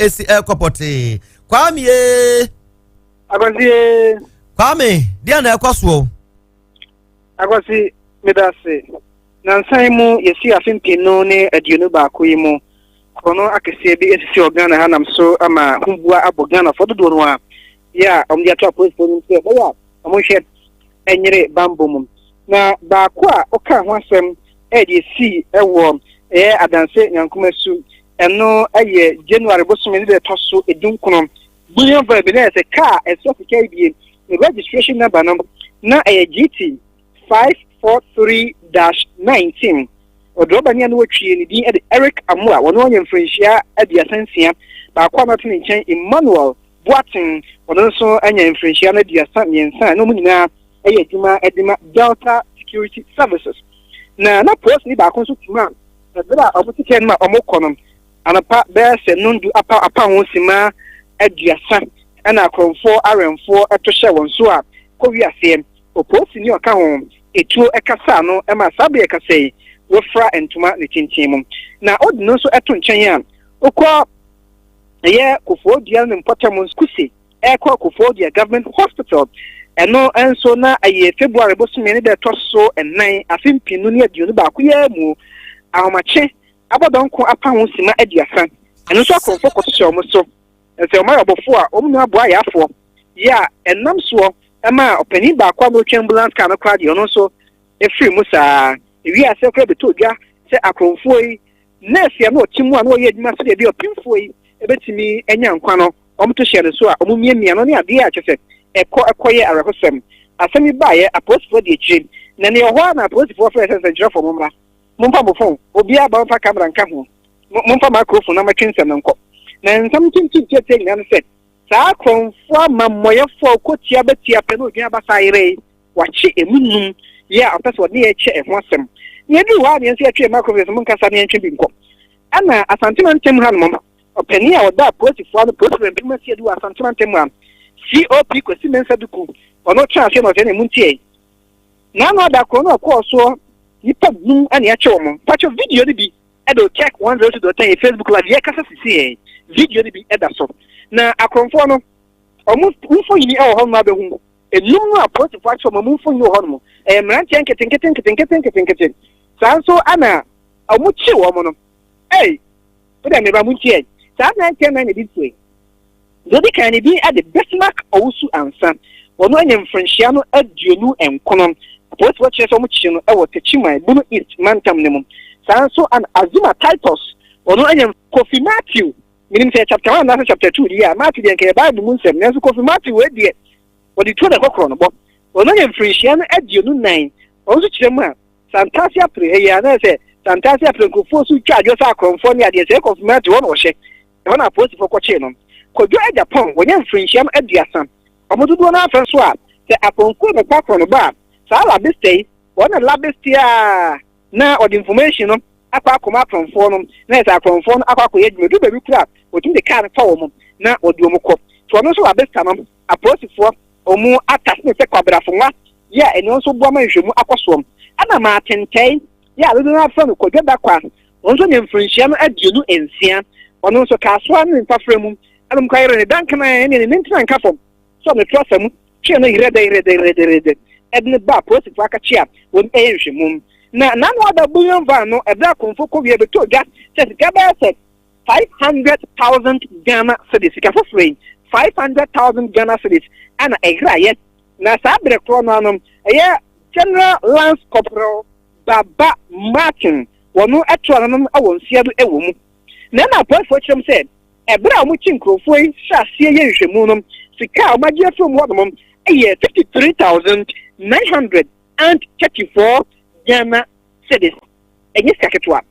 esi ekopote kwame Akwasi kwame dia na ekoso akwasi medase na nsan mu yesi afempino ne aduonu baako yi mu kono akese bi esisi organa hanam so ama humbua abogana fododo no a ya dia to police police se ya amonhwe enyere bambo mu na baako a oka ho asem de si ewo adanse nyankomasu eno aye January bosom ni de toso edunkono bullion vibe na se car esofika bi the registration number na GT 543-19 odroba ni anu watwie ni din Eric Amua wono onye mfrenchia abiasansia ba kwa na tuni nchen Emmanuel Boatin wono so anya mfrenchia na abiasansia no mu nyina adwuma edima Delta Security Services na post ni ba ko so tuma bela obutike ma omokono anapa be se nundu apa ho sima aduasa ana akromfo aremfo etohye won so a ko wiase oposi ni oka ho etuo ekasa no ema sabe ekasai wofra entuma ne tintim na odino so eto nchen a okọ ye Kofodia ne Mpotam Skusi ekọ Kofodia Government Hospital eno enso na aye February bosome ne de toso enan afimpinu ne aduonu ba koya mu ahomache abodonko apa ho sima aduasa eno so akromfo kotoso omo so ese o mayobofo a omu abo ayafo ya enam so ema opani ba kwa no ambulance ka no kwa de ono so efiri musa ewi ase kra beto dwa se akromfo yi nurse ya no timu a no ye adwuma se de bi opimfo yi ebetimi enya nkwa no omto hye so a omumiemia no ne ade a kyese ekoye arekosem asemi ba ye apostle de echi na ne ho na apostle for sense jira for mumra mumpa bo phone obi aba mfa camera nka ho mumpa microphone na matwensem nko na nsam tintintie na no se saa konfo mamoyefo kotia betia pe no dwan abasayire wachi emunum ya apaso ne eche ehwo asem ne du wa ne nse atwe microphone mun kasa ne ntwe bi nko ana asantimantem hanom opani a oda posifo no posifo bi ma sie du asantimantem an COP kwesi mensa duku ono chance no je ne muntie na no da ko no ko so nipa bum ani a chewo pacho video ni bi edo check 102.10 Facebook live ye kasa sisi video ni bi eda so na akromfo no omu mfo yini e ho ma be hu enum no approach for action mu mfo yini ho no mrantie nketen sanso ana omu chi wo mo no oda me ba muntie sa na nketen na ne bi tue dodi kan bi at the best mark owusu ansa wono anya mfrenchia no aduonu enkono approach for action omu chi no e wo techimai bunu east mantam ne mu sanso an Azuma Titus wono anya Kofi Matthew minim say chapter 1 na chapter 2 dia Matthew de nke Bible mun sem na so Kofi Matthew we die odi to da kokro no bo wono nya mfrenchia no aduonu 9 onso kiremu a Santasia pre ya na say Santasia pre ko fo su twa jo sa kromfo ne ade say Kofi Matthew wono hye e na post for kwache no kodwo Japan wonya mfrenchia no aduasa omododo na afa so a say aponko be kwakro no ba sa la bestay wona la bestia na odi information no akwa akoma kromfo no na esa kromfo no akwa akoye dwuma du be bi kura otum de car fa wo mo na odi omukọ to no so abesta no aposifo omu atas ne se kwabrafo nwa ya eno so bo ma hwemu akosom ana ma tenten ya do na fa no kodwa dakwa onso ne mfrenchia no aduonu ensia ono so kasoa ne mpafremu anum kwaire ne dankana ne ntina nkafom so ne trosam twe no irede edne ba aposifo akachia won ehwemu na no other billion van no ebra konfo ko wie beto ga se gaba se 500,000 Ghana cedis ka for free 500,000 Ghana cedis ana egra ye na sabre kro no anom ye General Lance Corporal Baba Martin wono eto anom awon sia do ewo mu na point for chem said ebra mu chinkrofo yi hyasie ye hwemu no sika o magye from hodom eye 53,934 Ghana cedis enye saketwa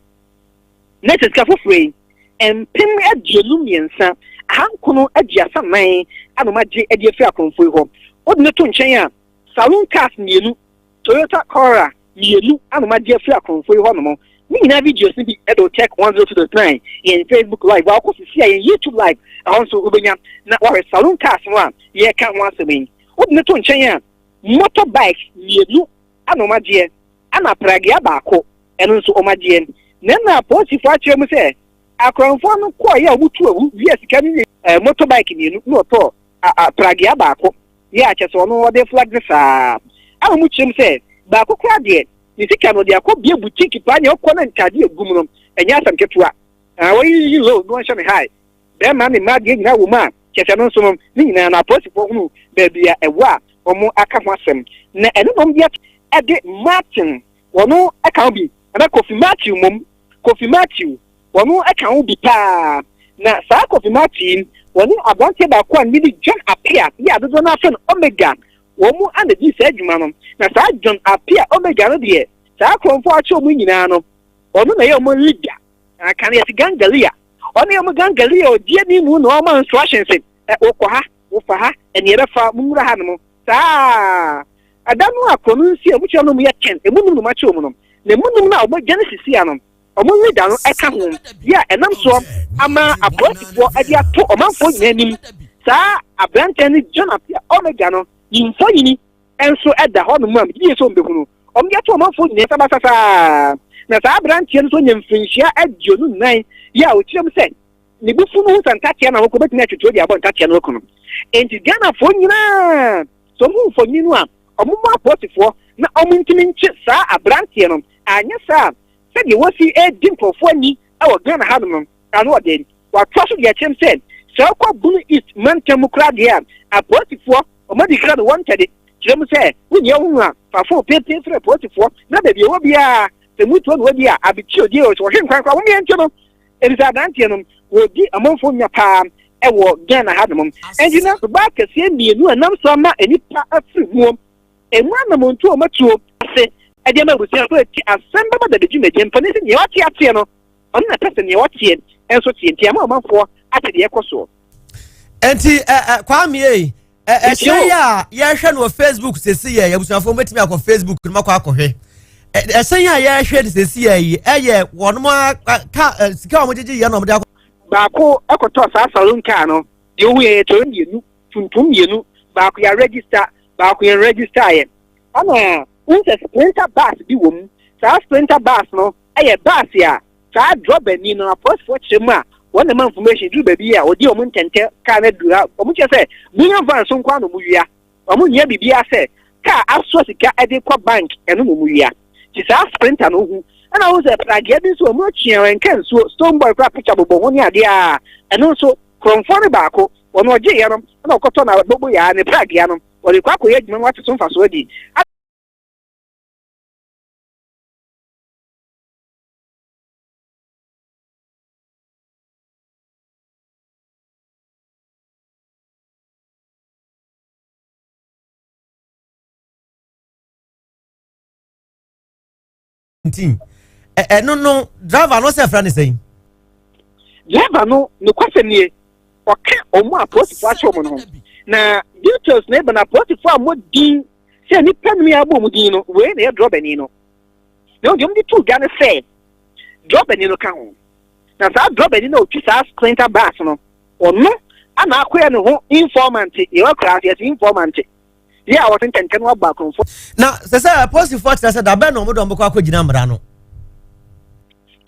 net is ka for free empem aduonu miensa ahankono agiasa man anomagye adiefi akonfo ho odine to nchen a saloon cars mienu Toyota Corolla mienu anomagye afi akonfo ho no ni nyina videos ni bi edo check 102.9 in Facebook live wa ko sisi in YouTube live also ubenya na wa saloon cars no a ye ka ho asemi odine to nchen a motorbikes mienu anomagye ana pragia baako eno nso omagye na posifo akyeremu se akranfo no ko ya obutu awu via sika ni motorbike ni no to pragia baako ya che so no de flag this a mu chim say baako kwa de ni sika no de akobie boutique pa nya okọ na ntade egum no enya asam ketua we low no show me high be man ni ma de nyina wo ma che no so no ni nyina na posifo hunu be bia ewa omo aka ho asem na eno nom de ede Martin wono aka bi na Kofi Matthew wono aka ho bi pa na saa Kofi Matthew wono abante ba kwa ni John Apia ya dodo na afen Omega womo ande di sa adwuma no na saa John Apia Omega no de saa kromfo acho mu nyina no wono na ye mo leader aka na yesi Gangalia ono ye mo Gangalia o die ni mu no ma instructions okọ ha wo fa ha eni ebe fa mu mura ha no saa adanu akonu nsi ebuchi no mu ye 10 emunum no ma chi omu no na emunum na omo Genesis ya no omo leader no eka ho ya enam so ama apolitifo ade ato omanfo nyina nim saa abrante ni John Apia Omega no yimfo yini enso eda ho no mu am die so mbehunu omo ya to omanfo nyina sabasasa na saa abrante no so nyemfinhia adio no nan ya o kirem se ne bufu no santatia na ho ko betina twetwe dia bontatia no kono enti Ghana fo nyina so mu fo nyinu a omo ma apolitifo na omo ntimi nche saa abrante no anya saa se de wosi edi mkrofo ani e wo Ghana ha no anu odeni wa trust de chem said so kwa bunu east mantem kradia apolitifo omo di kra no wanted kirem se wunye hu a fafo pepe fre apolitifo na da bi wo bia se mutu no bia abichi odi o so hwe nkwan kwa wo me ntwe no elisa dantie no wodi amonfo nya pa e wo Ghana ha no engineer ba kase mienu anam so ma enipa afri mu emu anamontu o matuo se ede ma rusia ko ti Asem Beba Dabi meje mpane se ne wati atie no on na pese ne wati enso tie ntia ma omanfo ate de ekoso enti kwame ya hwe no Facebook sesi ya busuafo metimi akọ Facebook no makọ akọhwe esen ya hwe de sesi ya yi eye wono ka sika o jeje ya no de baako ekoto sa salon ka no de hu ye to mienu tuntum mienu baako ya register baako ya register ye ana unse sprinter bus bi wom sa sprinter bus no eye bus ya sa drop ani no post for chema wona ma information du ba bi ya odi o mun tente ka na dura o mun che se bunya van so kwa no mu wia o mun nya bibia se ka aso sika ede kwa bank eno mu wia ti sa sprinter no hu ana wo se pragia bi so mu chien kan so stone boy kwa picture bobo ho ni ade a eno so kromfo ne baako wono oje ye no na okoto na bobo ya ne pragia no o le kwa ko ye djuma wati so mfa so adi no driver no se fra ne sei driver no kwase nie oka omo apolitifo acho omo no na details na ebe na apolitifo amodin se ni pen mi abo omodin no we na drop ani no no dem di two Ghana say drop ani no ka ho na sa drop ani no otwi sa sprinter bus no ono ana akoya ne ho informant e wa class yes informant ya wa tenten wa ba konfo na se apolitifo se da be no mo do mboko akogina mra no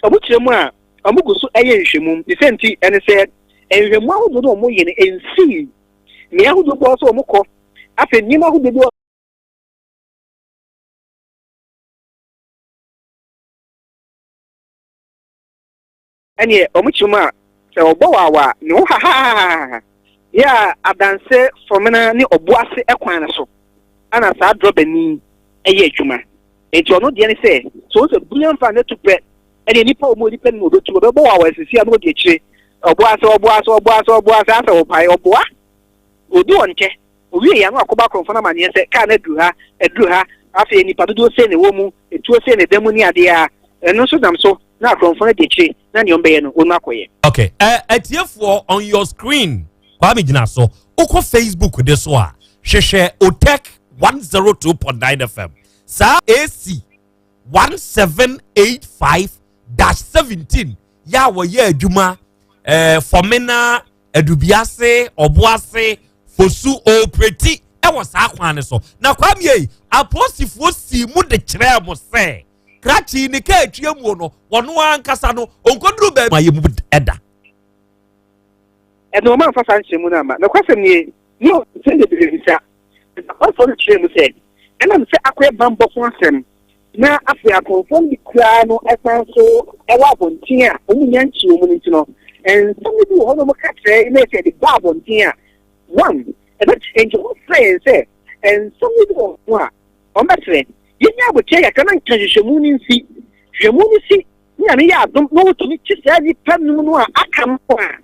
obuchemu a amugusu eye nhwemu the same thing and said nhwemu ahodo do mo ye ne ensi me ahodo bo so mo kọ afa nyima ahodo do anye omuchemu a se obo wawa ne ho ha ya adanse fomena ne oboase ekwan ne so ana sa drop ani eye adwuma enti ono de ne se so bullion fan ne to pre ene nipa o mo nipa no do tu bebo wa wasisi anu de kire oboase asa opai oboa odi onche owie ya no akoba kromfo na mane se ka na eduru ha afi nipa do se ne wo mu etuo se ne demu ni ade a eno so dam so na kromfo na de kire na ne ombe ye no onu akoye okay atiefo on your screen kwa me gina so uko Facebook de so a hwehwe Otek 102.9 FM sa AC 1785-17 ya wo ye adwuma fomena adubiase oboase fosu opreti e wo sa kwan so na kwamie apostifo si mu de kire mo se krachi ni ka atwa mu no wono ankasa no onkoduru ba ma yemu eda no man fa san chemu na ma na kwasem ni no sende de bisa what for the chemu said and am say akwa bambo ko asem na afia konfon di kra no esan so e wa bontin a omunya nchi omunti no and some people hono mo katre na say the babontin a one and that change what say and some people wa on betre yenya abotia ya kana nkajhwemu ni nsi hwemu ni si nya ne ya adom no to ni chisa ni panu no a akam ko a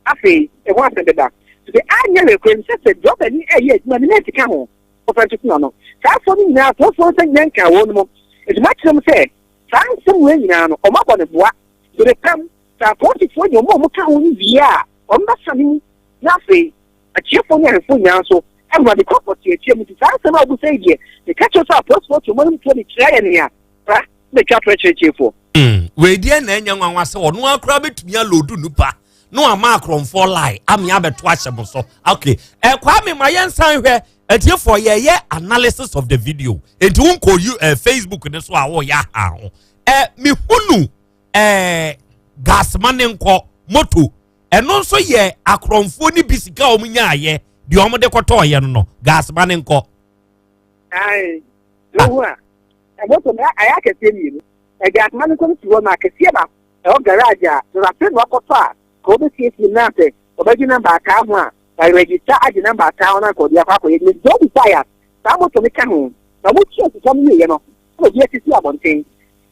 afi e wa se da so the anya le kwem se job ani eye ma ne tika ho ofantu no sa fo ni na fo se nyanka wo no e ma kyerem se sa nsem we nyina no o ma bɔ ne boa so the kam sa 44 yo mo ka ho ni bia o ma sami na afi a chiefo ni afo nya so everybody property achieve to say some of say here the catch us up for to money to the try and here right the catch for we dey na enya nwanwa se ono akra betumi alodu nupa no ama akrom for lie am ya beto ahyem so okay kwa me ma yensan hwe atie for ye analysis of the video enti won you Facebook ne so a wo ya ha ho me hunu gas manenko moto eno so ye akromfo ni bisika o munya aye di omo de koto ye no gas manenko ai no a moto na aya kete mi gas manenko ti wo na kete ba o garage a ra pe no koto a ko be tie na te o be gina ba ka ho a I register agi number ta ona ko dia kwa ko ye do bi fire ta moto mi ka ho na mo tie ti kam ye no ko dia ti si abonten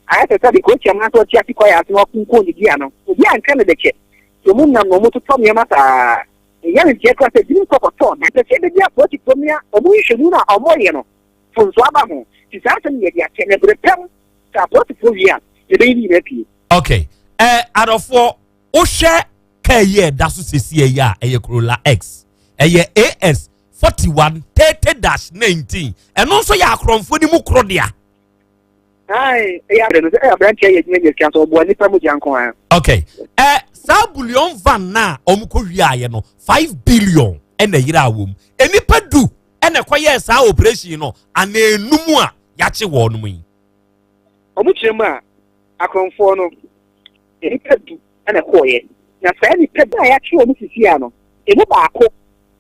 aya te ta di ko tia na to tia ti ko ya so ko ni dia no o dia nka ne de che so mun na mo to tom ye mata ya ni je ko se din ko ko to na te se de dia ko ti ko mi a o mu hwenu na o mo ye no fun so aba ho ti sa se ni dia che ne bre pem ta ko ti fo via e be ni na pi okay adofo o hwe kaye da so sesi ya Corolla X AS 41 30-19 eno so ya akromfo ni mu kro dia ai ya bre no ya branch ya nyɛ kan so bo ni pamu janko a okay sa bullion van na omko wiaye no 5 billion na yira awom enipa du na koye sa operation no ana enumu a yache wo no yi omu kyerem a akromfo no enipa du na koye na sa ni peda ya che omu sisi a no emu baako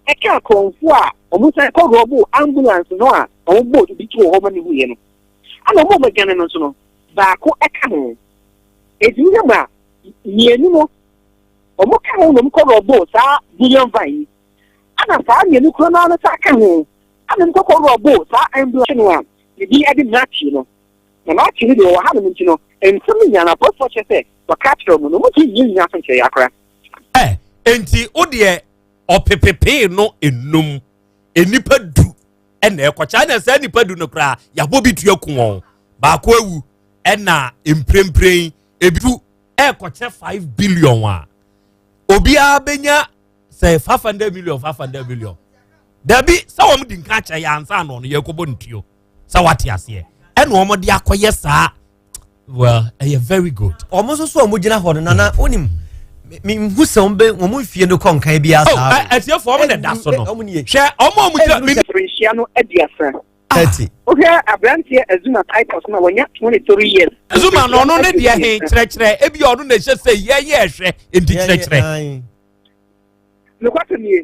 eka akromfo a omu san ko robo ambulance no a omu bo bi to ho ma ni huye no ana omu magane no so no baako eka ho edunya ma mienu no omu ka ho no ko robo sa billion van ana sa mienu kro na sa ka ho ana ko robo sa ambulance no a bi ade match no na match ni de wo ha no ntino ensem nya na post che wa catch room no mo ti yin nya so che yakra enti o de opepepe no enum enipa du ena ekocha na sa enipa du no kra ya bobi tu akun ba ko awu ena emprempren ebitu ekoche 5 billion wa obi abenya say 500 million dabi sa wo mdi nka cha ya ansa no no yakobo ntuo sa wate ase ena wo mde akoye sa well very good omo so omo gina ho no na onim mi husa ombe omo fie no konkan bia sa atie fo omo ne da so no hwe omo mi differential no adiasa 30 okay abrantie azuma typos na wonya 23 years azuma no ne dia he kyerɛkyerɛ ebi ɔno na hye sɛ yɛ hwɛ enti kyerɛkyerɛ no kwata mi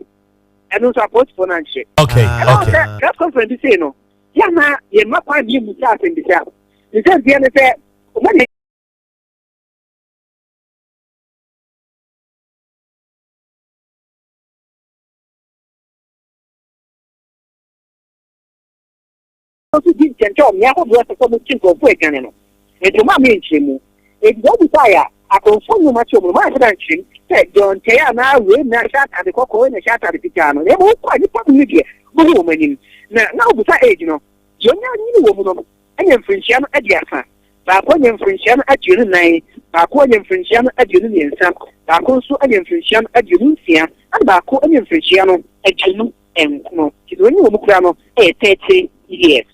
eno so approach for na nche okay press conference say no ya na ye makwa bi mu ta asembisa ni sɛ dia ne sɛ when so di chencho mi ako do se ko mu chinko fu e kan no e do ma mi nchemu e do bi fire akonfo no ma chomu ma se dan chin se don te ya na we na shata de kokko na shata de pitano e mo kwa ni pa mi die mo wo manim na obu sa age no yo nya ni wo mu no anya mfrinchia no ade asa ba ko nya mfrinchia no aduonu nan ba ko nya mfrinchia no aduonu nyensa ba ko so anya mfrinchia no aduonu nsia ba ko anya mfrinchia no aduonu enko ti do ni wo mu kura no 30 years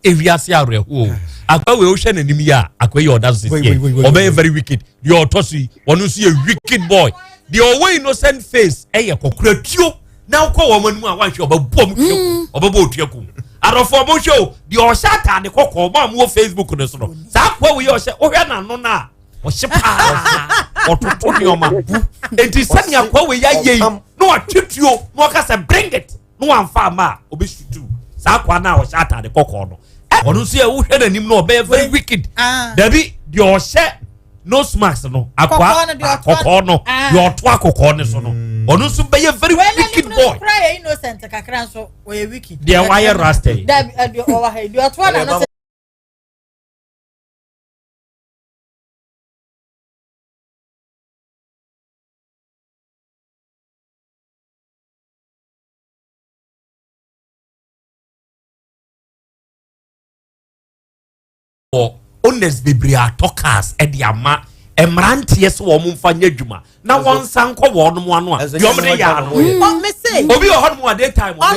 ewiase areho akwa we o hwe nanim ya akwa ye oda so sie obey very wicked the otosi onu so a wicked boy the always innocent face kokura tuo na akwa wo manum a wanhwe obabom tuo obabo otuakum arofo mo show the oshata de kokko ma mo Facebook no so no sa kwa we ohye ohwe na no na ohye pa ototo ni o ma enti sani akwa we ya yei no atwituo no ka say bring it no amfa ma obeshutu sa kwa na oshata de kokko no onu so ya ohwe na nim no be very wicked dabi the ohye nose mask no akwa kokko no your to akoko ne so no onu so be very wicked boy cry innocent kakran so we wicked the wire rasty that over here you are to na honest bibria talkers e dia ma emrantie so wo mfa nya dwuma na won san kɔ wo no mo ano a yom ne ya no me say obi o hon mo at that time on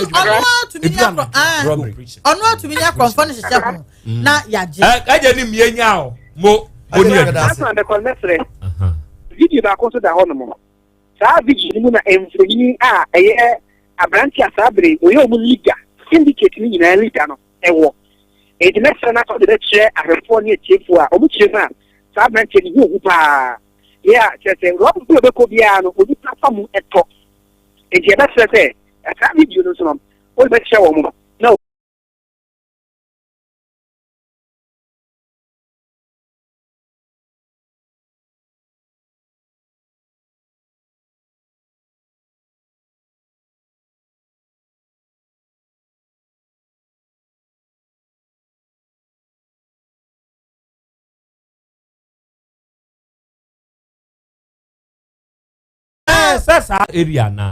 to me to me nya konfo ne hyehyɛ ho na ya je aje ni mienya o mo oni asa de connectre video ba ko so da hɔ no mo saa video ni mu na emfoni a ɛyɛ abranti asabre oye o mu liga syndicate ni nyina liga no ɛwɔ the next one after the chair a report near chief for Obuchima, Sabran, you, yeah, just Rob Cobiano, would you platform at top? And the best say, I can't read you know some. What about show? No. Sasa area na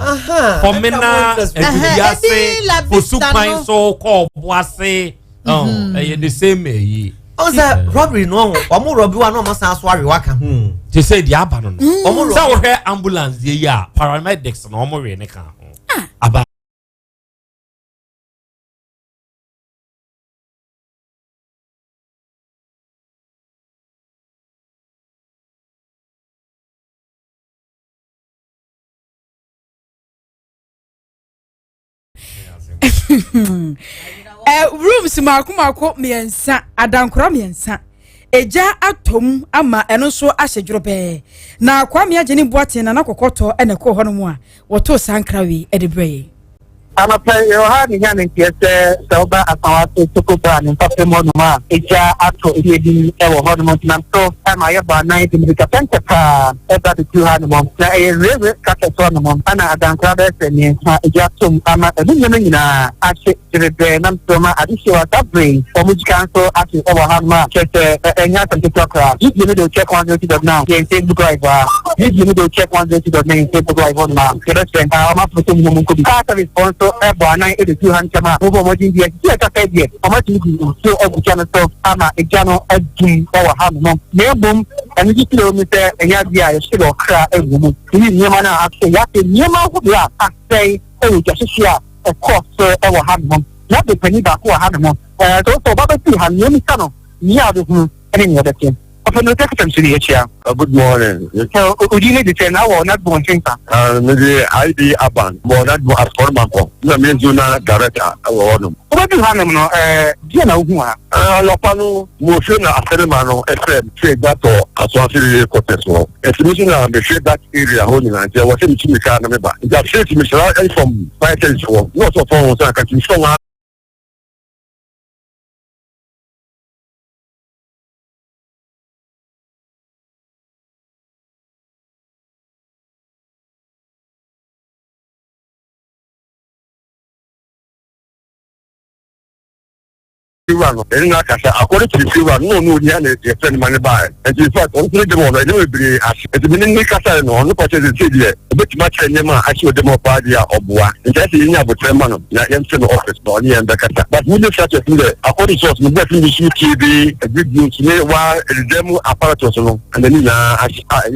for me na ebiase for supine so call boase the same yi Oza robbery no omo robbery wa no mo san so awe waka they say the aba no omo say wo hwe ambulance ye ya paramedics no omo we ne kan aba rooms mako miensa adankora miensa eja atom ama eno so ahyedworobe na kwame agye ni boate na nakokoto ene ko hono mu a woto sankrawi edebreye ama pay yo ha ni nyan ntiese soba asawato tokoba ni papemo no ma eja ato edin ewo hono mo na so ama ya ba nine di ka pente pa eba de tu ha no mo na e rewe ka to no mo ana adankra be se ni ha eja atom ama edin no nyina ahye direbe na so ma adisi wa tabre o mu jikan so ati ewo ha ma chete enya tan tikokra you need to check on the now you take the driver you need to check on the name take the driver na keresten ama foto mu ko ka ta response eboana e de 200 ma wo mo din dia ti ka ka dia o ma ti ku so obucha no so ama ejano adun o wa ha no me bom eni ti kilo mi se enya dia ye se do kra egumu ni nyema na akse ya te nyema ko dia akse o ja sia o course o wa ha no na de pani ba ko ha no so ba ba ti ha nyemi ka no ni a do hu eni ni o de tin no take them to the HR. Good morning. So, you need to tell now or not going to Maybe ID Aban, more that was as for Mampo. The main Juna director. What do you have? Lopano, Moshina, Aseremano, FM, say that or as one series contest. Estimation of the shade that area holding and there was any Chimica member. That says Michelle from 5 days for not of all, I can show according to the fever, no, the friend money by. And in fact, on the one, I know be as the minute Casa no, no purchase the city, a bit much and Yama, I show them up idea of Bois. And that's in your Tremano, the office, or near the Casa. But we look such a thing, according to us, we definitely see TV, a good news, while the demo apparatus, and then I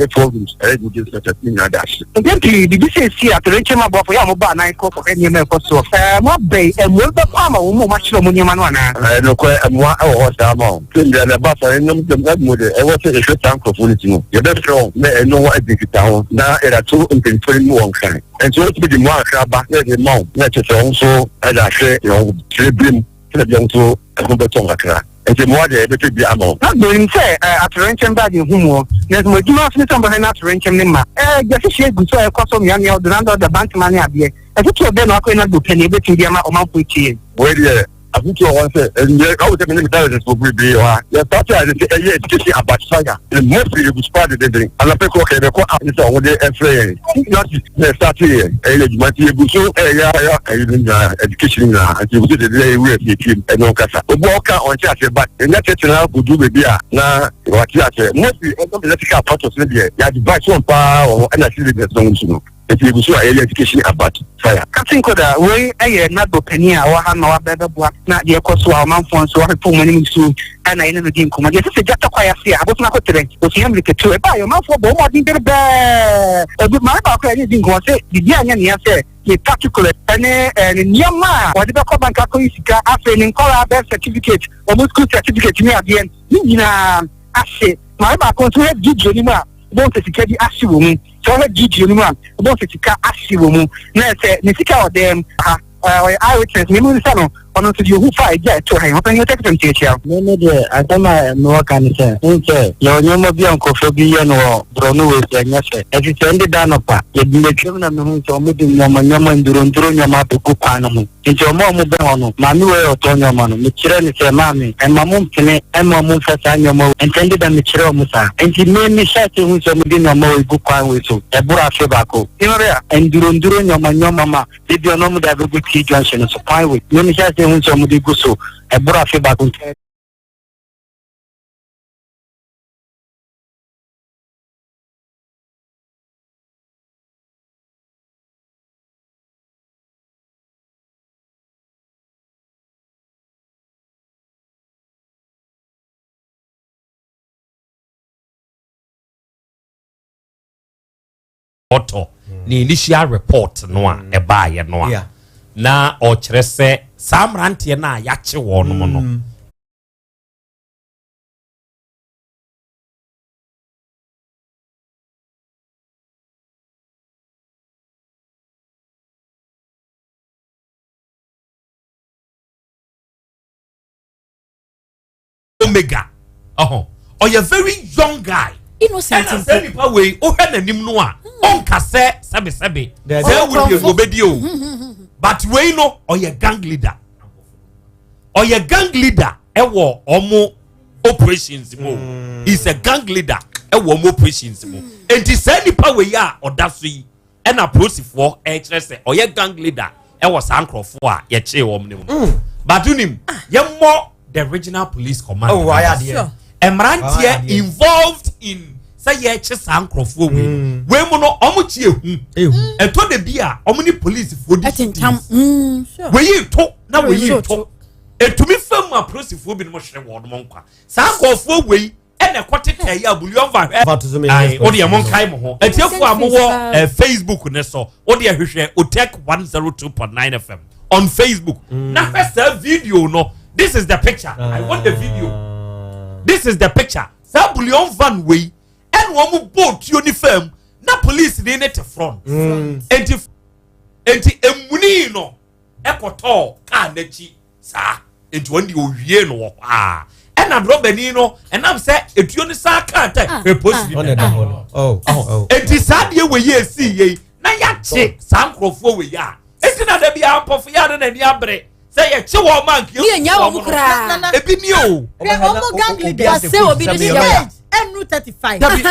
problems, I would do such a thing like that. And then the business here to reach him about Yamaba and I call for any member. So, what bay and will the farmer who much no money man. I know quite a more hours amount. The bus I know the mother, I was a short time for Fulton. You're best strong, may I know what I think it down. Now, it are 2 and 21 kind. And so it's the more back there, the mount, let it also, as I say, you know, 3 beam. kila bi nso ɛho bɛtɔ nkakra nti mo ade ɛbɛtɛ bi ama na doing say atorenkyem ba de humo na mo djuma so so ba na atorenkyem ne ma gese hye gu so ekoso me anya odonando the bank man ade ɛtete obe na akɔ na do pɛ na ɛbɛtɛ bi ama ɔmanfo etie wei deɛ afutu ɔwɔ sɛ ɛnyɛ awo sɛ mene intelligence for bebree wɔ ha yɛstarte a ɛsɛ ɛyɛ education abasaga mostly ɛgusupa de deden anapɛ kɔ kɛ ɛbɛkɔ apne sɛ ɔmo de ɛfrɛ yɛn nati na ɛstarte yɛ ɛyɛ adwuma nti ɛguso ɛyɛ ɛyɛ no nyinaa education nyinaa nti ɛguso de de ɛwura fietiem ɛno nkasa obi a ɔka ɔnkyɛ aseɛ ba ɛnyɛ tɛtena kodu baabi a na wate aseɛ mostly ɛsɛ electrical apparatus no deɛ yɛade back so paa wɔ hɔ ɛna cylinders no nso no nti ɛguso a ɛyɛ education about fire captain koda we ɛyɛ na do pani a wɔ ha na wabɛbɛboa na deɛ ɛkɔ so a ɔmanfo nso wɔhepɔ mu anim so ɛna ɛne no di nkɔmmɔ deɛ sɛ gyata kwaya se a abosoma kɔterɛ osua mmirikatu ɛba yɛ ɔmanfoɔ bɔ ɔmɔden berebɛɛ ɛbi maa baako a ɛne di nkɔmmɔ sɛ biribi a nyɛ nea sɛ ne particular ɛne ne nneɛma a wɔde bɛkɔ bank akɔyi sika afei ne nkɔla birth certificate ɔmo school certificate ne adeɛ ne nyinaa ahye maa baako nso yɛ gyigye ne mu a wɔn sɛ sika bi ahye wɔ mu sɛ wɔyɛ gyigye ne mu a wɔn sɛ sika ahye wɔ mu na sɛ ne sika ɔdɛm ha eyewitness ne mu nsa no ɔno nso deɛ ohu fa agya ɛto ha ɔpɛ nyɛ tɛkɛtɛm tiatia mene deɛ asɛm a mewɔka ne sɛ sɛ yɛwɔ nneɛma bi a nkɔfo bi yɛ no wɔ borɔno wɔ sɛ ɛnyɛ sɛ ɛti sɛ nde da nɔpa yɛde matwam na mehu sɛ ɔmode nneɛma nduronduro nneɛma abɛgu kwan no ho nti ɔma ɔmo bɛn hɔ no maame wei ɔtɔ nneɛma no mekyerɛ ne sɛ maame ɛma mo mpene ɛma mo mfa saa nneɛma wei nti nde da mekyerɛ ɔmo saa nti me hyɛ sɛ hu sɛ ɔmode nneɛma wei gu kwan wei so ɛboro afe baako nduronduro nneɛma ma ebi ɔno ɔmo de abɛgu tii junction so kwan wei me hyɛ sɛ hu sɛ ɔmode gu so ɛboro afe baako nti auto ni initial report no a eba ye no a na o kyerɛ sɛ saa mranteɛ na yache wɔ no no omega you're a very young guy innocent and say nipa we o hɛ nanim no a onka sɛ sɛbe sɛ wo die obedi o but we no ɔyɛ gang leader ɛwɔ ɔmo operations mo he's a gang leader ɛwɔ ɔmo operations mo enti sɛ nipa we a ɔda so yi ɛna polisifoɔ ɛkyerɛ sɛ ɔyɛ gang leader ɛwɔ saa nkrɔfoɔ a yɛkye wɔm ne mu but unim yɛmmɔ the regional police command emrantie involved in say ye che san krofo we mu no omo chi ehu eto de bia omo ni police fo di we yi to na we yi to etumi fam a police fo bi no mo hwere wo no nkwa san krofo we ene kote kai abullion va ai o de mo kai mo ho etiefo amowo Facebook ne so o de hwehwe otek 102.9 FM on Facebook na first video no. This is the picture. I want the video. This is the picture. Sa bullion van way and one boat uniform. Na police in it front. Enti emuni no ekoto ka nachi sa enti wandi owie no ah. And na drobani no and am say etuo ni sa ka ta post enti sa de we ye see ye na ya che sa nkrofo we ya. Enti na da bia ampofu ya na ni abre. Say a chihuahua man, you know, Ebinio, gang leader, say, will be the and Route 35. And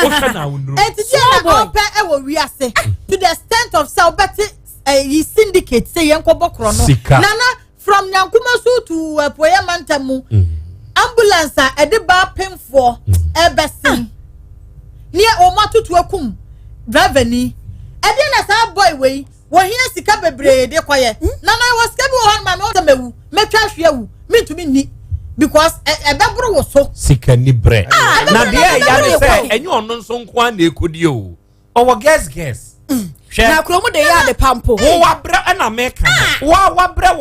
we are say to the extent of South Betty, he syndicate, say, Yanko Bokrono, Nana from Nankumasu to Poyamantamu, ambulance at the bar paying for a besting near Omatu to a cum, Draveni, and then as our boy way. When he has to come a bread, they quiet. Nana was kept on my mother, make trash you, me to me, because a babro was so sick and bread. Now, dear, say, and you are not so one they could you. Our guess. Now, Cromo, they are the pampo. Oh, what bread and a make what bread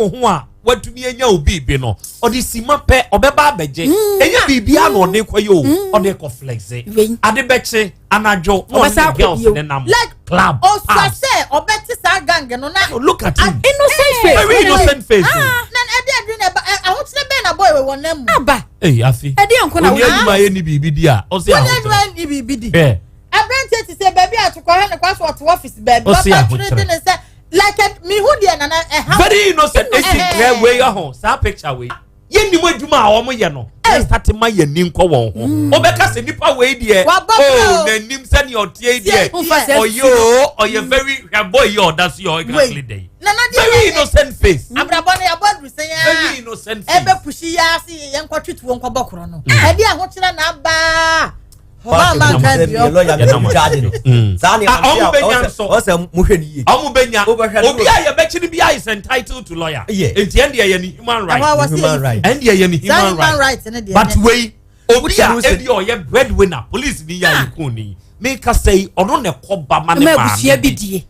what to be a yo baby no or the sima pe or beba beje and you be biano or de quayo or de conflex at the betche and a joke or girls in the like club or say or betty sa gang and on look at him innocent face very innocent face I want to we wonam aba afi edi enko na wo adwuma ye ni bibi dia o se ahotire wo adwuma ni bibi di abrante ti se baby atukọ ha ne kwaso to office baby o se ahotire ne se like me who dia na very innocent clear way ho sa picture way ye ni mo adwuma a wo mo ye no start ma ye ni nko won ho obeka se nipa we die oh na nim se ni otie die oyo very boy yo that's your exactly day very innocent face abrabone ya bodru se ya very innocent face ebe pushi ya si ye nko twetu won ko bokoro no ade ahotire na ba mama kan bio lawyer be charge za ni o se mo hwe ni ye omu benya obi a ye be chiri bi is entitled to lawyer enti ende ye ni human right ende ye ni human right but we obi a ebi o ye breadwinner police ni ya yikun ni me ka say ono ne koba ma ne ma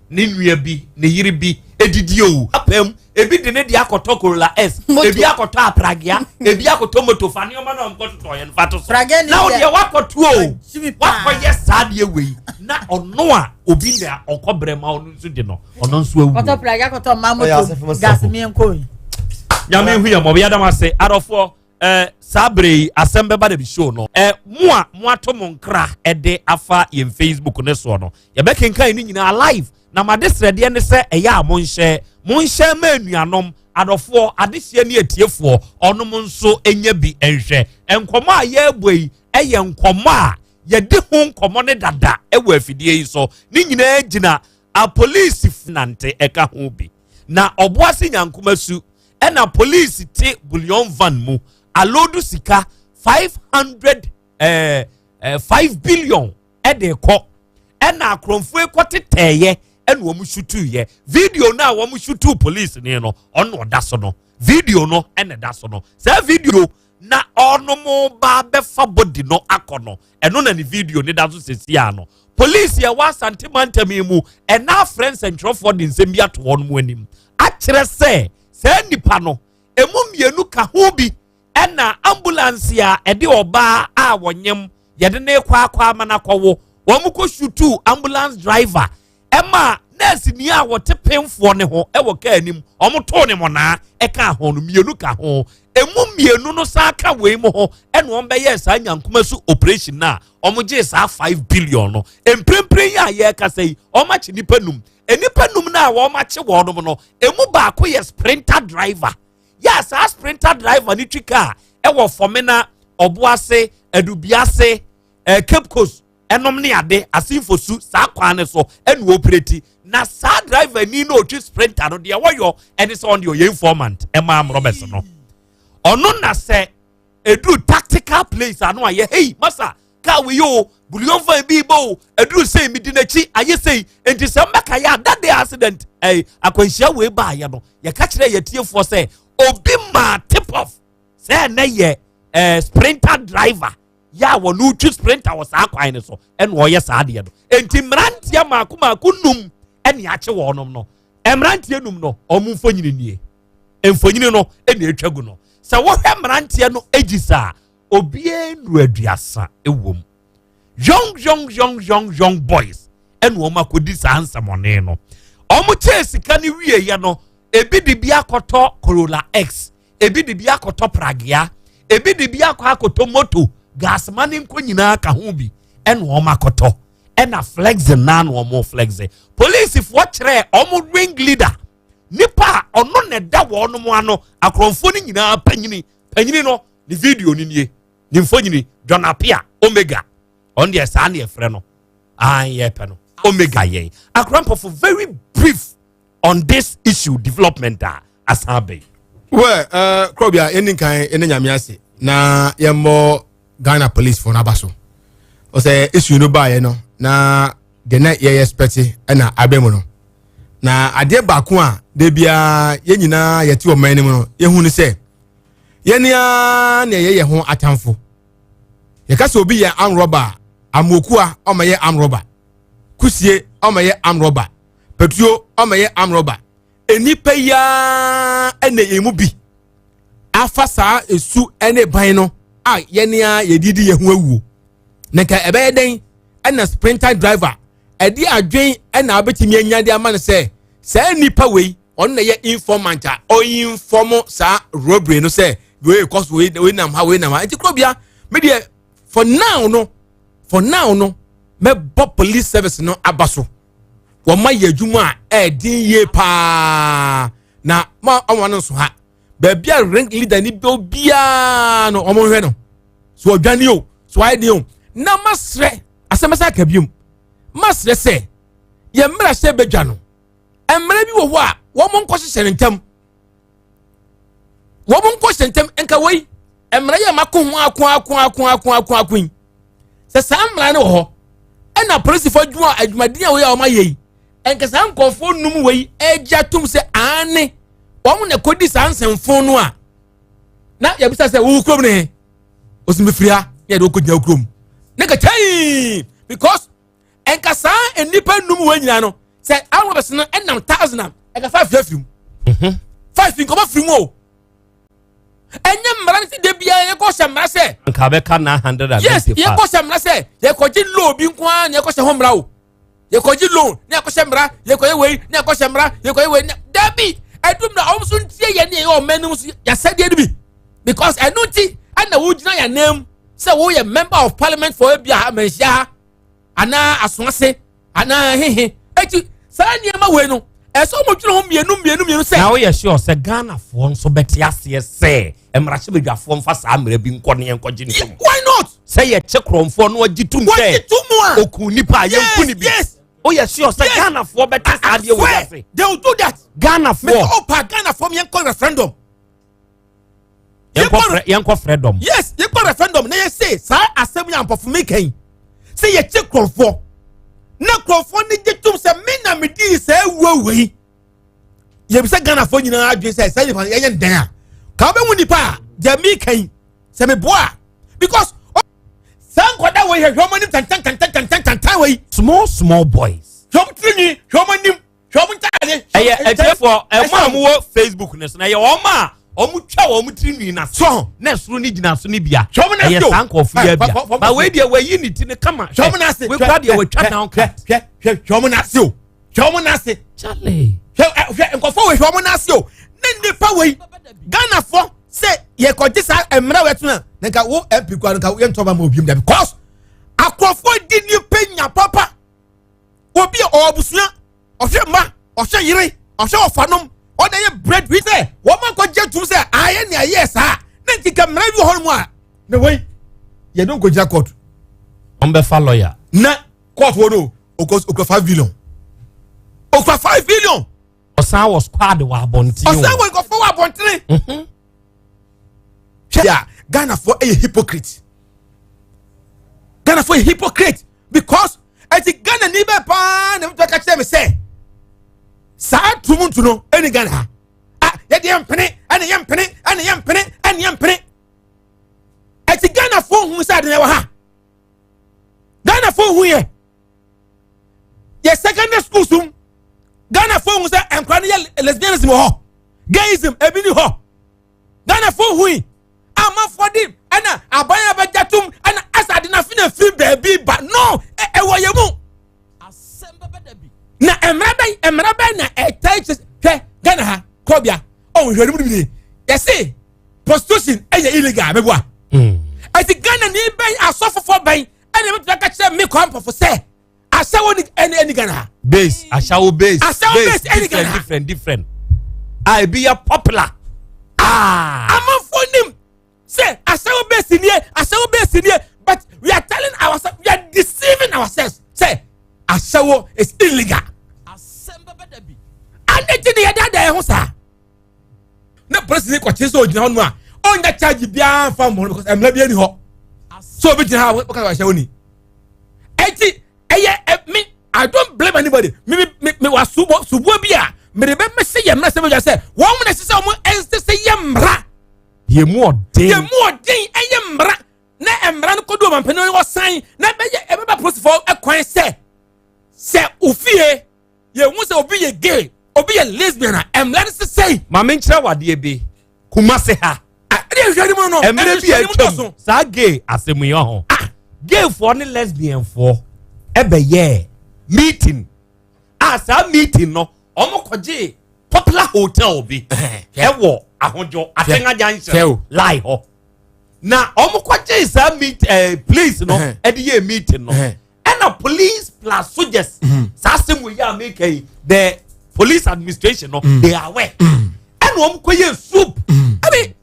ni nua bi ne yiri bi edidi o apem ebi de ne dia akoto Corolla S ebi akoto apragia ebi akoto moto fani o ma na mkoto to ye nfato so na o de wakoto o wakoye saade we na ono a obi na okobre ma ono nso de no ono nso awu akoto pragia akoto ma moto gas mi enko nyame hu ya mo be adam ase adofo sabre Asem Beba Dabi show no mo ato mo nkra de afa ye Facebook ne so no ye be kenkan ni nyina live na madesrede ne se eya mo nhye ma anuanom adofo adehye ne atiefo onom nso enya bi enhwe enkomo a ye boi eye nkomo a ye de ho nkomo ne dada ewo afidie yi so ni nyina gina a police nante eka ho bi na oboase nyankomasu ena police te bullion van mu alodu sika 5 billion de ko ena akromfo ekote teye ena wo mu shutu ye video na wo mu shutu police ni no ono da so no video no ena da so no say video na ono mo ba be fa body no akono eno na ni video ni da so sesia no police Yaw Asante mantami mu ena friends and for the nsem bia to won mu anim a kire se nipa no emu mienu ka ho bi ena ambulance ya ede oba a wonyem yede ne kwa mana kwawo wo mu ko shutu ambulance driver ema nurse ni a wote penfo ne ho e wo ka anim omo to ne mo na e ka ho no mienu ka ho emu mienu no sa ka we mo ho ena on be yes anyankoma su operation na omo je sa 5 billion no emprempren ya ye ka sei omo chi nipa num enipa num na wo ma chi wo no no emu ba ko ye sprinter driver yes a sprinter driver ni twika e wo fomena oboase adubiase Cape Coast enom ne ade asinfosu sa kwane so enu operate na sa driver ni no twi sprinter no de woyo ene so on the informant Emam Roberts no ono na se edu tactical place anu aye hey masa ka we yo bullion fan bi bo edu say mi di nachi aye say enti se mbeka ya that day accident akwanhia we ba ya no ye ka kire ye tiefo say obi ma tip off say na ye sprinter driver ya wo no twi sprinter was akwan ne so en wo ye sa de no enti mrantia maku num ene ache wo nom no mrantia num no omu mfonyini nie mfonyini no ene atwagu no sa wo hwe mrantia no egisa obi enu aduasa ewom young boys en wo makodi sa ansamone no omu chase ka ni wie ye no ebi de bia koto Corolla X ebi de bia koto pragia ebi de bia koto moto gas mani nko nyina ka ho bi en wo makoto ena flex na no mo flex police fo kire omo ring leader nipa ono ne da wo no mo ano akromfo ni nyina panyini no ni video ni nie ni mfonyini Jonapia Omega on the san ye frɛ no ye pe no Omega ye akrampo for very brief on this issue development asabe well Krobea eninkan enyame ase na yemmo Ghana police for nabaso o say issue no ba ye no na the night ye expect na abemu no na ade ba ko a de bia ye nyina ye ti o man ni no ye hu ni say ye nia na ye ho atamfo ye ka se obi ye am robber amoku a o ma ye am robber kusie o ma ye am robber petuo o ma ye am robber enipa ya ene emu bi afa saa esu ene ban no a yenia yedidi ye ho awu nka ebe den ena sprinter driver edi adwen ena abetimi anya de ama ne se nipa wei on na ye informant o inform sa robbery no se we cause we nam ha we nam ha. Enti Krobea me dey for now no me bo police service no abaso. Wo ma ye adwuma a din ye pa na ma omo no so ha. Ba bia rank leader ni be obia no omo hwe no. So odwane o, so ai dey o. Na masre asemasa ka biom. Masre se ye mra se bedwa no. Emra bi wo ho a wo mo nko hye ntam. Wo mo nko hye ntam enka wei. Emra ye mako ho akon. Se samra ne wo ho. Ena police fo adwumadin a wo ya o ma ye. Enka san konfo num wei eja tum se ane. Wo mo ne kodi san senfo no a. Na ya bisa se wo krom ne. Osimi fria ye do kodnya krom. Ne ka tai because enka san enipa num wei nyina no. Se awo bese no enam 1000 enka 5 film. 5 film ko ba film o. Enye mmara ti de bia ye ko semra se nka be ka na 100. Yes, ye ko semra se ye ko ji lo bi nkwa ne ko se homra o. Ye ko ji lo ne ko semra ye ko ye wei ne ko semra ye ko ye wei dabi edum na om so ntie ye ne o menum so ya sade bi because enu ti ana wo gina ya name se wo ye member of parliament for e bia menhia ana asonse ana hehe eti sa niema we no eso mo twene ho mienu se na wo ye sure se Ghana fo nso beti ase se emra che bedwafo mfa sa mra bi nko ne enko gine tum. Why not? Say ye chekromfo no agitum se oku nipa ye nku ni bi. Yes. Oh yes sure se Ghana fo beti ade wo ase. They will do that. Ghana fo. Me opa Ghana fo me enko referendum. Yenko freedom. Yes, yenko referendum na ye say sa asem ya mpofo me kan. Say ye chekromfo. Na kromfo ni gitum se me na me di se wewei. Ye bi se Ghana fo nyina adwen se say ye ndan a. Ka be woni pa jami kan se me boa because san koda we he hwomanim tan we Small boys. hwom trini hwomanim hwom ntade Eye therefore ma mo Facebook ne so na ye o ma omu twa omu trini na so na suru ni gina so ni bia eye san ko fu ya bia ba we dia we yi ni ti ne kama hwom na se we kwa dia we twa down cut hwom na se o hwom na se Charlie nkofo we hwom na se o ne nipa we Ghana for say ye ko gisa emra wetuna nka wo MP kwa nka ye ntoba ma obiem da because akrofo di ni penya papa obi obusua ohwe ma ohwe yire ohwe ofanom o da ye bread we say wo ma ko jetum say aye ne aye sa na ntika mra bi ho mo a ne we ye don ko jira court on be fa lawyer na court wo no okos 5 billion okwa 5 billion Osan was squad wa abonti Osan we go for wa abontire yeah Ghana for a hypocrite because eti Ghana ni be pa na mto ka kire me say sa tumuntu no eni Ghana ha ye de yempene eni yempene eti Ghana for hu sa de wa ha Ghana for hu ye secondary school sum Ghana for hu sa enkwa ne lesbianism ho gayism ebi ni ho Ghana for hu ama for them ana abaya bajatum ana asade na fina film baby but no e wo yemu Asem Beba Dabi na emra na tight hwe Ghana ha Krobea on hwe mu ni you see prostitution illegal meboa ati Ghana ni ben asofo for ben ana me ka kire me kwampo for say asawo ni any Ghana base asawo base any Ghana different I be a popular ama for them say asawo base in here but we are telling ourselves we are deceiving ourselves say asawo is illegal Asem Beba Dabi and the thing that ho sa na president ko chese ogina ho no a on that charge bia fa mo because emla bia ni ho so be jina ha ka asawo ni eti me I don't blame anybody me was subo bia me be me say yemra say wo mo na say mo ense say yemra ye more day eyemra na emra no kodo man pene wo san na be ye ebe process for ekwan se ofie ye hu se obi ye gay obi ye lesbian emra no say ma me nkira wade bi kuma se ha ade hwani mo no emre bi atwam sa gay asemu ye ho gay for ne lesbian for ebe ye meeting sa meeting no omo koje Poplar hotel bi. Ewo ahonjo Atenga Junction. Lie ho. Na omukwache is a meet police no e dey meeting no. And a police plus soldiers. Sasem we ya make the police administration no they are aware. And omukwaye soup. I mean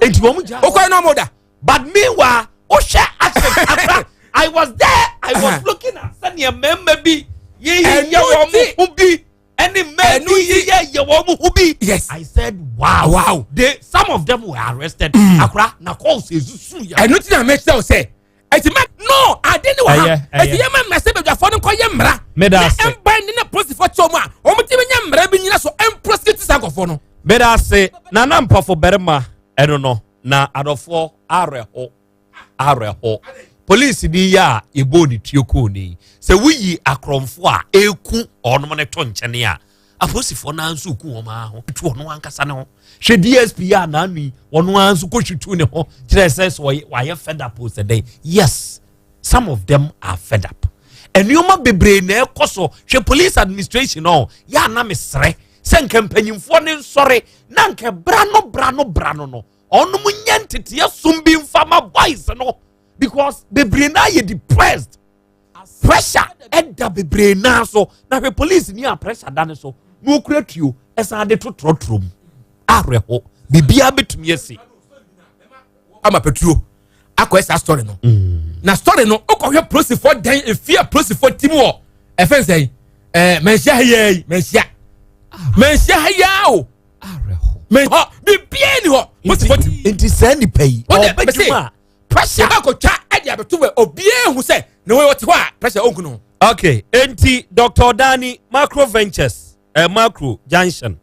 enti omuja. Okwa no moda. But meanwhile, Osha Asem I was there. I was looking at Sanya maybe ye ubi any man ubi. Yes. I said, wow. Some of them were arrested. Akra na call says I nothing I make say. I said, no, I didn't know. I said, man, my seven phone call yamra. Meda say, binding a process for Choma. Yamra being so prosecute Sankofono. Meda say, Nanampa for Berma. I don't know. Na adofo areho police di ya ebodi tioko ni se wuyi akromfo a eku onom ne to nchene a aposifo na nso ku wo ma ho tu ono ankasa ne ho hwe DSP ya na anu ono anso ko hwetu ne ho kire says why fed up o say yes some of them are fed up enioma bebre na ekoso hwe police administration no ya na mesre se nkampanyimfo ne nsore na nke brano no onu munyentete yasumbi mfama boys no because the brain na ye depressed pressure edda be brain na so na the police ni a pressure dane so no create you esa de to trotrom areho bibia betumi esi ama petro akwesa story no na story no okohwe process for den e fear process for team wo e fen say menhia o areho me ho bibia ni ho inti send pay obeduma pressure ba ko twa e dia beto we obie hu say ne we wote ho a pressure onku no. Okay, enti Dr. Dani Macro Ventures Macro Junction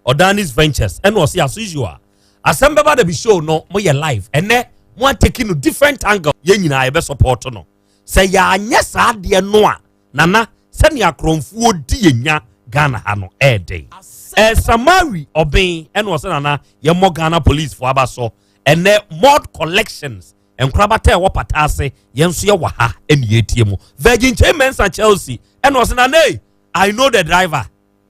Odani's Ventures and was as usual Asem Beba Dabi show no mo ye live ene mo taking no different angle ye nyina ye be support no say ya anya sa de no a nana se ne akromfuo di yenya Ghana ha no day Samari Obin and was nana ye mo Ghana police for abaso ene mod collections and Krabate wapatase yensu ye waha eni etiemu Virgin Chairman and Chelsea and was nane I know the driver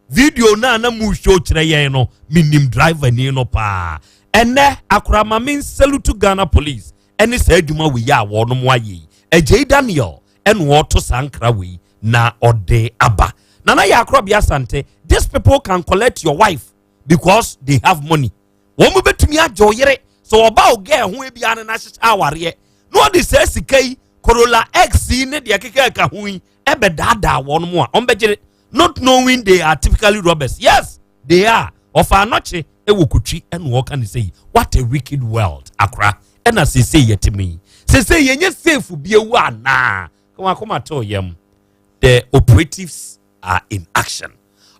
video na mu show kire ye no minim driver ni no pa ene akrama min salute Ghana police ene sa adwuma we ya wo no mo ayi Yaw Daniel en wo to sankra we na ode aba nana ya Krobea Asante these people can collect your wife because they have money wo mo betumi ajoyere so oba oge ho e bia na hye aware no de say sikai Corolla X ne de akeka ka hu e be dada wo no mo a on begere not knowing they are typically robbers. Yes, they are. Of our noche, e wokutri and walk and say, what a wicked world, Accra. And as they say yet to me, say ye safe be a one. Nah, come on, tell yem. The operatives are in action.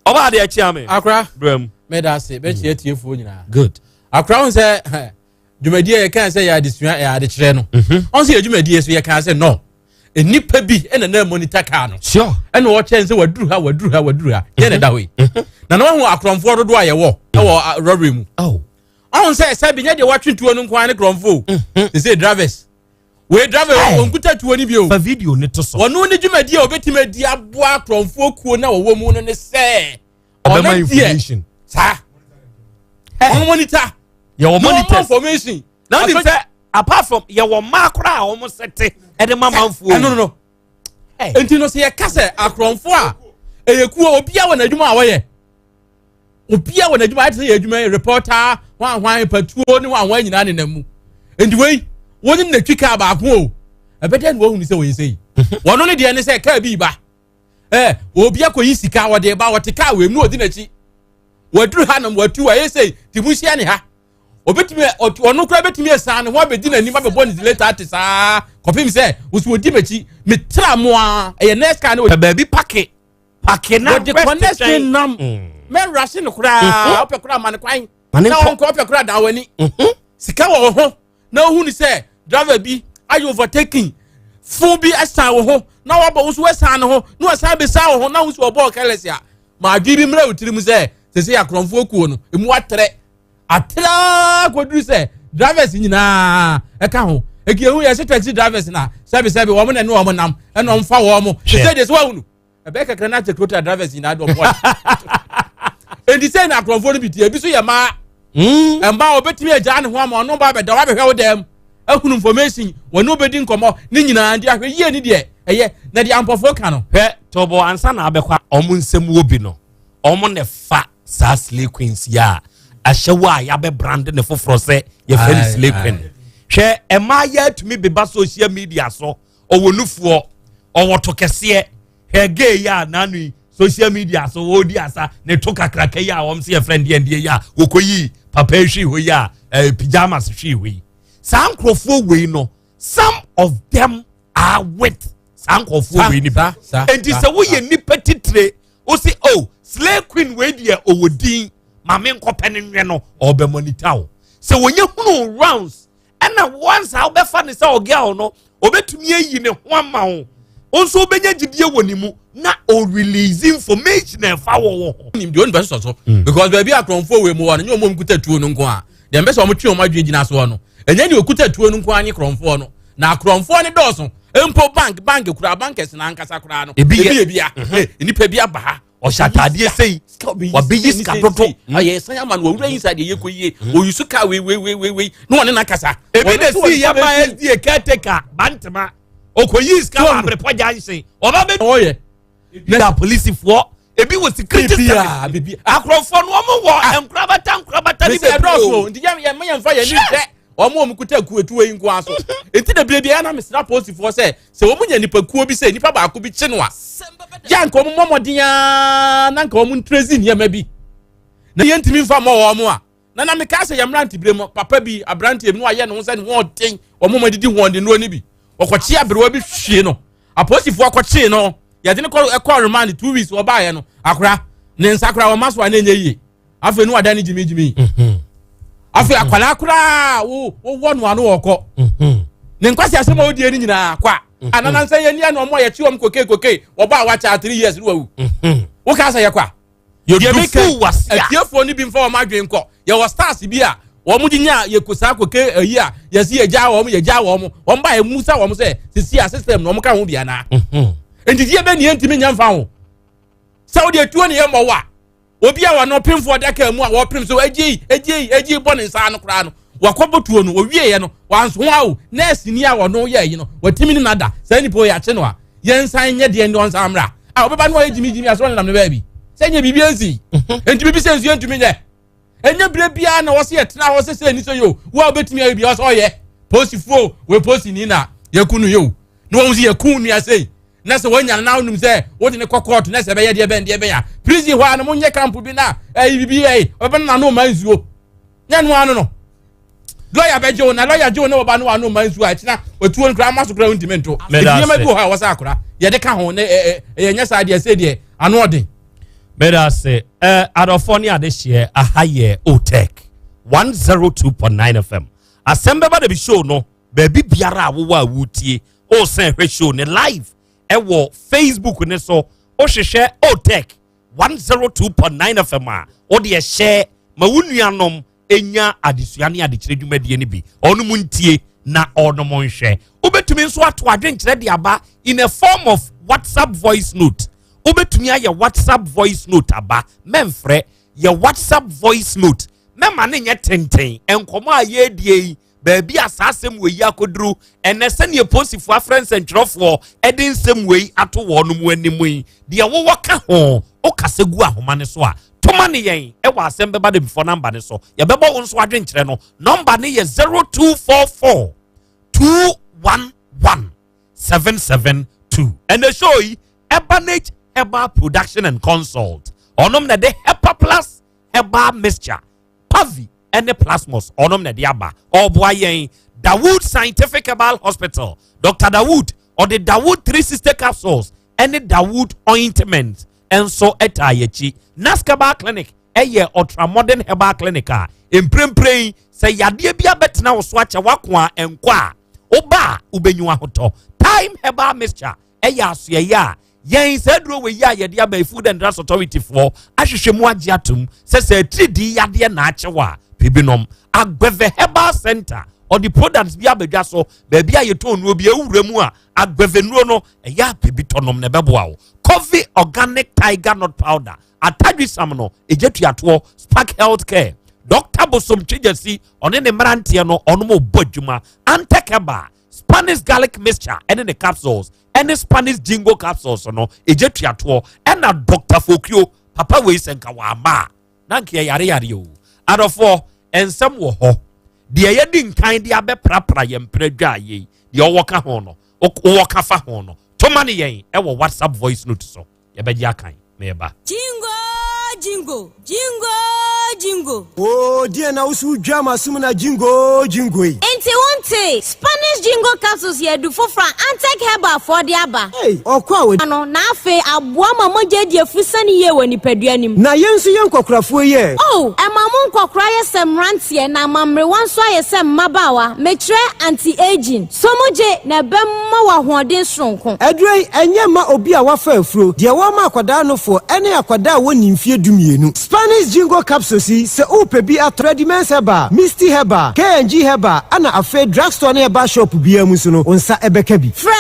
Over there, chairman. Accra, Brum, made us say, bet you your phone. Good. Accra say, you may dear, can't say I destroy the channel. On see you may dear, so you can't say no. A nipper be and a name monitor can. Sure. And what chance would drew her. Get it that way. Now, no one from Fort do I walk or robbery. Oh, I don't say, Sabine, you're watching to an inquiry from Fo. They say drivers. We drive on good to any view. A video, Nitoso. One only you may dear, bet you may dear boy from folk who now a woman and say, or my information. Sir, on monitor. Your monitor information. Now, apart from your macra almost set it. No. Enti no se kase akromfo a eyeku obia wona adwuma awoye obia wona adwuma ate ye adwuma reporter wan patuo ni wan nyina ne namu enti wei woni na twika ba ko o ebeden wo hunu se wo yesei wono ne de ne se ka bi ba obia ko yi sika wode ba wote ka wem no odi na chi waduru ha na watu wa yesei timuhia ne ha obetime ono kura betime san ho abedi na ni ma bebo ni later atisa kopim se usu odi machi metra mo a e next kan o baby pake na the connection nam me rush no kura opekura man kwan na won ko opekura da wani sika wo ho na hu ni se driver bi ayo overtaking fu bi asa wo ho na wo ba usu wesan ho na wesan be sa wo ho na usu obo kelesia ma adwi mra utirim se se akromfo kuo no emu atere atla kodru se drivers nyina e ka ho e ki ehu ye se taxi drivers na sabe wo mo na no mo nam e no mfa wo mo se dey so hu e be kakra na te total drivers nyina do boy enti say na akromfo no bitie bi so ye ma emba obetimi agya ne ho ama no ba be da wa be hwe dem ahunu information wono obedi nkomo ni nyina ndi ahwe yie ni de eye na de ampofo ka no hwe tobo ansa na abekwa omu nsem wo bi no omu ne fa sa slay queens ya ahyewa ya be brand ne foforo se ye feli slay queen hwe ema ya tumi beba social media so owonufuo owoto kese he gay ya nanu social media so odi asa ne to kakraka ya wom se friend ye ya wokoyi papa hwi ho ya pajamas hwi ho some crofo we no some of them are with some crofo we ni ba and this we ye nipa titre o say oh slay queen we dia owodin mame nkopene nwe no obe monitor o se wonye hunu rounds and once how be fa ne say o girl no obetumi ayi ne ho ama wo onso obenya gidie wonimu na o release information e fa wo nim de on be so because baby akromfo we mu wo no nyom mkuta tuo no nko a de mbe so mo twe o madwe gina so no enye ni okuta tuo no nko anyi kromfo no na kromfo ne doso empo bank kura bankers na ankasa kura no ebia nipa bia ba ha o shatade sei wabeyi skadoto aye san ya man wo wura inside ye koyie o yusu ka we no one na kasa ebi de si ya ba SD caretaker bantama okoyi ska abrepọ janse oba be oye na police for ebi wo security bibia akrofo no omo wo enkrabata ni be bro ndi ya me yemfa ye ni se omo kuta kuetu yi nko aso enti na bibia na me snap post for se omo nya nipa kuo bi se nipa ba ko bi chi no a ya nko omo momodia na nka omo ntrezi ni ma bi na ye ntimi mfa mo omo a na me ka se yamranti brem papa bi abranti em no aye no se ne ho ten omo madidi ho de no ni bi okochi abrewa bi hwie no aposifo akochi no ya de ne ko remand 2 weeks wo ba ye no akora ne nsakora wo maso na enye yi afa nu ada ne jimi afa akwala akora wo no anu woko ne nkwasi asema odi eni nyina kwa anana nsa ye ni na omo ye chi om koke wo ba wa cha 3 years wo wo ka sa ye kwa yo dufu wasia atiefo ni bi mfa wo madwen ko ye wo stars bi a wo mu ginya ye kusa koke ayi a ye si ye ja wo mu wo ba ye musa wo mu se sisi a system no mo ka ho bia na entidi be ni entimi nya mfa ho saudi etuo ne ye mo wa obi a wa no pemfo daka mu a wo pem so agi bone nsa no kra no wakobotuo no owie ye no wanso ho awo nurse ni a wo no ye yi no watimi ni nada sa ni po ya che no a ye nsan nye de ndi on samra a obeba no ye jimi aso ne nam ne ba bi se nye bibia nsi enti bibi se nsu entumi nye enye bre bia na wo se etena wo se ni so yo wo obetumi ayi bia so ye posifo we posi ni na yakunu yo no wo se yakunu ya sei na se wanya na unum se wo de ne kokot na se be ye de ya prison ho anu munye camp bi na bibi obe na no manzuo nya no anu no lawyer bejo na lawyer jo na oba no anu manzuo a china otuo nkra maso kra untimento e ma bi ho ha wo sa akora ye de ka ho ne nya sa de se de anu odin Meda say Adofoni adehye ahaye Otek 102.9 FM Asem Beba Dabi show no baby biara wo awutie o sen hwe show ne live wo Facebook ne so o hwehwe Otek 102.9 FM a o de share ma wunuanom enya adesua ne adekire dwumadie ne bi onu muntie na onu monhwe obetumi nso ato adwenkire de aba in a form of WhatsApp voice note obetumi aye WhatsApp voice note aba memfre ye WhatsApp voice note mema ne nye tenten enkomo aye die baabi asasem we yi akoduru enese ne posifu friends and trofo edin sem we ato wonu mu animu yi de wo woka ho o kasegu ahoma ne so a toma ne yen e wa Asem Beba Dabi before number ne so ye bebo nso adwenkire no number ne ye 0244 211 772 and the show yi Ebanage Herbal Production and Consult. Onom na de Hepa Plus Herbal Mixture. Pavi ene Plasmos. Onom na de aba. Oboayen Dawood Scientific Herbal Hospital. Dr. Dawood or the Dawood 3 Sister Capsules. Any Dawood ointment. And so etayechi. Naskaba Clinic. Eye ultra modern herbal clinic. Imprem say yadie bia betina oswache wakwa enkwa. Oba ubenywa hoto. Time Herbal Mixture. Eye asuye ya. Yen sedro we ya ye dia by Food and Drugs Authority for ahwehwemu agiatum se 3D yade na achewa pibinom Agbeve Herbal Center or the products bia bedwa so ba bia ye ton no bia ewura mu a agbeve nuo no ya pibitonom ne beboa wo coffee organic tiger nut powder atadwi samno ejetuato spark healthcare Dr. Bosom Chijasi on any marantiano on mo bodjuma antekeba Spanish garlic mixture and the capsules and Spanish jingo capsules no ejetuato and a Dr. Fokio papa we senka wama nanke yare yo adofo ensem wo ho de yedin kan de abeprapra yempredwa ye de owoka ho no owoka fa ho no tomani yen e wo WhatsApp voice note so yebeji akan meba jingo oh dear na usu drama sumuna jingo enti wonte Spanish jingo capsules ye du fofra antek herbal for the aba hey okwa we no na afe aboa mama jeje afusani ye woni paduanim na yensu yenkokrafo ye oh emamu nkokra ye semrantie na mamre wanso ye sem mabawa metre anti aging somoje na bemma wa hoden sonko edrei enye ma obi a wafa afuro de wa ma akwada no fo ene akwada woni mfie dumienu Spanish jingo capsules se upe bi atredi menseba misty heba KNG heba ana afa drugstore na heba shop bia mu so no onsa ebeka bi fra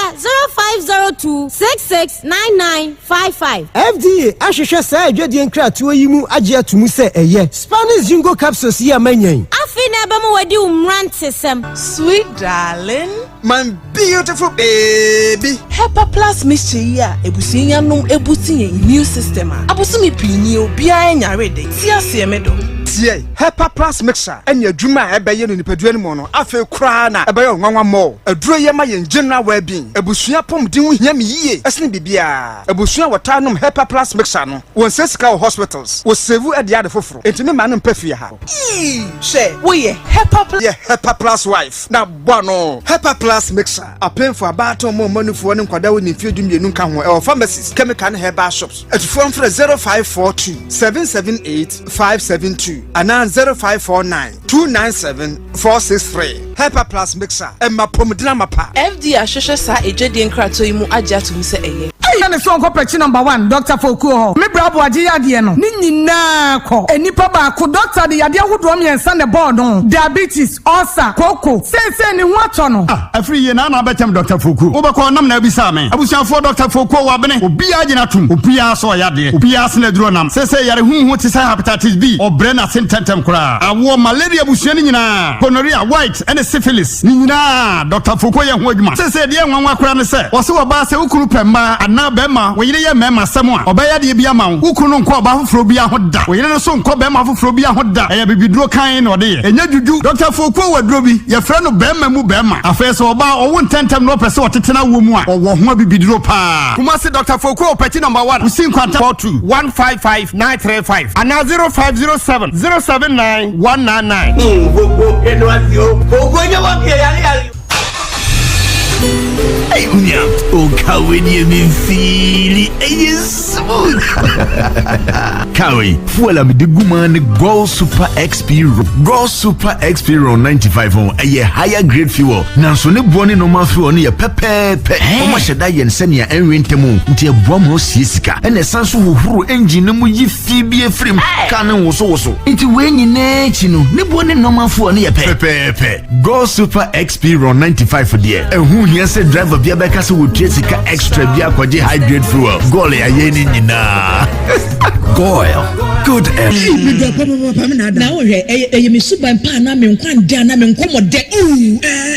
0502669955 FDA ahwehwe sa adwade nkratoa yi mu age atumu se eye Spanish jingo capsules ya manyan afi na eba mu wadi umrante sem sweet darling my beautiful baby Hepa Plus mixture ya ebusinya num ebutinye immune system a abosumi pinyi obi anyare de tia se medo tie Hepa Plus mixture enya adwuma ebeye no nipadua mu no afi kra na ebeye onwanwa mo aduro ye ma yen general well-being ebusua pomdin hu hia me yie esne bibia ebusua wotanum Hepa Plus mixture no won sesika hospitals wo sevu ade ade foforo entimi ma no mpafie ha she wo ye Hepa Plus ye Hepa Plus wife na bono Hepa Plus mixture apen for abato mo manufo ne nkwada woni fiedum yenu ka ho e pharmacies chemical herbal shops atufo mfre 0542 778 572 ana 0549 297 463 Hepa Plus mixer emma pomdina mapa FD ahwehwe sa ejede nkrato yi mu agye atum se eye ayi na so nko pechi number 1 Dr. Fokuo ho me brabo agye yade no ni nyina ko enipa ba ko doctor de yade ahodo miensa ne board no diabetes ulcer koko sense ni hu ato no afri ye na na betem Dr. Fokuo obekọ nam na abisa me abusiafo Dr. Fokuo wa bene obi agye na tum obi aso yade obi asene duro nam sense yare hu ti sa hepatitis B obre na sententem kura awo malaria busia ni nyina gonorrhea white and syphilis ni nyina Dr. Fokuo ye ho adwuma sense de enwanwa kura ne se wo se wo ba se ukuru pemma ana bema wo yire ye mema sem a obaya de bia ma wo ukuru nko oba foforo bia ho da wo yire no so nko bema foforo bia ho da eya bibiduro kan na ode ye enya juju Dr. Fokuo waduro bi ye fra no bema mu bema afese oba owo ntentem no pese otetena wo mu a wo ho bibiduro pa kuma se Dr. Fokuo peti number 1 usin kwanta 42 155935 ana 0507 079 199 Gogo enwazio ogonya wapia yali Hey unya okaweni mfili smooth Kawi fuela mi diguma ne Go Super XP Go Super XP 95 on a higher grade fuel nanso ne boni normal fuel ne ye pepepe o ma sheda yen senia enwentemu nti ebuamo siesika ene sanso hohuru engine mu yi fi bi efrim kan woso nti wenyi na echi no ne boni normal fuel ne ye pepepe Go Super XP 95 de ehu hia se driver bia beka se wotiesika extra bia kwaje high grade fuel gol ya yeni nyina Goil good air mi do papa na ohwe eye mi suban pa na me nkwan de na me nkomode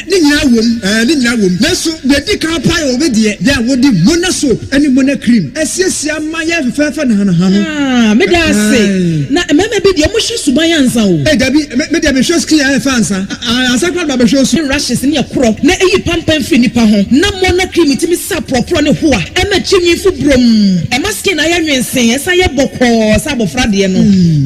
ni nyina wom naso de di ka pa yo be de ya wodi mona soap ani mona cream esiesia maya fefe na hano me da se na meme bi de mo hwe suban ansa o dabi me de me hwe skin ya fa ansa ansa kwa ba be hwe so rashes ni akro na eyi pampan fi nipa ho na mona cream ti mi sa propro ne ho a e ma chinyi fu brom e ma skin na ya nwensen esa ye boko sa bofra de no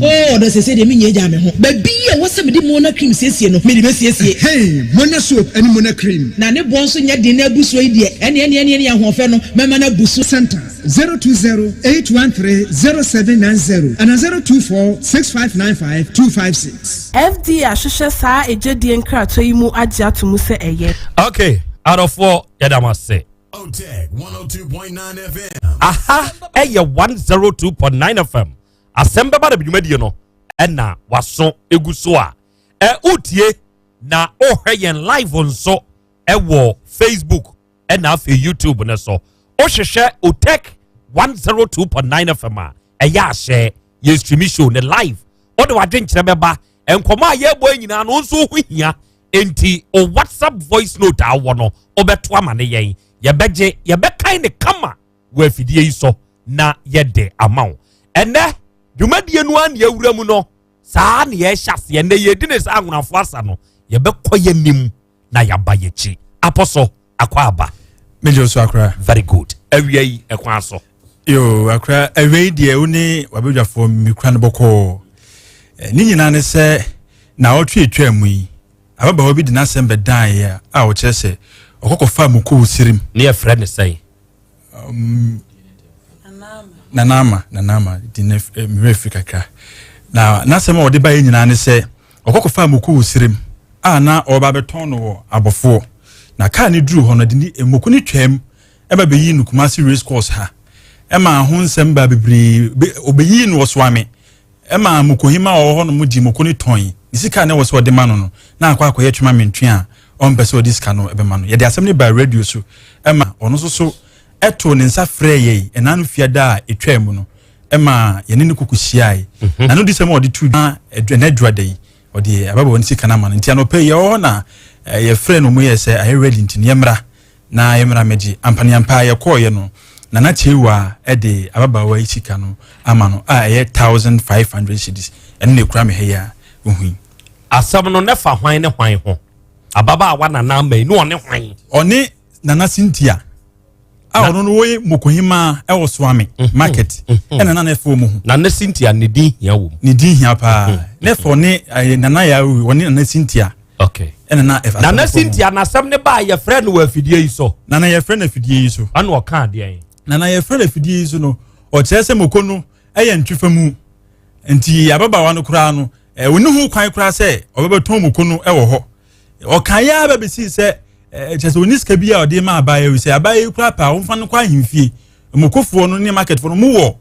oh do se de mi nyeja me ho ba bi e wo se me de mona cream siesie no me de be siesie hey mona soap ani mona cream na ne bon so nya de na abuso yi de ene ya ho fe no mema na busu center 020-813-0790 and 024-6595-256 FD ahwehwe sa ejede nkrato yi mu agye atum se eye okay out of 4 yadamase Otech 102.9 FM aha eye 102.9 FM Asem Beba Dabi dwumadie no na waso eguso a utie na ohwe live onso wo Facebook na fe YouTube na so ohwehwe Otech 102.9 FM ɛyɛ ahyɛ yɛ stream show ne live ɔde wadwenkyerɛ bɛba nkɔmɔ a yɛbɔ nyinaa no nso ho hia enti o WhatsApp voice note awɔ no ɔbɛto ama ne yɛn yɛbɛgye yɛbɛkan ne kama wɔ afidie yi so na yɛde ama wo ɛnɛ dwumadie no an yɛwura mu no saa ne yɛhyɛ aseɛ na yɛdi ne saa anwonafo asa no yɛbɛkɔ yɛnim na yɛaba yɛkyi apɔsɔ akɔ aba Major so akra very good awia yi ɛkwan so yo akra awia die wo ne wabedwafo mikra no bɔkɔ ni nyina ne sɛ na ɔtwe etwa mu yi ababa ho bi de n'asɛm bɛdan ya a wo kyerɛ sɛ ɔkɔkɔfa mu ko sirim ne yɛ frɛ ne sɛn nanama di ne mrefi kakra na n'asɛm a ɔde ba yɛ nyina ne sɛ ɔkɔkɔfa mu ko sirim a na ɔba bɛtɔn no wɔ abɔfo na kaa ne duru hɔ no de ni emoku ne twam eba beyi no Kumasi race course ha ema ho nsɛm ba bebree obeyi no wɔsoame ema mokohima wɔ hɔ no mudi moku ne tɔn ni sika na wɔ sɛ ɔde ma no na akɔ akɔyɛ twema mentwe a ɔmpɛ sɛ ɔde sika no ɛbɛma no yɛde asɛm ne ba radio so ema ɔno so ɛto ne nsa frɛ yɛ ɛna no fiada a etwa mu no ema yɛne ne kukuhyiae na no de sɛm ɔde tu na ɛdwadɛ yi ɔde ababa wɔn sika na ma no ntia no pɛ yɛ hɔ na ye friend no mu ye say I ready nti yemra na yemra meji ampani ampa ye call ye no na chewa e de ababa wa sika no ama no a ye 1500 cedis en ne kura me he ya ohu asam no ne fa hwan ne hwan ho ababa wa na na mai no one hwan one nana Cynthia a ono no we mokohima e wo swame market ena na fo mu na na Cynthia ne din hia wo ne din hia pa ne fo ne nana ya woni nana Cynthia okay na Cynthia na sam ne ba ye friend no afidie yi so na ye friend afidie yi so ana o kan de en na ye friend afidie yi so no o kyerese moko no eye ntwefa mu nti ababa wa no kura no woni hu kwan kura se obebeton moko no e wo ho o kan ya ba besi se kyerese oni ska bia o de ma abaye wi se abaye kura pa wo fa no kwa himfie mokofo no ne market fo no mu wo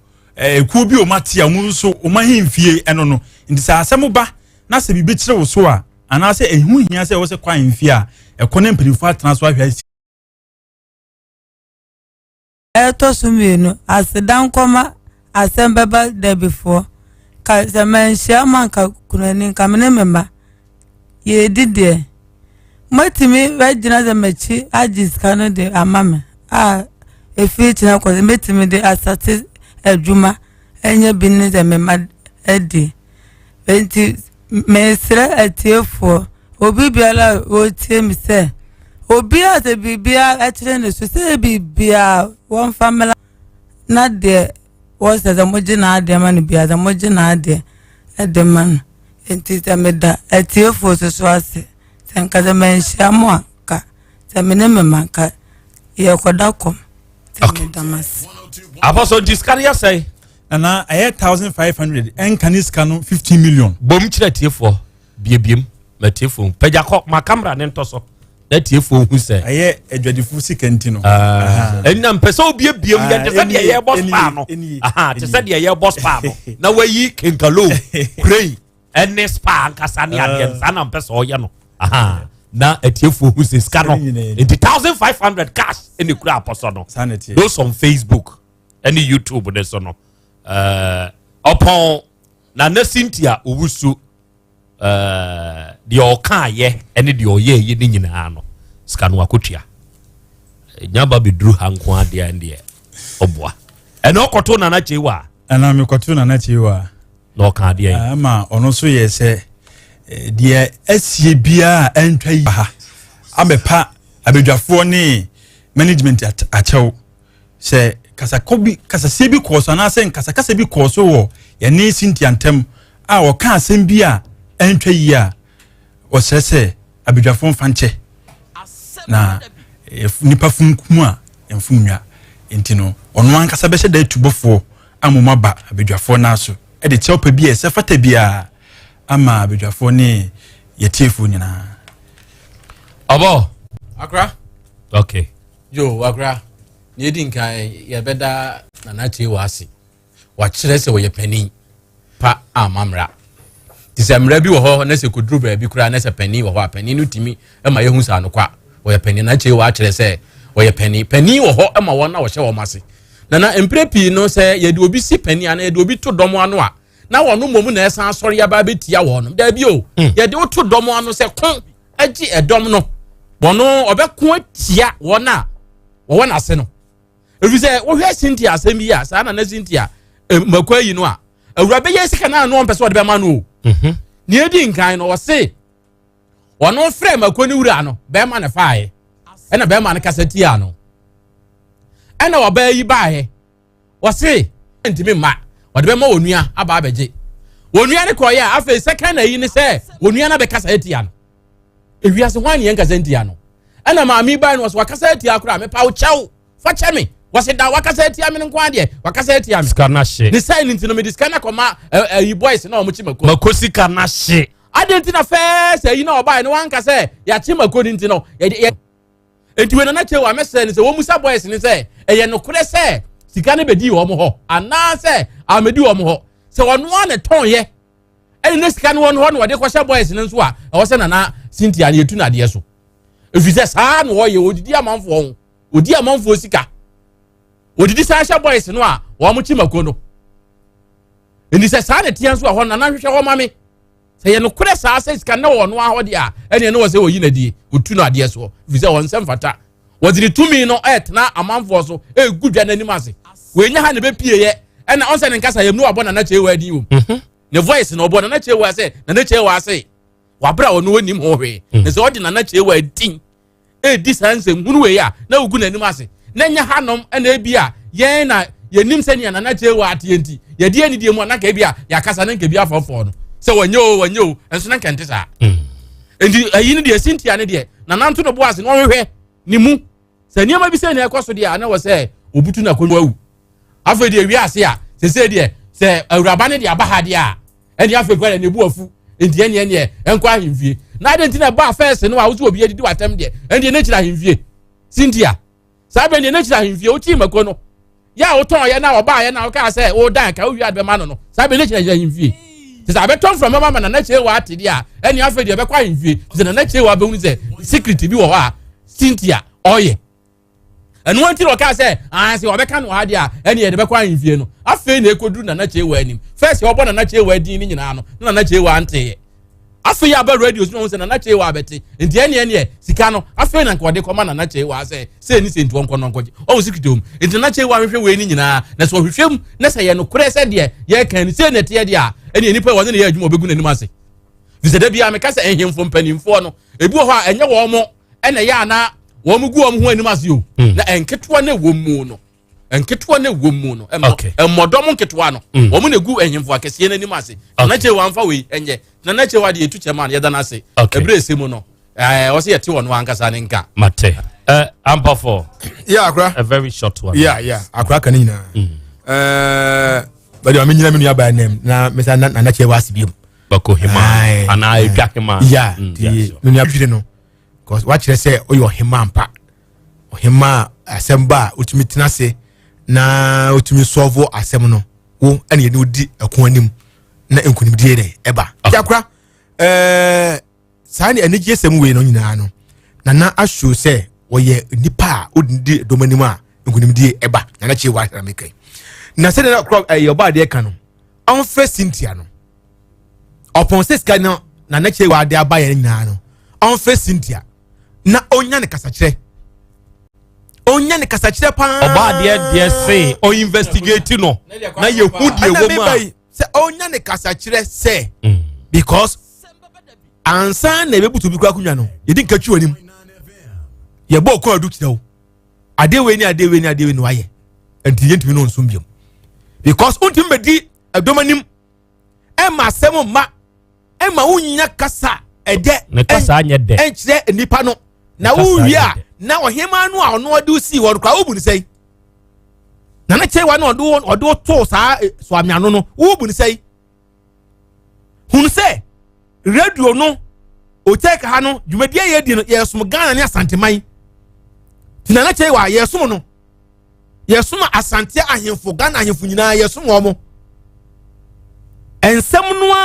ku bi o matia mu so o ma himfie eno no nti sa asem ba na se bibi kire wo so a ana se ehu hia se wo se kwa mfi a ekone mpirifo atena so ahwa eto sumienu asidan koma Asem Beba Dabi for ka zemenhia manka kunani kamene memba ye dide matimi wagina zemachi ajiska no de amame a efi tina ko metimi de asate adwuma enye binne zemema edi enti mesre atiefo obi biala o tie mi se obi ate bibia atire ne so se bibia one family na de was the mojina de man bia the mojina de edeman enti temeda atiefo so ase senka ze menhia mo aka temene memaka ye kodakom temeda mas apostle discaria say na 1500 en kaniska no 15 million bom kire tiefo biebiem matiefo pejako ma camera ne ntoso na tiefo hu se aye adwadifo sikanti no enna mpesa obiebiem ye tese de ye boss pa no tese de ye boss pa no na wayi kenkalo pray enne spa nkasa ne ade sana mpesa oye no na atiefo hu se ska no in 1500 cash in the kura apostle no those on Facebook any YouTube de so no upon na Cynthia owusu the okan ye ene the oye ye ni nyina no ska no akotua nyaba bedru hanko ade ande oboa ene okoto na chewa ana me koto na chewa na okan ade ama ono so ye se de asie bia antwa yi ha amepa abedwafo ne management achew se kasa sebi koso na se kasa bi koso wo ye ne Cynthia ntem a wo ka asem bi a antwa yi a wo sese abedwafo mfanche na nipa funkum a emfunwa entino ono an kasa be hye da tubofo amoma ba abedwafo na so e de cheopa bi e se fata bi a ama abedwafo ne yetiefo nyina abo akra okay yo akra ne di nka ye beda na chewa ase wa kire se wo ye pani pa amamra disemra bi wo ho na se kodru ba bi kura na se pani wo ho pani no timi e ma ye hu sa no kwa wo ye pani na chewa kire se wo ye pani wo ho e ma wo na wo hye wo mase nana emprepi no say ye de obi si pani ana ye de obi to domo ano a na wono momu na esan asori aba betia wono da bi o ye de to domo ano say kon agi edom no bono obeko atia wona wo na ase no efi say wo hwe Cynthia asem bi a sa na Cynthia makwa yi no a awura be ye sika na no pese wo de be ma no ni edi nkan no wo se wono frɛ makwa ni wura no be ma ne faaye ena be ma ne kasati a no ena wo ba yi baaye wo se ntimi ma wo de be ma onua aba abeje onua ne koye afa second na yi ne se onua na be kasati a no ewiase hwan yen kasati a no ena ma mi ba no wo kasati a kura me pa wo chaw fa cheme wase da wakasati ya mene kwa de wakasati ya skana she ni sign ntino me diskana koma yi boys na omuchi mako makosi kana she adenti na first yi na oba ni wanka se ya chi mako ntino enti we na che wa mese ni se wo musa boys ni se eye no kure se sika ne bedi wo mo ho ana se amedi wo mo ho se wono na ton ye eni ne sika ne wono ho na wode kwasha boys ni nso a wo se na Cynthia ne etu na de so efi se saa no wo ye odidi amanfo ho odi amanfo sika odidi Sasha boys no a wo mo chimako no eni se sa ne tian so a ho na na hwehwe ho mame se ye no kure sa se sika na wo no a ho de a eni ne wo se wo yi na die otu no ade so vi se won sem fata wo diri tumi no na amanfo so gudwa na nim ase we nya ha ne be pie ye ena on se ne nkasa yem no abona na chewa adi wo ne voice no obona na chewa se na chewa ase wa bra wo no onim ho hwe ne se odi na chewa adi di sanse hunu we ya na ugu na nim ase na nya hanom na ebia ye na ye nim se nia na chewa atienti ye die ni die mu na ka ebia ya kasa na nke bia fofo no se wanyo enso na kente sa endi ayi ni die Cynthia ne die na nanto no boase no hwehwe ni mu se niam bi se na ekoso die na wo se obutu na konwa wu afa die wi ase a se die se awuraba ne die abaha die a eni afa kwara ne bu afu endi ene enkwa ahimfie na adenti na ba first no a wo obi adidi watam die endi na kira ahimfie Cynthia sabe ne na kira ahimfie o ti mako no ya o ton ye na oba ye na o ka se o dan ka o wi adbe ma no sabe ne kira ahimfie se sabe ton from mama na che wa atidi a eni afa die be kwa ahimfie se na che wa be hu se secret bi wo ha Cynthia oye enu anti ro ka se se obeka no ha dia eni ye de be kwa ahimfie no afa na ekodu na che wa anim first ye obo na che wa din ni nyina no na che wa ante afa ya ba radio no se na che wa beti enti eni sika no afa na nkode koma na che wa se ni se ntu onko no nkoje o sikitom enti na che wa hwehwe we ni nyina na so hwehwem na se ye no kure se de ye kan ni se na te de a eni nipa wo ne ye adwuma obegu nanim ase visede bia me ka se ehemfo mpanimfo no ebu ho a enye wo mo ene ya na wo mu gu wo ho anim ase o na enketwa na wo mu no modom nketwa no wo mu na gu ehemfo akese na anim ase na che wa mfa we enye na che wa de etu chema na ye da na ase ebre esemu no wo se ye te wo no ankasa ne nka mate ampa for akra a very short one akra kan nyina but am nyina me nua ba nem na me sa na che wa asibiem bako hima ana edwa hima me nua hwire no cause wa kire say oyo hima ampa hima asem ba otumi tinase na otumi solve asem no wo ene ye no di akon anim na enkunim die dey eba yakra sa ne enije sem we no nyina no na asho say wo ye nipa odindi domanim a enkunim die eba na che wa na mekai na se na your body ka no on first Cynthia no upon says ka no na che wa de aba ye nyina no on first Cynthia na onya ne kasakire pa oba de say o investigate no na ye hu de wo ma se onya ne kasakire say because ansa na bebutu bi kwa kunwa no ye din katwi onim ye bo ko adu kira wo adewe ni no aye enti yentimi no nsum biom because untim bedi adomanim ma semo ma unya kasa ede ne kasa anye de enchire nipa no na wuwia na ohema no a ono ade si wo kwa obu ni sei na chewa no odo to sa so amiano no obu ni sei hun se radio no o take ha no dwumadie ye di no yesum Ghana ne Asante man tinana chewa yesum no yesum Asante ahemfo Ghana ahemfo nyina yesum wo mo ensem no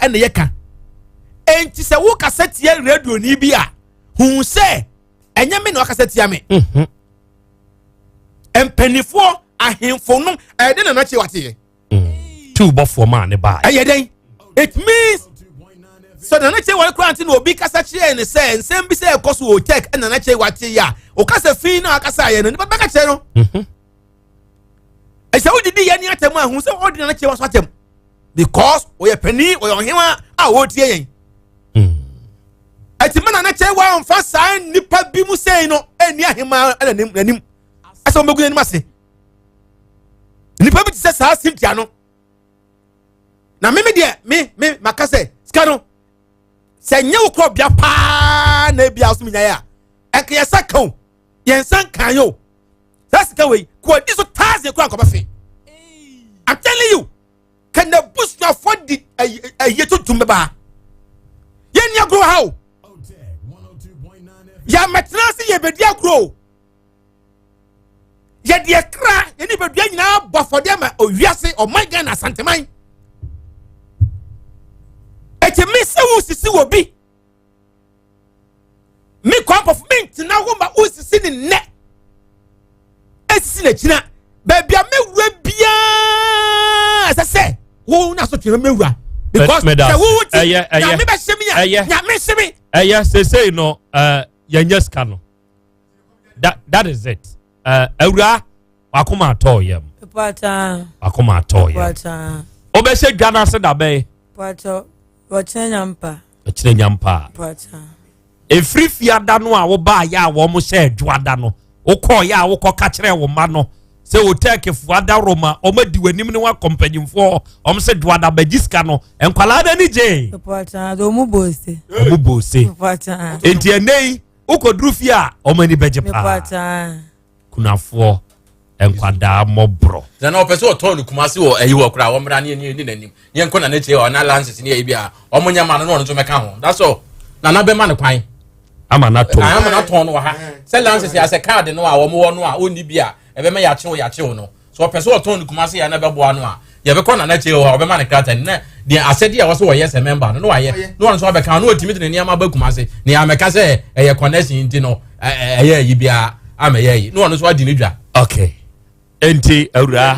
ene yeka enti se wo kaseti ya radio ni bi a hun se enye me no kaseti ya me empenifo ahemfo no ede na che wate two bofo man ne ba den it means so na che wale kranti no obi kasa che ne say nsem bi say ekoso o check na che wate ya o kasa fi na akasa ye no ni ba ka che no esa wo didi ye ni atem ahu se odi na che waso atem because o ye pani o ye hima a wo tie yen ati mana na che wa onfa san nipa bi mu sei no eni ahima nanim asa omegu ni mase nipa bi se sa Cynthia no na me de me makase ska no se nye wo Krobea pa na bia so nya ya enke yesa kan yensan kan yo that's the way ko di so taze ko ankoba fe I'm telling you can the boost your for the yeto tumba yen ya grow how ya metrasi ye bedia grow ya de kra ye ni bedia nyina bo for dem o wiase o my Yaw Asante man eti me se wo sisi wo bi me compliment na wo ma wo sisi ni ne esisi na china babia mewura bia asase wo na so twere mewura because the wo ti ya me ba shemi ya me shemi say no yanya ska no that is it awura akoma ato yam pata akoma ato yam pata obese dwana se da be pata wachennyampa pata efri fiada no a wo ba ya wo mo se adwada no wo ko ya wo ko ka kire wo ma no se wo take fuada roma o ma di wanim ne wa kompanyimfo o mo se dwada bagiska no enkwala da ni je pata do mu bose pata enti enei ukodru fia o mani beje pa pata kunafo enkwada mobro na no person oton kumase wo ayi wo kra wo mra ne ni nanim ye nko na na che o na lances ne e bia o munya ma no no so meka ho that's all na be ma ne kwan ama na ton no ha se lances ya se card no a wo mo no a oni bia e be ma ya che no so person oton kumase ya na be bo ano a ye be ko na che o be ma ne krata ne de asedi ya wo so wo yes member no aye no so be kan no otimi de ne ama ba kumase ne ya meka se eye connection nti no eye yi bia ama ye no so adi ne dwa okay enti awura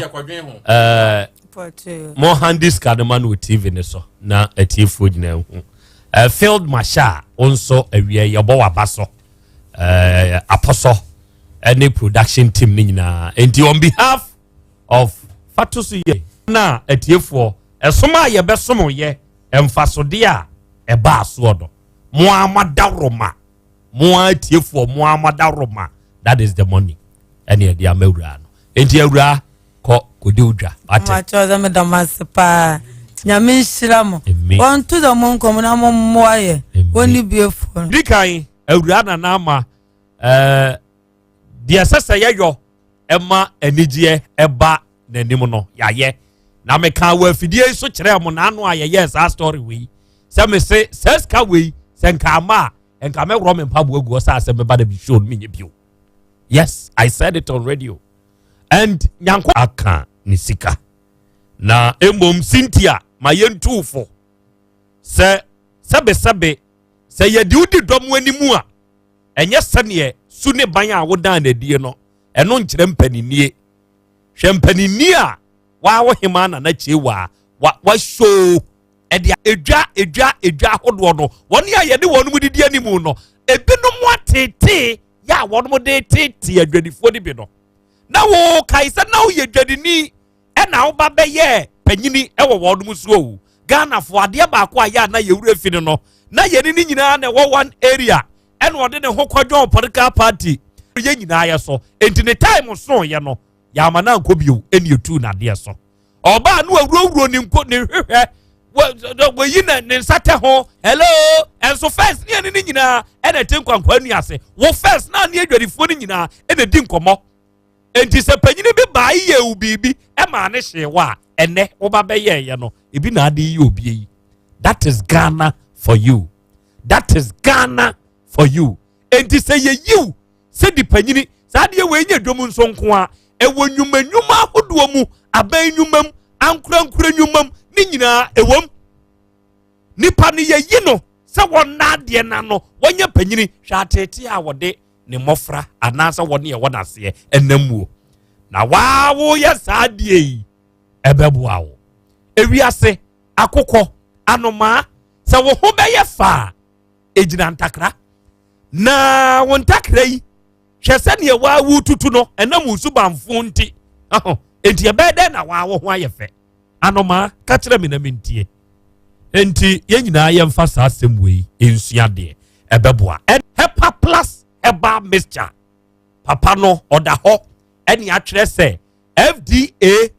mo handis kadman with TV ne so na atifo gina hu field marshal onso awie yebo wabaso aposo any production team ni nyina enti on behalf of Fatusu ye na atifo esoma ye besomo ye emfasode a eba asodo mo amadaroma mo atifo mo amadaroma that is the money any dia mawura no enti awura ko kodi udwa ate ma choza me damaspa nyame shiramo on to the mon komuna mo moye woni biefo dikan awura na na ama dia sesa yeyo ema anigye eba nanim no yaye na me kan wa fidie so kire mo na anu ayeye sa story we se me se seska we se nka ma enka me wro me mpabo agu sa Asem Beba Dabi show me nye bio. Yes, I said it on radio. And nyanko aka ni sika na emom Cynthia mayentufo se sebe se yedi udi dom animu a enye sane su ne ban a wodan na die no eno nkyere mpanini hwe mpanini a wa wo hema na chewa wa show edia edwa hodo no woni a yede wonu mudidi animu no ebinom watete ya wonu de tete adwadifo ni bi no na wo kaisa na wo ye dwadini e na wo ba be ye panyini e wo wonu musuo Ghana fo ade ba ko aya na ye wura fini no na ye ni nyina na wo one area e no de ne ho kwadwo political party ye nyina ya so enti ne time so ye no ya ma na nkobio eni etu na de so oba no awurawuro ni nko ne hwehwe wo yi na ne nsate ho hello enso first ni nyina e na tenkwankwa nu ase wo first na ne adwadifo ni nyina e na di nkomo enti se panyini bi ba ye ubibi e ma ne hyewa ene wo ba be ye no ebi na ade yi obi yi. That is Ghana for you. That is Ghana for you. Enti se ye you se di panyini sa de we nya dwom nso nko a e wo nwumanyuma ahodo mu aban nwumam ankura nwumam ni nyina ewom nipa ne ye yi no se won na de na no wonya panyini hwa atete a wode ne mofra anasa wone ye wona se enamuo na wa wo ye sadie ebeboa wo ewiase akokɔ anoma se wo ho bɛyɛ fa ejina ntakra na wo ntakra yi hwɛ sɛ ne wa wu tutu no ɛnam usubanfo nti enti ɛbɛdɛ na wa wo ho ayɛ fɛ anoma ka kyerɛ me na mentie enti ye nyinaa yɛ mfa saa asɛm wei ensua de ebeboa Hepa Plus Herbal Mixture papa no oda ho ɛne atwerɛ sɛ FDA,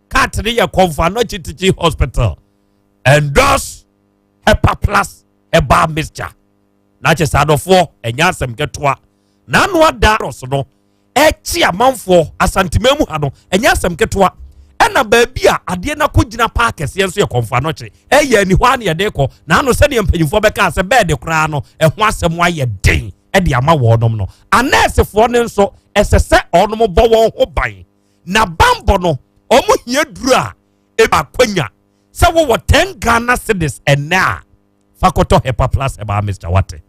cat ne yɛ Konfano Chitichi Hospital endorse Hepa Plus Herbal Mixture na kyɛ saa dɔfoɔ ɛnya asɛm ketoa na no ada ros no ɛkyi amanfoɔ asantemam ha no ɛnya asɛm ketoa ɛna baabi a adeɛ na kɔgyina park ɛseɛ nso yɛ Konfano Chi ɛyɛ ni hɔ a ne yɛde kɔ na ano sɛdeɛ mpanyimfoɔ bɛka sɛ bɛɛde koraa no ɛho asɛm ayɛ den ɛde ama wɔnom no anɛɛsefoɔ ne nso ɛsɛ sɛ ɔnom bɔ wɔn ho ban na bambɔ no ɔmo hia duru a eba kwanya sɛ wɔwɔ 10 Ghana cedis ɛnɛ a fakɔtɔ Hepa Plus Herbal Mixture wate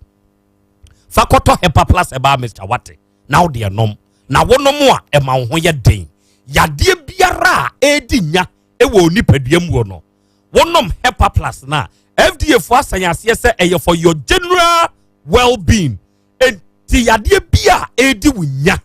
fakɔtɔ Hepa Plus Herbal Mixture wate na wode ɛnom na wɔnom a ɛma wo ho yɛ den yadeɛ biara a edi nya ɛwɔ nipadua mu no wɔnom Hepa Plus na FDA fo asan aseɛ sɛ ɛyɛ for your general well-being enti yadeɛ bia edi wunya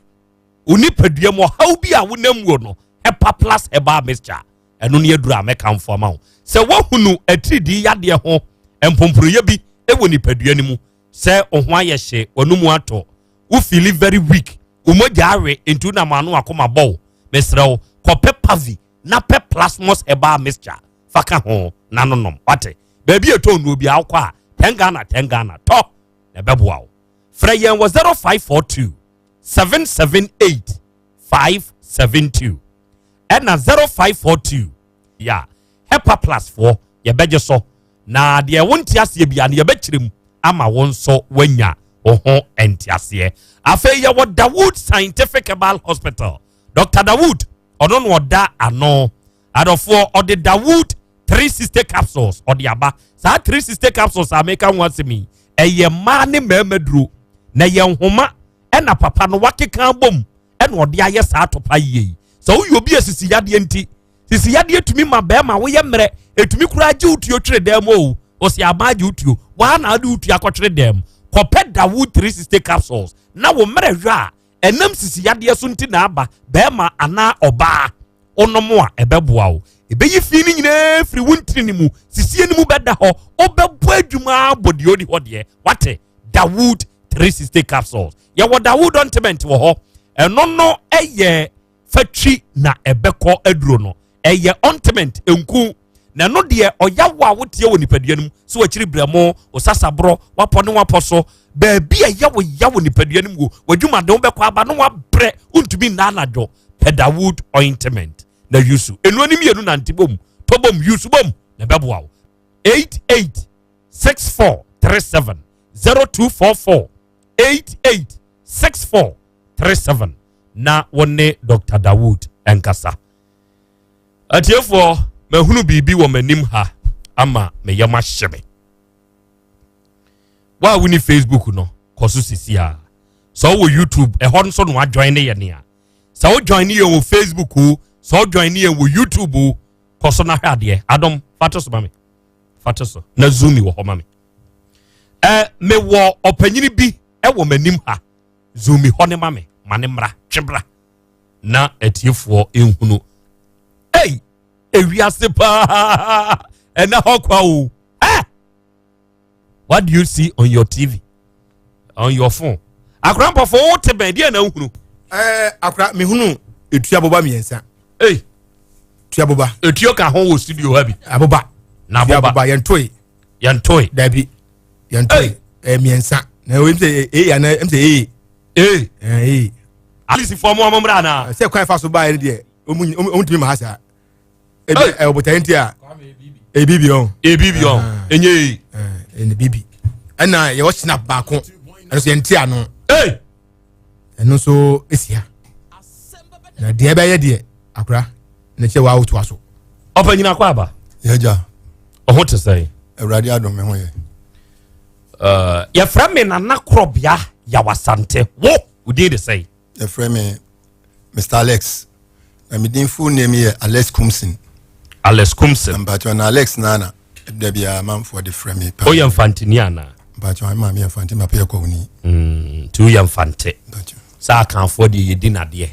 onipadua mu how bi a wonam wo no Hepa Plus Herbal Mixture ɛno ne adura meka mfoma ho sɛ wahunu atridi yadeɛ ho empomproye bi ɛwɔ nipadua ne mu sɛ ohun ayɛ hye wanumu ato wo feel very weak umogya awe entu na manu akoma bɔ mesrɛw kɔpɛ pavi na pɛ plasmos Herbal Mixture faka ho nanonom wate baabi eto no bi akɔ a 10 Ghana tɔ na bɛboa wo frɛ yɛn wɔ 0542 778 572 ɛna 0542 ya Hepa Plus for yɛbɛgye so na deɛ wonte aseɛ bia ne yɛbɛkyerem ama wo nso wanya wo ho ente aseɛ afei yɛwɔ Dawood Scientific Herbal Hospital Dr. Dawood ɔno no ɔda ano adɔfoɔ ɔde Dawood 360 capsules ɔde aba saa 360 capsules a meka ho asɛmi ɛyɛ maa ne mmarima duro na yɛ nhoma ɛna papa no wakeka bom ɛna ɔde ayɛ saa topa yie sɛ woyɛ obi asisi yadeɛ nti sisi yadeɛ tumi ma bɛrima woyɛ mmerɛ etumi kura agye utuo twere dɛm o osi abaaje utuo wa na ade utuo akɔtwere dɛm kɔpɛ Dawood 360 capsules na wo mmerɛ hwɛ a ɛnam sisi yadeɛ so nti na aba bɛrima ana ɔbaa onomo a ɛbɛboa wo ebeyi fi ni nyinaa firi wuntiri ni mu sisie ni mu bɛda hɔ ɔbɛbo adwuma bɔdeɛ odi hɔ deɛ wate Dawood 360 capsules yɛwɔ Dawood ointment wɔ hɔ ɛno no ɛyɛ fatwi na ɛbɛkɔ aduro no ɛyɛ ointment enku na no deɛ ɔyawo a wotie wɔ nipadua no so wakyiri brɛmo osasabro wapɔ ne wapɔ so baabi a yawo nipadua no mu wadwuma de wo bɛkɔ aba no wabrɛ untumi na anadwo Dawood ointment na yusu enu ani mienu na ntibom tobom yusu bom na bɛboa wo 886437 0244 886437 na wone Dr. Dawood enkasa atiefo mahunu bibi wɔ manim ha ama meyama hyeme wa wuni Facebook no koso sisia so wo YouTube ɛhɔ nso no adjoin ne yɛ nea so wo join ne yɛ wɔ Facebook o so join ne yɛ wɔ YouTube o koso na hwɛ adeɛ adom fatoso mame fatoso na zoomi wɔ hɔ mame me wɔ opanyini bi ɛwɔ manim ha zoomi hɔ ne mame mane mra twebra na atiefo enhunu hey ewiase pa ɛna hɔ kwa o what do you see on your TV on your phone akra mpafo wo te bɛn deɛ na nhunu akra me hunu etua boba miensa tua boba etuo ka ho wɔ studio ha bi aboba na boba yɛntoi dabi yɛntoi miensa na wo mse ya na mse alisi fo mo amomra na se kwan fa so ba yɛ deɛ omutumi ma ha sa obotan ti a bibi on enye en bibi ana ye wo snap ba ko ɛno so yɛnti ano ɛno so esia na deɛ bɛyɛ deɛ akora na kyɛ wa wotu aso ɔpanyina kwa aba yɛgya ɔho te sɛ awurade adom me ho yɛ yɛfrɛ me Nana Krobea Yaw Asante wo udi de sɛ yɛfrɛ me Mr. Alex. I mean, full name here, Alex Kumsin. Alex Kumsin. But when Alex Nana, there be a man for the frame. Oh, young Fantiniana. But your mammy and Fanti Mapia Koni. 2 young Fante. So I can't afford the dinner, dear.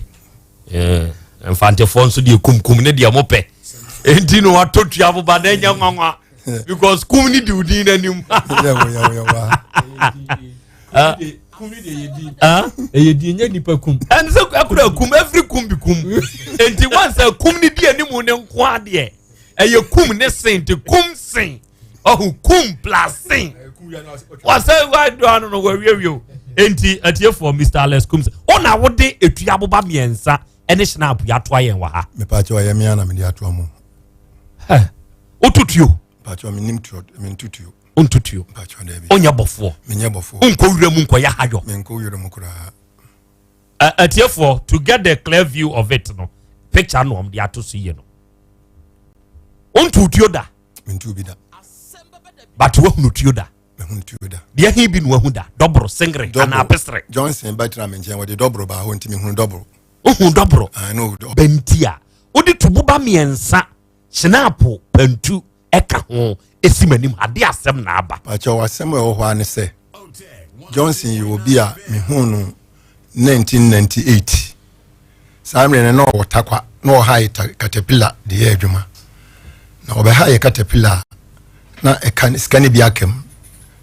And Fante Fonso, the Kum Nedia Mope. And you know what to travel by then, young mama. Because Kumi do dinner. And so I could have come every kumbi kum. And the ones that come the dear Nimun Quadia. And you kum ne saint to kum sing. Oh, kum plus sing. What's that? I don't know where you. Enti at here for Mr. Alex Kums. On our day, a triable bamiensa, and a snap yatwayan waha. Me pacho ayamiana mediatuamu. Otutu. Pacho minim trot, mean tutu. Untutu. Pacho debi. On your before. Minya before. Unko Remunko Yahayo. Menko Yuremukura. At here for to get the clear view of it, no picture no the to see you. Untutu da. Mintubida. But what nutuda? Dear he been wahuda, dobro singre, and a pestre. Johnson Batram and Jen, the dobro ba won't me double. Dobro. I know Bentia. Odi to buba mi ensa. Shinapo, pentu, eka hon, esimenim, adia sem naba. But your Samuel Juan say, Johnson, you will be a mihunu 1998. Simon no takwa, no high caterpillar, the eduma. No be high caterpillar. Na scanny biakem.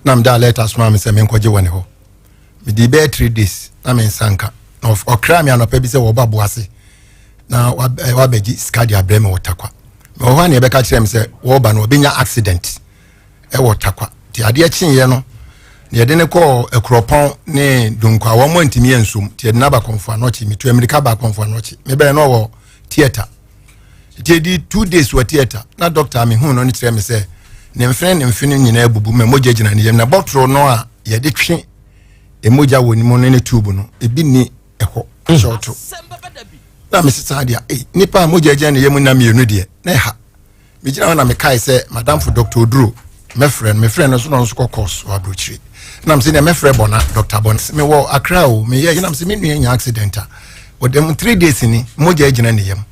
Nam da let us mammy say menko je ho. Me di be 3 days. Na men sanka. No okra me anope bi se wo baboase. Na wa beji skadi abreme wotakwa. Me ho ane be ka kire me se wo ba no obinya accident. E wotakwa. Ti ade chin ye no. Ne de ne ko ekropon ne dunkwa wo mo ntimi ensum. Ti de na ba konfo anochi mi to America ba konfo anochi. Me be no wo theater. Ti di 2 days wo theater. Na doctor me hu no ni kire me se nemfene nyina abubu me moja gina ne yem na botro no a ye de twe emoja woni mo ne tube no ebi ni eho shorto na me sita dia nipa moja gina ne yem na mienu de na ha me gina na me kai se madam for Dr. Oduro me friend no so no so course wa brochire na me se ne me friend bona Dr. Bon me wo Accra o me ye na me se me nua nya accident a wo dem 3 days ni moja gina ne yem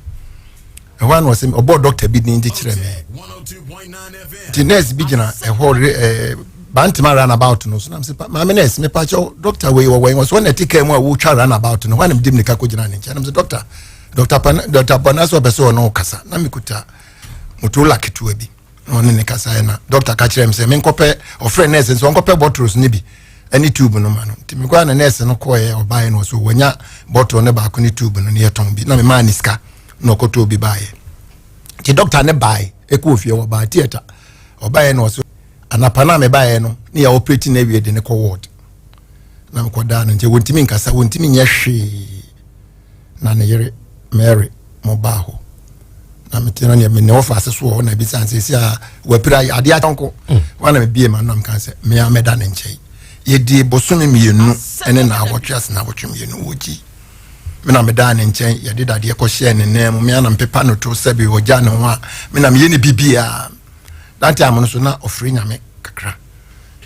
one was him about Dr. Bidin Dichere me. The nurse Bigina a whole Bantima ran about no so my nurse me pacho doctor we was when I take him who ran about no one of them Nikakujana and I'm the doctor Panaso Beso no Casa Namikuta Mutula Kituebi on in the Casana Dr. Kachem say menkope or friend nurse and so uncope bottles nibi any tube no man Timiguan nurse no coy or buying also when ya bottle never kuni tube no near tombi na me maniska no koto bi bae ti doctor ne bae eku ofie wo ba theater obae no so anapana me bae no ne ya operating na wie de ne ko ward na me koda no nje wontimi nkasa wontimi nya hwe na ne yere Mary mobaho na me tino ne me ne ofa ase so na bi sanse si a wapira ade atonko wana me bie ma no am se me ameda ne nche ye di bosome mienu ene na awotwas na awotwe mienu woji me na me da ne nchen ye de dade ko share ne nem me na mpepa no to sabi oja ne ho a me na me ye ne bibia that time no so na ofri nyame kakra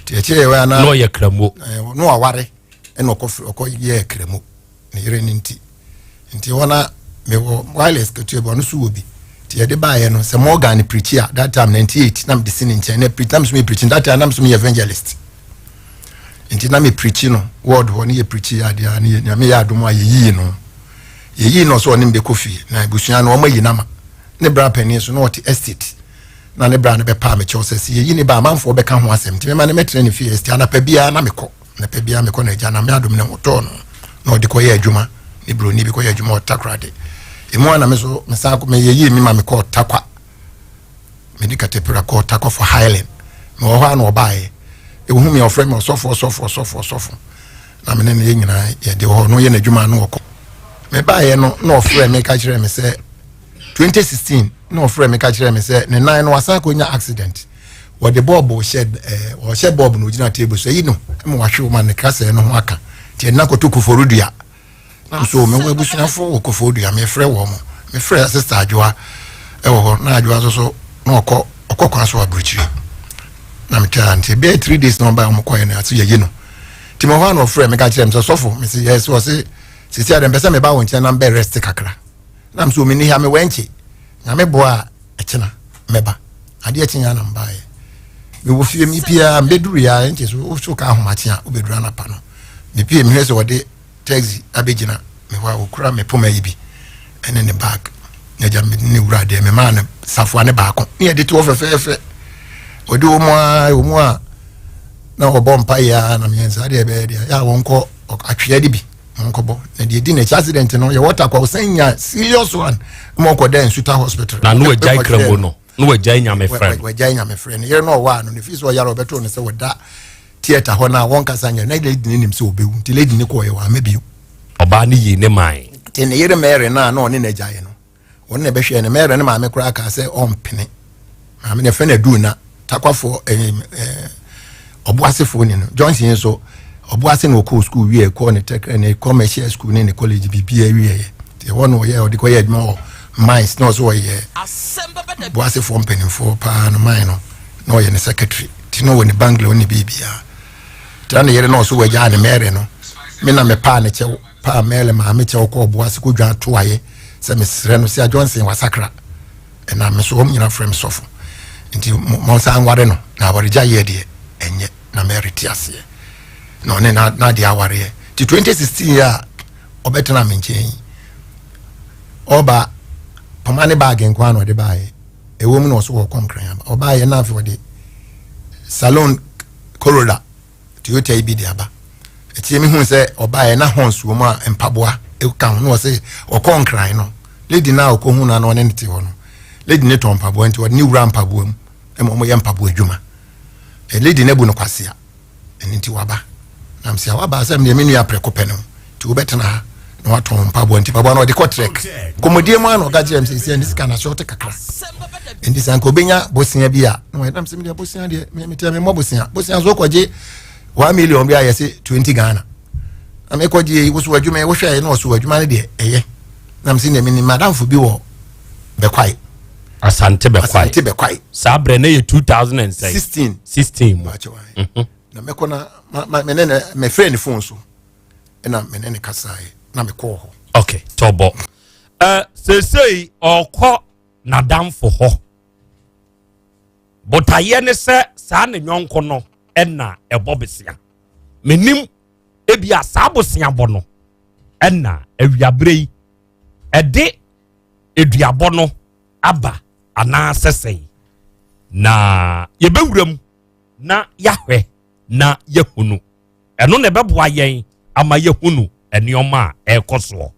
ti eche ye wa na no ye kramo no aware ene okọ ye kramo ne yere ni nti wona me wo wireless ketu ebo no so obi ti ye de ba ye no se Morgan preacher that time 98 na me de sin nchen na preach na me preaching that time na me evangelist nti na me preach no word ho ne ye preach ya de na me ya adom ayi no ye no so ne mbe kofi na busua no omayi nama ne bra pani so no what estate na ne bra ne be pa me chosesi ye ne ba manfo be ka ho asem ti me ma ne metre ne fi estate ana pa bia na mekọ na pa bia mekọ na ja na me adom ne hoto no na odi ko ye adwuma ne bro ni bi ko ye adwuma otakrade emu ana me so me sa ko me ye mi ma mekọ takwa me di katepura ko takwa for Highland me wo ha na obae e wo hu me ofre me sofo na me ne ye nyina ye de ho no ye na adwuma no woko me bae no no ofre me ka kire me say 2016 no ofre me ka kire me say ne nine no asan ko nya accident wo de bob shed o shed bob no gina table so yi no me wa hwe man ne kase no ho aka ti na ko to kuforudua na so me we busuafo ko kuforudua me frɛ wo mo me frɛ sister adwoa e wo ho na adwoa so no okọ so abruchi na me ka anti be 3 days no ba mo ko ye na atu ye yi no ti mo ho na ofre me ka kire me so sofo me say yes wo say sisi adam pese me ba won na be rest kakra na mso me ni ha me wenchi na me boa echena meba ade echenya na mbae me wo fie mi pia mbeduru ya nche so ka ahomache a obedura na pa no me pia me hwese wode taxi abegina me wa okura me poma yibi ene ne bag na jam ni wura de me ma na safo ne ba ko ne de to ofefefe odi omo a na obompa ya na me nsa de be de ya wonko atwe de bi wonko na de di na accident no ye water kwa senya serious one mo ko den Suta hospital na no ejai krabo no no ejai nya me friend we ejai nya me friend ye no wa no ne fi so ya Roberto ne se woda theater ho na won kasa nya na lady ne nim se obewu ti lady ne ko ye wa mabiu oba ne yi ne mai ti ne yere mere na ne na ejai no won ne be hwe ne mere ne ma me kura ka se ompene ma me ne fe na du na takwafo obuasefo ni no Johnson so obuase no ko school wie ko ne tech ne commercial school ne college bibia wie te wono ye odi ko ye adwuma mines no so ye obuasefo mpenimfo pa no mine no ye ne secretary ti no woni Bangalore ni bibia tan ye no so waja ne mere no me na me pa ne che pa mele ma me che ko obuase ko dwan to aye se me sre no se Johnson wasakra na me so nyina frame sofo nti mo sa anware no na warija ye de enye na merit ase no ne na de aware ti 2016 ya obetena menchen oba pamane bag nkwa no de bae ewo mu no so wo konkran oba ye na afi de salon Corolla Toyota ibi de aba eti mi hu se oba ye na honsu mu a empaboa e kan no se o konkran no lady na o ko hu na no ne nti ho no lady ne to mpaboa nti o ni wura mpaboa mu e mo ye mpaboa adwuma e lady ne bu no kwasea enti waba nam sia waba asem ne menu ya prekope no ti wo betena ha na waton mpaboa nti mpaboa no de kotrek komodie mu ano gaje am sisi ndi sika na short kakra ndi sanko benya bosia bia no nam se me bosia de me tia me mo bosia zo kwaje 1 million bia yesi 20 Ghana am ekwaje wo so adwuma wo hwe na so adwuma ne de eye nam se ne me ni madam fu bi wo bekwai Asante bekwai sabre na ye 2016 na mekona menene me friend phone so na menene kasai na mekọ ho okay tobo sesei okọ na damfo ho botaye ne se sa ne nyonko no na ebobesia menim ebia sabosia bo no na awiabrei ede eduabo no aba ana sesei na yebewuram na yahwe na yehunu eno ne beboa yen ama yehunu enioma ekoso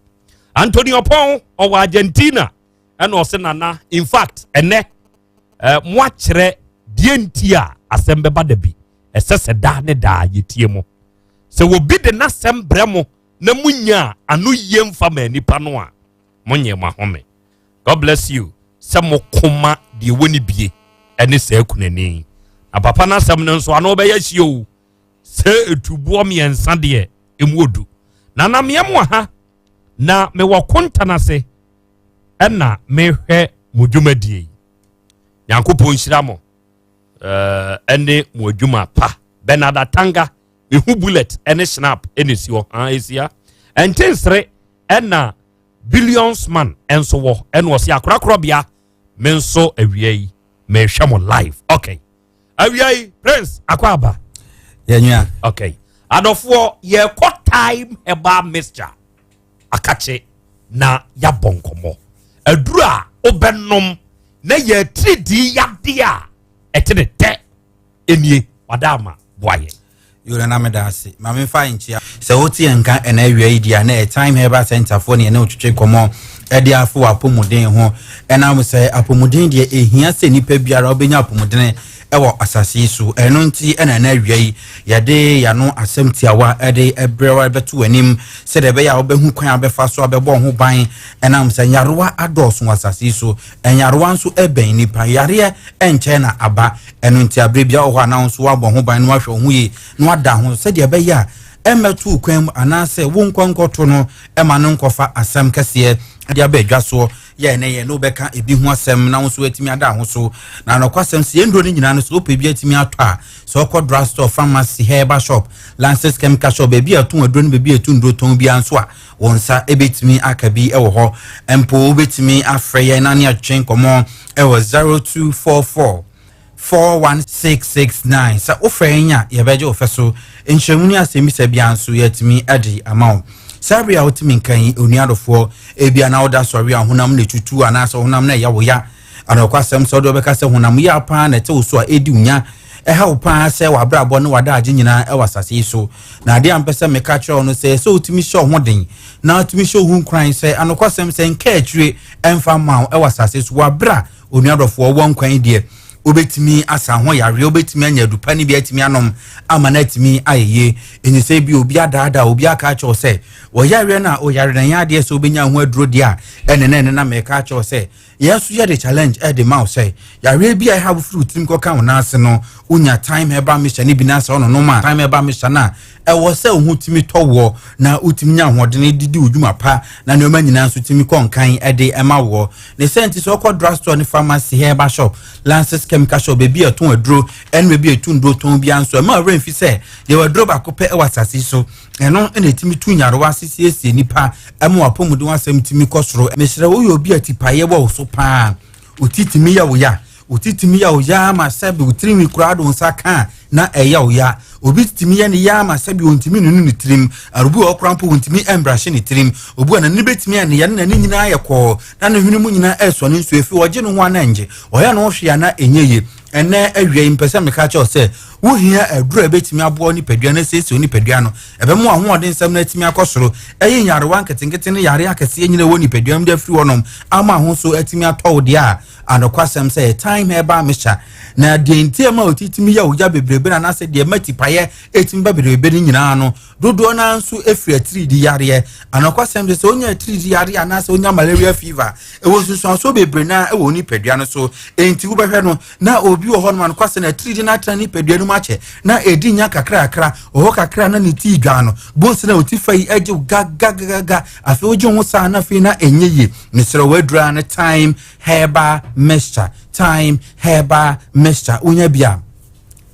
Anthony Opon o Argentina eno se nana in fact ene moakere dientia Asem Beba Dabi esese da ne da yetie mo se wo bi de na sembre mo na munya anu yemfa manipa no a monye mahome. God bless you. Samo koma de woni bie ene se akunani na papa na sam no so ano be ya hie se etubuo miensa de emuodu na na memo ha na me wakonta na se ena me hwe mudwumadie Yankopon hyira mo ene modwuma pa Benada Tanga mehu bullet ene snap ene si ho esia entensre ena billions man enso wo ene wo se akra Krobea menso awiei me hwe mo live okay awiei prince akwaba yenua okay adofo ye ko time eba mixture akache na ya bonkomo adura obenom na ye 3D yade a etene te enie wadama boaye yore na medase ma me fa nchia se woti enka ena awiei dia na time heba center for ne na otwetwe komo edi afo apomuden ho ena mo se apomuden de ehia se nipa biara obenya apomuden ewo asase so eno nti ena na awiei yade ya no asem tiawa ede ebrewa betu anim se de be ya obehu kwan abefa so abebo ho ban ena mo se nyaroa adoso asase so enyaroa nso eben nipa yare enche na aba eno nti abrebia ho ana nso wabo ho ban no ahwe ho yi no ada ho se de be ya emetu kwan anase wo nkwankoto no ema no nkofa asem kese dia ba adwa so ye ne ye no beka ebi ho asem na nso atimi ada ho so na nokwasem se enduro ni nyina no so pe bi atimi ato a so okọ drugstore pharmacy herbal shop Lances chemical shop bebi atun aduro ni bebi atun nduro ton bi anso a wonsa ebetimi akabi ewo ho empo obetimi afre ye na ne atwen komo ewo 0244 41669 sa ofrenya ye beje ofeso enhwemuni asemi se bia anso yatimi adi amount Sabria otimi kan onuadofo ebia na oda sori ahunam na tutu anasa honam na ya wo ya anokwasem so do beka se honam ya pa na te oso a edi unya ha upa se wa brabo ne wada age nyina e wasase so na ade ampese meka kire ono se so otimi show hoden na otimi show hu kran se anokwasem se nka atwire emfa ma e wasase so wa bra onuadofo won kwan die obetimi asa ho yare obetimi anya dupa ni bi atimi anom amana atimi ayeye enyise bi obi adaada obi aka acho se wo yare na o yare na yade so obenya ho aduro dia ene na meka acho se yesu ye the challenge e the mouth say yare bi I have fruit tim ko kan na ase no unya time heba mission bi na ase ono no ma time heba mission na e wo se hu timi towo na utimi nya hodene didi udwuma pa na ne ma nyina so timi kon kan e de ema wo ne senti so ko drugstore ni pharmacy herbal shop Lances chemical shop bebi atun aduro en bebi atun do ton bi anso ma remfi se ye wadro ba ko pe e wasase so eno ene timi tu nyaro wasisi esi nipa ema wapomude wasem timi kosoro mesere wo yo bi atipaye wo so pa utitimi ya wo ya utitimi ya wo ya ma sabi utrimi kurado nsaka na eya wo ya obi timi ya ni ya ma sabi ontimi nunu ni trim arubu okrampo ontimi embrashe ni trim obu na ni betimi ya ni ya na ni nyina ayekọ na no hwenu mu nyina eso ni nso efi oje no ho ananje oya no hwe ya na enyeye ene awie impesa meka cha ose wo hia adura betimi abo ni padua na sesi ni padua no ebe mu ahoɔden nsɛm na atimi akɔsoro ɛyɛ nyarewa nketenkete ne yare akɛse nyina wɔ ni padua mde afiri wɔnom ama ho so atimi atɔwo de a anokwasɛm sɛ time heba misha na de ntiema otitimi ya oja bebrebe na se de matipaye etimi ba bebrebe ni nyina no dodo na nso efiri 3D yare anokwasɛm sɛ onya 3D yare ana se onya malaria fever ewo susu so bebre na ewo ni padua no so enti wo behwe no na obi wo hɔ no anokwasɛm na 3D na trani padua no mache na edi nya kakra oho kakra na ni ti dwa no bonse na otifai age gaga afi oje ho sa na fi na enyeye misra wadura na time heba mixture time heba mixture unya bia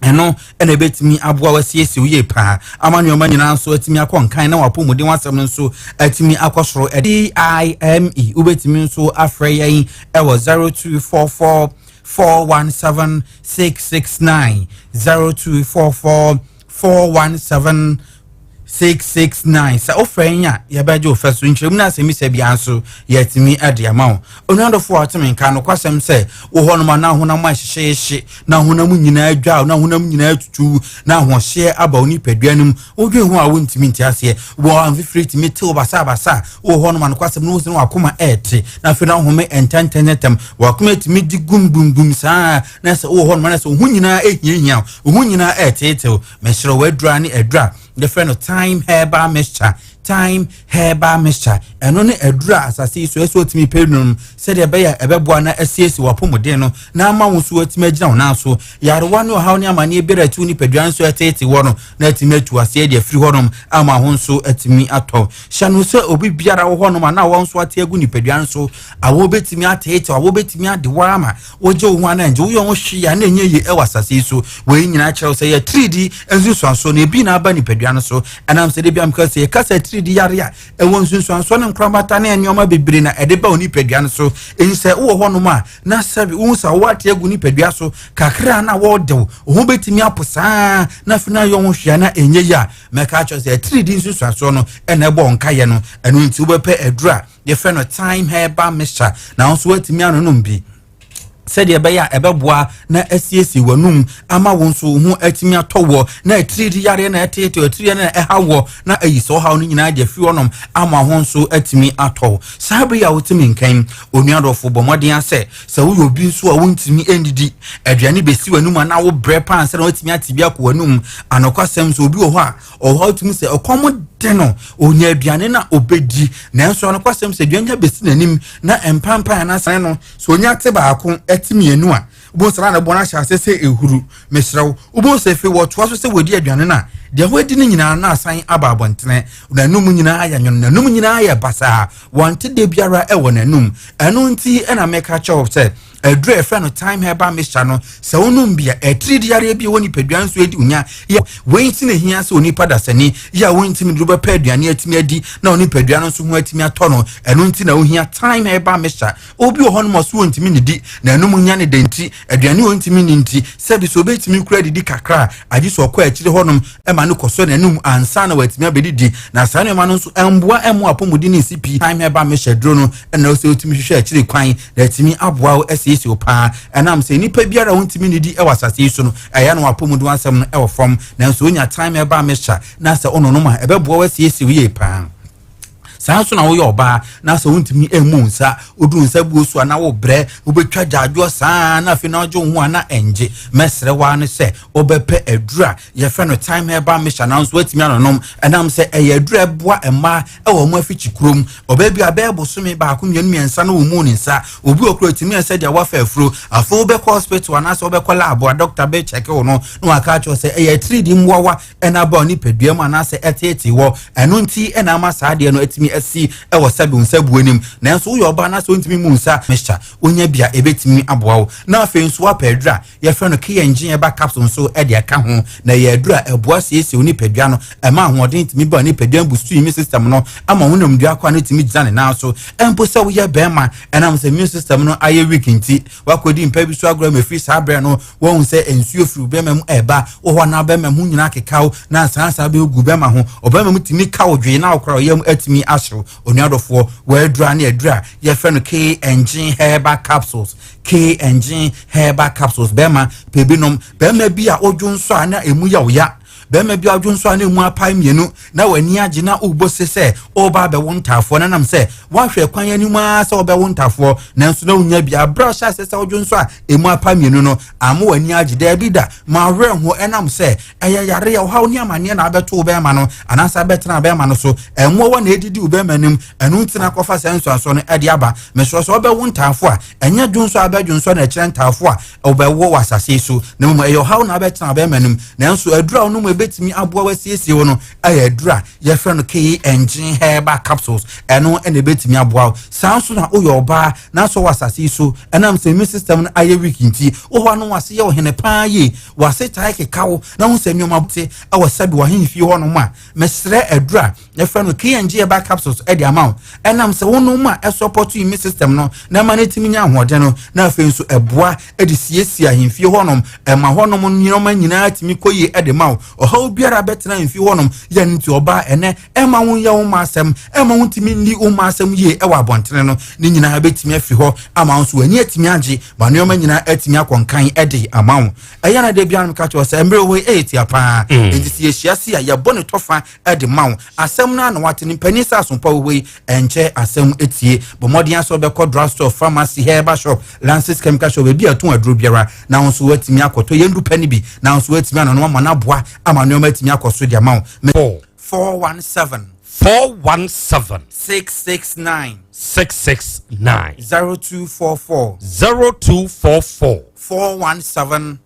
eno ene betimi aboa wasiesi uye pa amani o manyina nso atimi akonkan na wapomuden wasem nso atimi akosoro DIME ubetimi nso afreyen ewo 0244 417 669 0244 417 669 sa ofrenya ya baje ofeso nchirem na asemi se bia nso yatimi ade ama onandofo atimi nka no kwasem se wo ho no ma na honam ahyehye na honam nyina adwa na honam nyina atutu na hohye aba oni paduanum odwen ho a wontimi ntiase wo amfifiri timi te obasa wo ho no ma no kwasem no wo akoma ete na fe na home entantenetem wo akoma timi di gumbum saa na se wo ho no ma na se ho nyina ehia ho nyina ete mehiro wadura ni adura the friend of time heba mixture eno ne adura asase so eso timi pedum said e be ya ebeboa na asiesi wapomuden no na ama wonso atimi agina wona so yarewa ne ohaw ne amane ebere atu ni peduan so atete wo no na atimi atu ase de afiri honom ama honso atimi atɔ hyanu se obi biara wo honom na wonso ate agu ni peduan so awo betimi atete awo betimi adewa ama woje wo ho na nje wo yo hwe ya na enye ye ewasase so wo nyina kyerɛw sɛ ye 3D enzu so na ebi na aba ni peduan so anam sɛ de biam ka sɛ kasa 3D yare a ewon sunsu anso ne nkramata na enyoma bebre na edeba oni padua no so ense wo ho no ma na sabi unsa wo ate agu ni padua so kakra na wo de wo betimi aposa na fina yo ho hwia na enye ya meka cho se 3D sunsu anso no ena ebo nkaye no enu nti wo bepe edura the friend of time heba mixture na onso watimi ano no mbi said ye beya ebeboa na asiesi wanum ama wonso hu atimi atowo na 3D yare na etete 3D na ehawo na ayiso hawo ni nyina aje fi wonom ama honso atimi atowo sabe ya wotimi nkan onuadofo bomoden ase se wo yobi nso a wontimi endidi aduane besi wanum na wo bre pan se na watimi atibia ko wanum anokwasem so obi wo ho a oho atimi se okomo deno onya aduane na obedi na enso anokwasem se aduane besi nanim na empampa na san no so onya te baako etimienu a bo sara na bona hya se ehuru mesrew ubo se fe wo toaso se wodi aduane na de wedi ni nyina na asan aba abontene na num nyina ya nyon na num nyina ya basa wante de biara e wona num eno nti e na meka chow say edre friend no time heba misha no se wonum bia etridi yare bi woni padua nso edi unya ya wenti na hia se oni pada sani ya wenti mi duba paduane atimi adi na oni padua no nso ho atimi ato no eno nti na ohia time heba misha obi ho no mo so wonti mi nidi na enum nya ne denti aduane wonti mi nti se bi so betimi kura didi kakra agi so kwa akire honom e ma no koso na enum ansa na watimi abedidi na sa ne ma no nso emboa emu apomudi ni CP time heba misha dro no na o se otimi hwehwe akire kwan na atimi aboa o esi opa enam se nipa biara wontimi nidi e wasase so no eya no apomudu ansem no e wo fom na nso onya time e ba mesha na se ono no ma e beboa wasiesi wie pa sanso na wo yoba na so wontimi emu nsa odu nsa buo so na wo bre obetwa jaadwo saa na afi na ojo ho ana enje mesre wa ne se obepe adura ye fe no time e ba mesha na nso watimi anonom enam se e adura boa ema e wo mu afi chikrom obebi abebo so me ba akomienu miensa na wo mu ni nsa obi okro timi ensa dia wa fa afro afo obekọ hospital na so obekọ lab a doctor be check wo no na aka cho se e 3D mwawa ena ba oni pedua mu na se eteti wo eno nti ena ma saa de no atimi asi e wo sabi unsabu anim na nso wo yoba na so ntimi mu nsa mesha onya bia ebetimi aboawo na afi nso apadura ye fe no ke engine ba capsule nso e de aka ho na ye adura eboa siesi oni padua no e ma hoden ntimi ba oni padua bustu immune system no ama wonam dua kwa no ntimi gizane na so empo se wo ye bema enam se immune system no aye weak nti wakodi mpa bi so agro ma free sabre no wo hu se ensuo fru bema mu eba wo ho na bema hu nyina kekaw na sansa be ogu bema ho obema mu timi kaw dwe na okra yam atimi ahyew onuadofo we adura na adura ye fe no K engine herbal capsules K engine herbal capsules bema pebinom bema bi a odwo nso ana emu ya oya bema bi adwo nso ana emu apai mienu na wani age na ubo se oba be wontafo na nam se wahwe kwan animu a se oba wontafo na nso na unya bi abra sha se odwo nso a emu apai mienu no amu wani age da bi da ma wre ho enam se eye yare ya ha oni amane na abeto bema no anasa betena bema no so emu wa na edidi ubema nim enu ntina kofa senso aso no ade aba me so oba wontafo a enya dwo nso abadwo nso na kire ntafo a oba wo wasase so na mu eye ha na betena bema nim na nso adura no mu betimi aboa wasiesie wo no aye adura ye fra no K engine herbal capsules eno ene betimi aboa sanso na oyoba na so wasase so enam se immune system no aye weak nti wo ho no wase ye wo hene pa ye wase tai kekawo na ho se nyoma bute awasabi wa henfi ho no ma mesre adura ye fra no K engine herbal capsules e de amount enam se wo no ma e support immune system no na ma netimi nya hoode no na afi nso eboa e de siesie henfi ho no e ma ho no nyoma nyina atimi koye e de ma o biara betena mfi wonom ya nti oba ene ema won ya wo masem ema won timi ndi wo masem ye e wa abontene no ni nyina betimi afi ho ama won so wani atimi age ma ne oma nyina atimi akonkan ede ama won eya na de bia no ka cho se emre we etiapa enti si ehia ya bone tofa ede ma won asem na na watene panisa asompa we enche asem etie bomodi aso be ko drugstore pharmacy herbal shop lances chemical shop be atun aduro biara na won so watimi akoto yendu pani bi na won so watimi anono ma na boa ama ne matimi akoso di amount 417 669 0244 417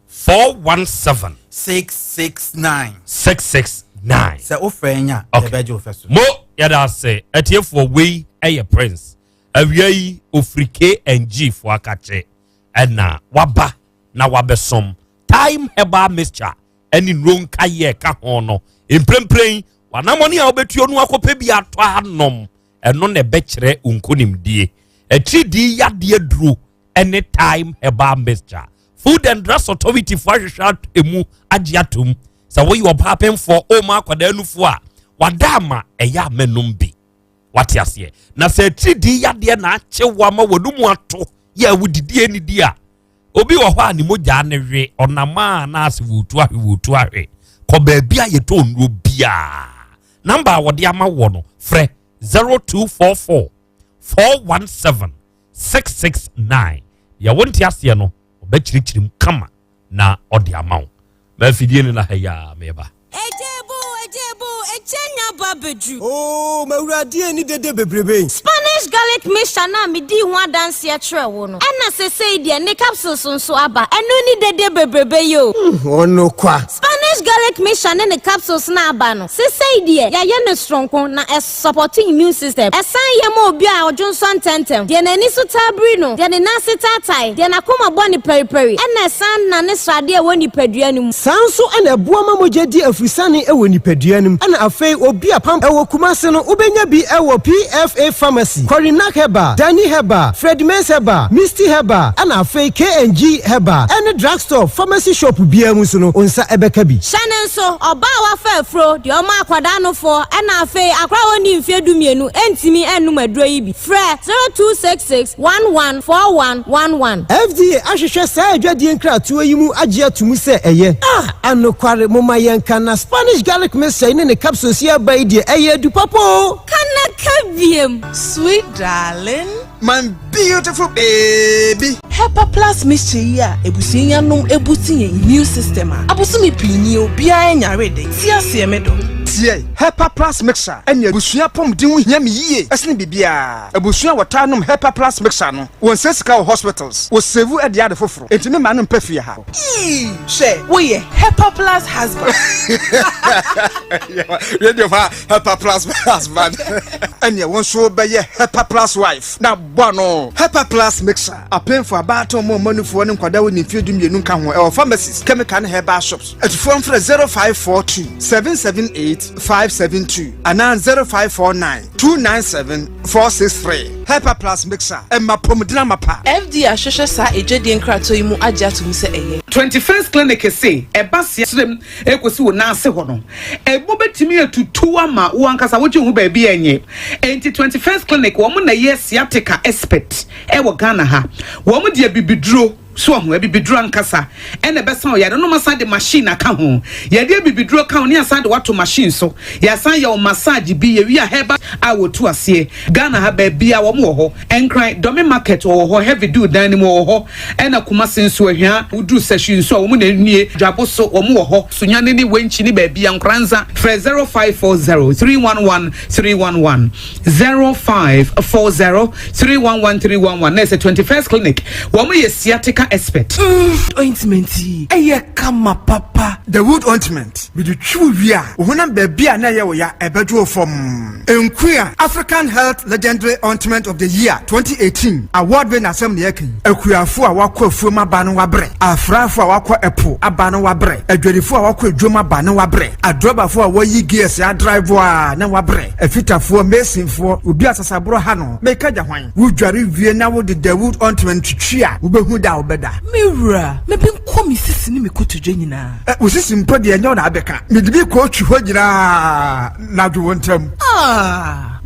669 se ofenya ebejo feso mo yada se etiefo we eye prince awiai ofrike NG fo akache ena waba na wabesom time heba mixture eni nronka ye ka ho no emprempren wanamoni a obetuo no akope bi ato anom eno ne bekire unkonimdie etridi yade duro anytime heba mixture food and drugs authority for shot emu agiatum sa wo you happen for o ma kwada nufu a wadama eya menum bi wate ase na se etridi yade na achewa ma wanumu ato ya wudidie ni dia obi wo hwa ni moja ne hwe onama na asiwutu ahwe ko ba bia ye to nro bia number wode ama wo no frɛ 0244 417 669 ya wonti ase no obachirichirim kama na ode ama wo ma fidie ni na haya meba Ejebu, echenya babeju. Oh, mawurade ni dede bebrebe. Spanish garlic mixture na me di ho adanse akyerɛ wo no. Ɛna sesei de ne capsules nso aba. Ɛno ni dede bebrebe yo. Ono kwa. Spanish Spanish garlic mixture ne ne capsules na aba no. Sesei de ya ye ne stronko na supporting immune system. Esan ye ma obi a odwonso ntentem. De na ni so tabri no, de ne nase tatai, de na koma boni periperi. Ena esan na ne srade e woni padua nim. Sanso ena eboa ma mogedi afusane e woni padua nim. Ana afei obi a pam e wo kumase no ubenya bi e wo PFA pharmacy. Corinac Heba, Danny Heba, Fred Mens Heba, Misty Heba, ana afei KNG Heba. Any drugstore pharmacy shop bia mu so no onsa ebeka bi. Shanen so oba wa fa afro de o ma akwada no fo ana afei akwa woni mfie dumienu entimi enum aduro yi bi. Frɛ 0266114111. FDA ahwehwɛ saa adwadie nkratoa yi mu agye atumu sɛ ɛyɛ. Anokware moma yɛnka na Spanish garlic mixture ne ne capsules ya bai de ɛyɛ du papo. Kana kabiem. Sweet darling, my beautiful baby. Hepa Plus mixture ya ebusinya nom ebuti immune system a. Abosumi pinni obia enya rede. Ti ase me do. Tie Hepa Plus mixture enya ebusua pom din ho hia me yie. Esne bibia. Ebusua wota nom Hepa Plus mixture no. Won sesika hospitals. Wo save e de ade foforo. Enti me ma no mpafie ha. She, wo ye Hepa Plus husband. Radio fa Hepa Plus husband. Enya won so be ye Hepa Plus wife. Na bono Hepa Plus mixture. Apen for about more manufo ne nkwada woni mfie dumienu nka ho e pharmacies, chemical and herbal shops. Atufo mfre 0542 778572 and 0549 297 463. Hepa Plus mixture. Emma pomdina mapa. FDA ahwehwɛ sa ejedi nkrato yi mu agya tum sɛ ɛyɛ. 21st clinic say ebasia srem ekosi wo na ase ho no. Ebo betimi atutu ama wo ankasa wo hu ba bia enye. Enti 21st clinic wo mo na ye sciatica expert e wo Ghana ha. Wo mo de bibiduro so ho bibiduro ankasa ene besa o yade no masa de machine aka ho. Yade bibiduro ka ho ne asa de wato machine so. Ya san ye o massage bi ye wi a heba a wo tu ase. Ghana ha ba bia wo mo ho. Enkran domi market wo ho heavy do dan ni mo ho. Ena kuma senso ahia uduru session so wo mo na nie dwabo so wo mo ho. Sunya ne wenchi ni ba bia nkranza 0540 311 311 0540 311 311. Next 21st clinic. Wo mo ye sciatica expert. Ointment. Eye kama papa. The wood ointment. With the true via. Uhuna bebia na ye wo ya ebedu from Enquia African Health Legendary Ointment of the Year 2018. Award winner Asem Yekin. Ekuafo a wakɔ afuom aba no wabrɛ. Afrafo a wakɔ epo aba no wabrɛ. Adwadifo a wakɔ adwom aba no wabrɛ. Adrobafo a wayi gears ya drive a na wabrɛ. Afitafo mesinfo obi asasabro ha no. Meka gya hwan. Wudware wie na wo de the wood ointment twitwi a wobehu da obeda. Mira, me bin komi sisi ni me kotodwe nyina. Usisi mpo de enyo na abeka. Me de bi ko twi ho nyina na do wontam.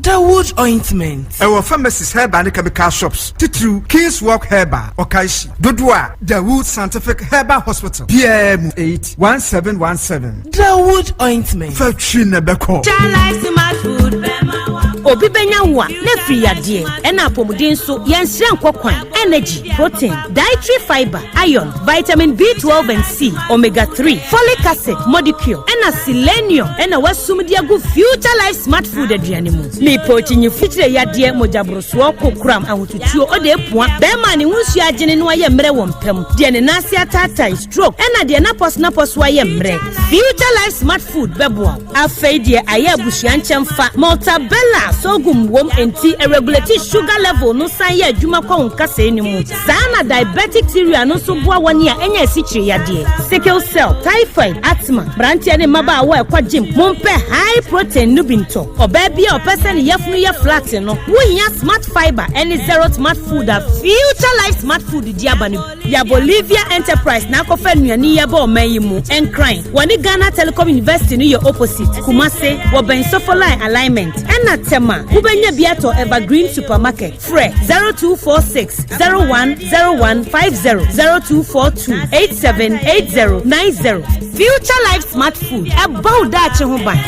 The wood ointment. Our pharmacies herba and chemical shops. Titru Kings Walk Herba Okaishi. Dodua The Wood Scientific Herba Hospital. PM 81717. The wood ointment. Fetchine beko. Life smart food. Obi benya wa na free yade e na apomuden so yenhire nkokwan energy protein dietary fiber iron vitamin B12 and C omega 3 folic acid molecule and selenium and wasum dia go future life smart food aduane mu me potinyi future yade mojabroso kokram ahotutuo o de epoa be ma ne hunsu agene no aye mre wo mpam de ne nase atata stroke and de na pos wa aye mre future life smart food beboa afei de aye abusuan nchemfa multabella sogum wom enti a regulatory sugar level no san ye adwuma kwa nkasa enimu sana diabetic area no so boa wani a enya sichire yade sickle cell typhoid asthma brantia ne maba wa ekwa gym mompe high protein no binto oba bia opese ne yefunu ye flat no wonya smart fiber any zero smart food a future life smart food di abane ya Bolivia enterprise na kofa nuani ye ba o mayimu enkran wani Ghana Telecom University no ye opposite Kumase wo ben sofoline alignment ena tema ubenya biato Evergreen Supermarket Fre 0246 010150 0242 878090 Future Life Smart Food about that ho ban.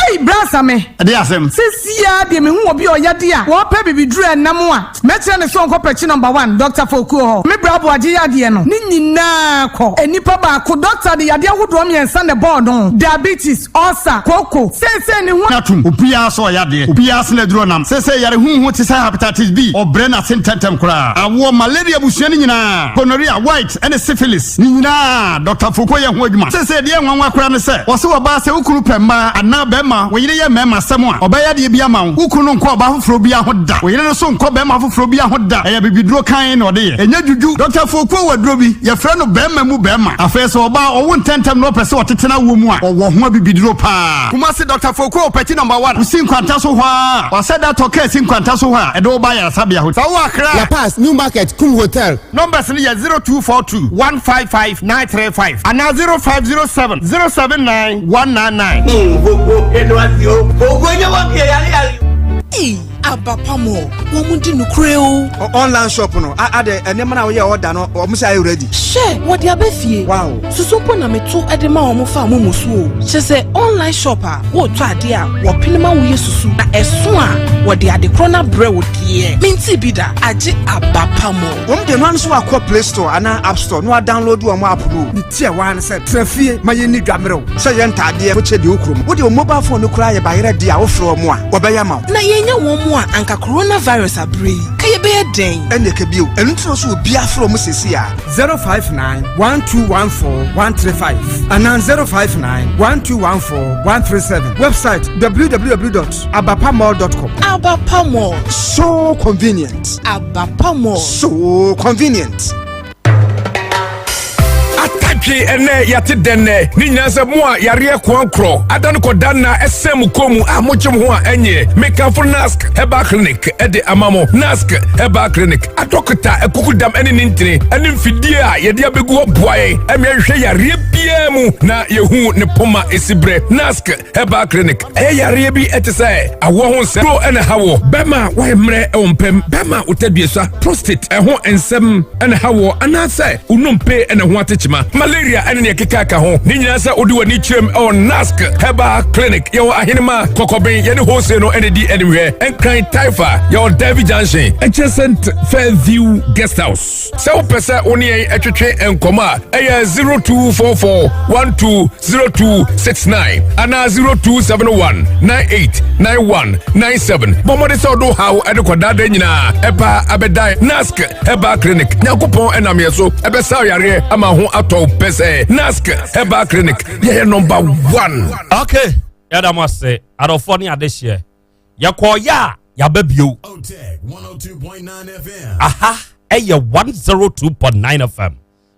Hey, brasa me. Ade asem. Sisia de me hu obi oyade a. Wo pa bibi dru enam a. Me kire ne so nkopechi number 1 Dr. Fokuo. Me brabo age yade no. Ni nyina ko. Enipa ba ko doctor de yade ahodo me ensa ne board on. Diabetes, ulcer, koko. Say ni hu natum. Opia so yade. Opia se ne dru nam. Say yare hu ti say hepatitis B. Obre na sententem kura. Awo malaria busua ni nyina. Gonorrhea, white, and syphilis. Ni nyina Dr. Fokuo ye ho adwuma. Say de nwanwa kura ne se. Wo se wo ba se ukuru pemma ana bema. Wo yire ye mema semu a. Obaya de bia ma wo. Ukuru nko ba foforo bia ho da. Wo yire no so nko bema foforo bia ho da. Eya bibiduro kan na ode ye. Enya juju. Dr. Fokuo waduro bi. Ye frɛ no bema mu bema. Afa so oba owo ntentem no pese otetena wo mu a. Owo ho bibiduro pa. Kuma se Dr. Fokuo peti number 1. Usin kwanta so hwa. Wa se that okay sin kwanta so hwa. Edo ba ya sabia ho. Sa wo akra. La Paz New Market Kum Hotel. Numbers ni ya 0242 155 935 and 0507 079 199. Abapamo, woman didn't creo. Online shop no. I enema na we order no. Omo say ready. Share what dia be fie. Wow. So na me to edema omo fa mo musu. She say online shopper. Wo to ade a wo pinema wo yesusu. Na eso a wo de ade krona bre wo die. Minti bi da age abapamo. Omo de no so akọ Play Store ana App Store no download omo app no. Ni tie wan say trafie maye ni dwamrew. Say ye ntade wo che de okrom. Wo de mobile phone no kura ye ba yere de a wo fro omo a. Wo be ya ma. Na ye nya wo mo a anka coronavirus abre. Ka ye be den. Ene ka bio. Enu tro so obi afro mo sesi a. 059 1214 135 and 059 1214 137. Website www.abapamall.com. Abapamall. So convenient. Abapamall. So convenient. Ataki ene yati dene ni nyanza mua yariye kwankro adani ko dana esem komu amochim ho enye mekanfo nask heba clinic ede amamo nask heba clinic adokta ekukudam ene nintire ene mfidie a yede abegu oboaye emehwe yariye biemu na yehu ne poma esibre nask heba clinic yariye bi etese awo ho se pro ene hawo bema wa mre ompem bema utadwiesa prostate ho ensem ene hawo anase unumpe ene ho atechima malaria ene ne kekaka ho ni nyina se odi wani chirem on nask heba clinic yo ahinema kokoben ye ne hose no ene di anywhere enkran taifa yo David Junction adjacent Fairview Guest House se o pese oni etwetwe enkoma 0244 120269 ana 0271 989197 bomode se odo hawo ede kodada nyina epa abedai nask heba clinic nyakopon enam yeso ebe sa yare ama ho ato pese nask heba clinic ye number 1. Okay, yada must adofo ni adehye yakoya yababio 102.9 FM. aha 102.9 FM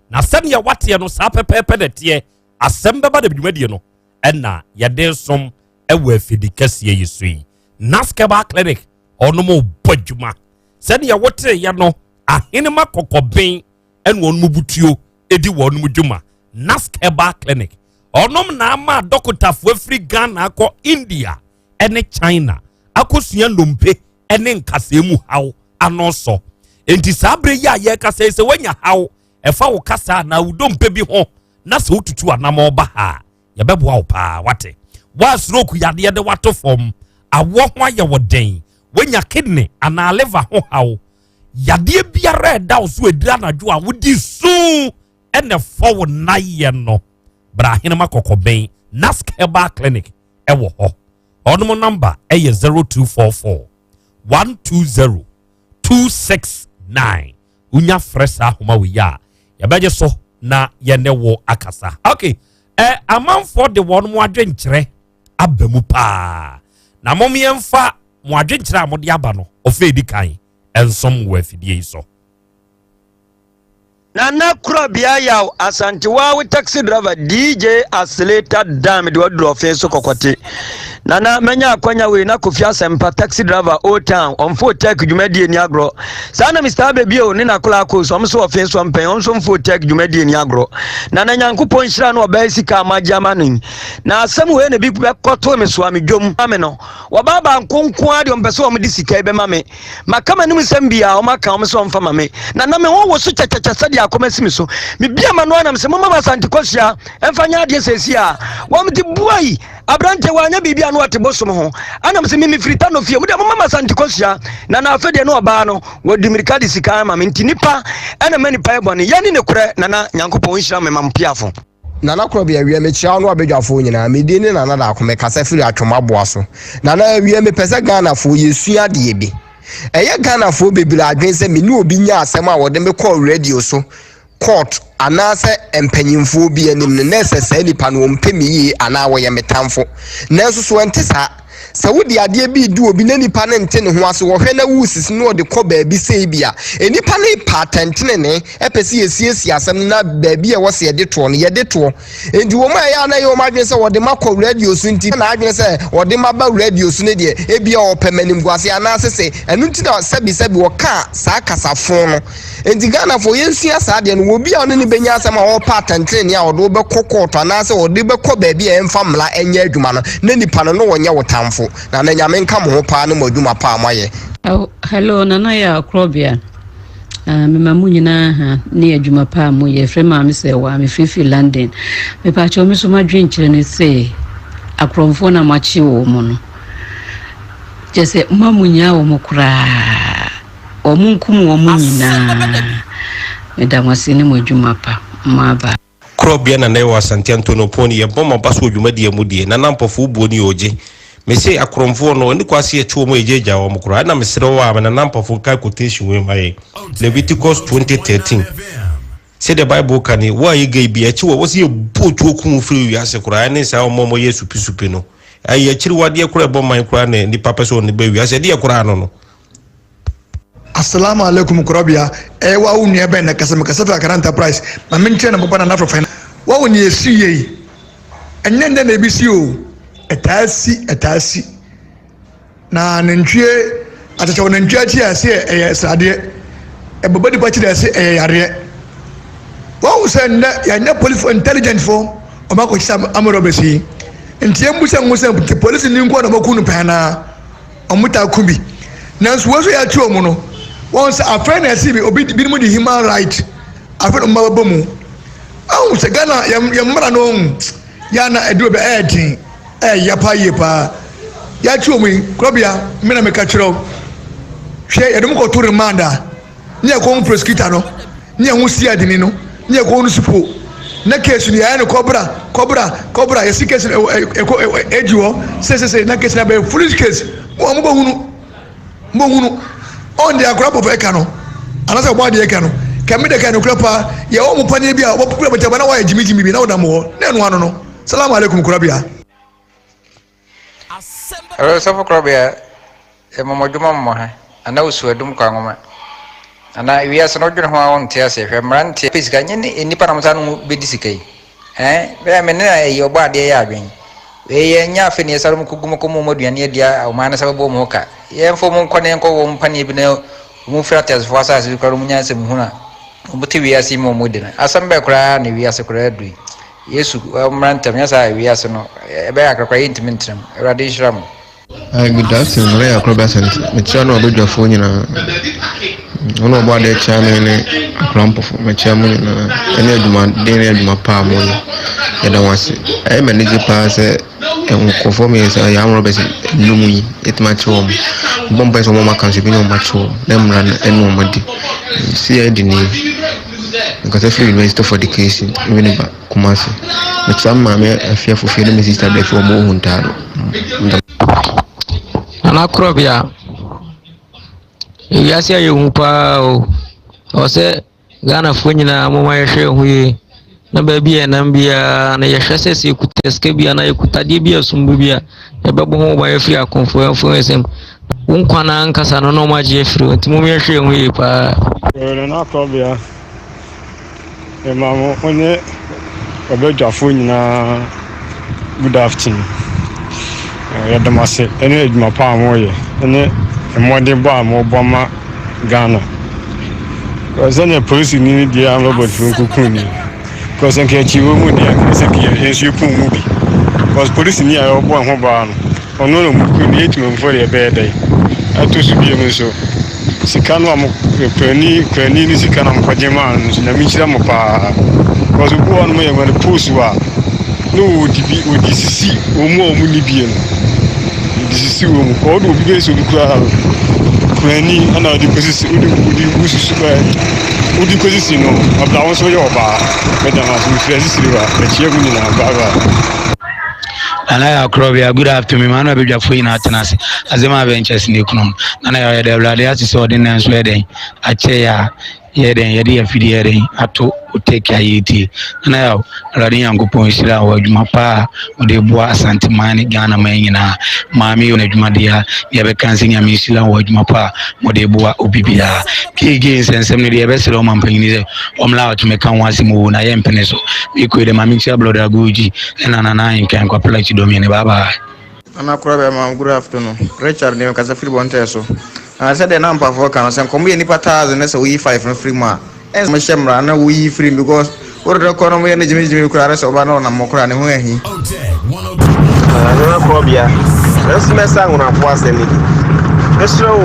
na sem ye wate no sa pepepe de tie Asem Beba Dabi no enna yede som ewe afidi kase yesui naskeba clinic ono mo badwuma se ne ye wote ye no ahenema kokoben ene onu butuo edi wonu mudwuma naskeba clinic onom na ama dokotafo afri Ghana akọ India ene China akosua lompe ene nkasemu haw anoso enti sabre ya ye kasa se wanya haw efa wo kasa na udompe bi ho na se ututu anama oba ha ye beboa opa wate wa stroke yade de wato form awo ho aye woden wanya kidney ana liver ho haw yade biara da so edira najo a wodi su ene forward na ye no bra hinema kokoben naskeba clinic ewo ho onomo number 0244 120 269 unya fresa homa we ya yabeje so na yenewo akasa. Okay, amanfo de won mo adwenkyere abamu pa na momyemfa mo adwenkyere amode aba no ofedi kan ensom wo afidie so Nana Krobea Yaw Asante wa taxi driver DJ Accelerator Dam de wadro so kokote Nana menya akwanya we na Kofi Asempa taxi driver Old Town on fo tech dwumadi ni agro sana Mr. Baby o ni na kola ko so so ofen so mpen on so fo tech dwumadi ni agro Nana Nyankopon hira no ba sika amajama nin na asem we na bi koto me so amedwom ame no wa baba nkonko ade on pese o me di sika be mame makama nim sem bia o maka o me so mfa mame na me wo so chachacha sade akomasi so me bia ma no anam se mama Asante kosia emfanya ade sesi a wo me di buai abrante wanya bibia no ate bosom ho anam se mimi frita no fie mu de mama Asante kosia na na afede no oba no wodi mirika de sika ma menti nipa ana mani pa ebone yani ne kure na Nyankopɔn hira me mampiafo Nana Krobea wie me chia no abedwafo nyina me di ne nana da akome kasa firi atwomaboa so nana wie me pese Ghana fo yesua de bi eye Ghana fo bebiri adwen se me ni obi nya asem a wode me call radio so court anase empanyimfo bi anim ne necessary nipa no mpemi yi ana wo ye metamfo nanso so ntesa se wodi ade bi du obi na nipa ne nte ne ho ase wo hwe na wusis no de kɔ baabi sei bia enipa ne patent ne epesi esiesie asem na baabi e wo se de to no ye de to enti wo ma ya na ye wo ma dwen se wo de makɔ radio so nti na adwen se wo de maba radio so ne de ebia wo pemanim guase anase se enu nti na sebi wo ka saa kasafo no enti Ghana fo yensua saa de no wo bia no ne benya asem a wo patent ne a wo do be kokɔ anase wo de be kɔ baabi e mfa mla enya adwuma no na nipa no wo nya wo tamfo na na nyame nka mo pa no madwuma pa amaye hello nana ya Krobea me mamu nyina ha ne adwuma pa amoye frɛ ma me sɛ wa me fifi London me pa cho me so madwen kyerɛ ne sɛ akromfo na machi wo mo no je sɛ mamu nya wo mo kura o mu nkum wo mo nyina me da wase ne mo adwuma pa maba Krobea na Yaw Asante Antonio Poni ye bomba baso adwuma de amudie na nampofo buoni oje me say akromfo no ni kwase etu mo ejeja wo mkura na mesere wo amana nampofo kai quotation we mai Leviticus 20:13 say the Bible can wo aye ga bi echi wo se botu okun firi wi ase kura ne sa omomo Yesu pisupi no aye chiri wade kura bo man kura ne ni papa so ne ba wi ase de kura no Assalamu alaikum Krobea wa unu ebe na kasa fa karanta price ma menche na papa na afro fina wa unu esiye enende na ebisi o etasi na nantwie atacho nantwie ati ase sade ebobadi pa chi ase yare wa usen ya nya police intelligence fo o ma ko chisa amoro besi ntie mbusa police ni nko na makunu pana omuta kubi nanso wo so ya chi omu no once a friend has seen obi mu the human right a friend ma bamu awu se Ghana ya mara no ya na edu be etin ya pa yepa ya chi omu Krobea me na me ka chiro hwe ya dum ko to remanda nya ko prosecutor no nya hu si adini no nya ko nu supo na case ni ya ne cobra ya si case ejiwo se na case na be foolish case mo bo hunu on the crop of ekano anasa bo de ekano kame de kanu kropa ya o mu pani bia wo kura bata na wa jimi bi na woda mo na enu ano no assalamu alaikum Krobea so Krobea e momoduma mo ha ana usu edum kwa ngoma ana wiase no dwene ho a won tia se hwe mrante physical nyene enipa na msa no be disikai be me na e obo ade ya adwen we ye nya afi ne sarum kugumo moduane dia o mana sababu mo ka ye mfo mo nkone nko wo mpane bi na mo fratas fo asa se kwaro mo nya se mo huna mo ti wiase mo modena asam be kura na wiase kura adu Yesu mrante nya sa wiase no e be akrakwa intimentrem radi shram good afternoon Yaw Krobea Asante me try no abodwafo nyina ono bo ade cha ne akrampofo me cha mo nyina ene aduma den ne aduma pa mo ya da wase e manage pa se enko me se ya amro be se numu yi etima che wo bomba so mo makanse bi no ma che wo na mra eno mo di si e di ni because if university for education even ba kumase me cha ma me afia fo fie no me sister de fo mo huntaro ana Krobea yasi ya humpa o se Ghana fo nyina mo ma yehwe hu yi na ba bia na bia na yehwe se kuteske bia na yekutade bia sumbu bia e bebo ho ba yefri akonfo fo esem unkwana nkasa no ma je yefri ntimo me yehwe hu yi pa na Krobea e mamo onye obedwafo nyina good afternoon ya damase ene eduma pa amoye ene emode bo amobo ma Ghana ozene police ni dia robot funkukuni ko sen ke chi wo mu dia se ke ensu pu mu bi because police ni ayo bo ho ba no ono no mu kuni etu mfo le be dai atu su bi mu so sikano am kwani ni sikana mkwaje ma na mi chira mo pa because bo no me ngone pusu wa no odi sisi omo ni bi no odi sisi omo ko do bi so bi kura kurani ana odi ko sisi odi wusu ba odi ko sisi no abla won so yo ba medama so fi sisi ba e chie gu ni na ba Nana ya Krobea, good afternoon. Man, I be just for you now. Tenasi, Asem Ventures in the economy. Nana ya the blood. They are to sort in and sweating. I chair. Yeden yedi afidi yeden ato take ya yiti na ya radi yangu ponshira wa jumapa ode bua asante mani Ghana manyina mami one jumadia ya be kansin ya misila wa jumapa ode bua obibia kigi sensem ne de be sero mampanyini se omla otumeka wasimu na ye mpeneso iko de mami chia blood aguji na na nkan kwa plate domine baba Ana Krobea ma good afternoon Richard ne kasa free bonte so I said the number for can say come any patas and so we 5 free ma as my shemra na we free because what the economy and Jimmy Kura so ba na mokra ne ho ehi Ana Krobea let's mess on na for asem ni esro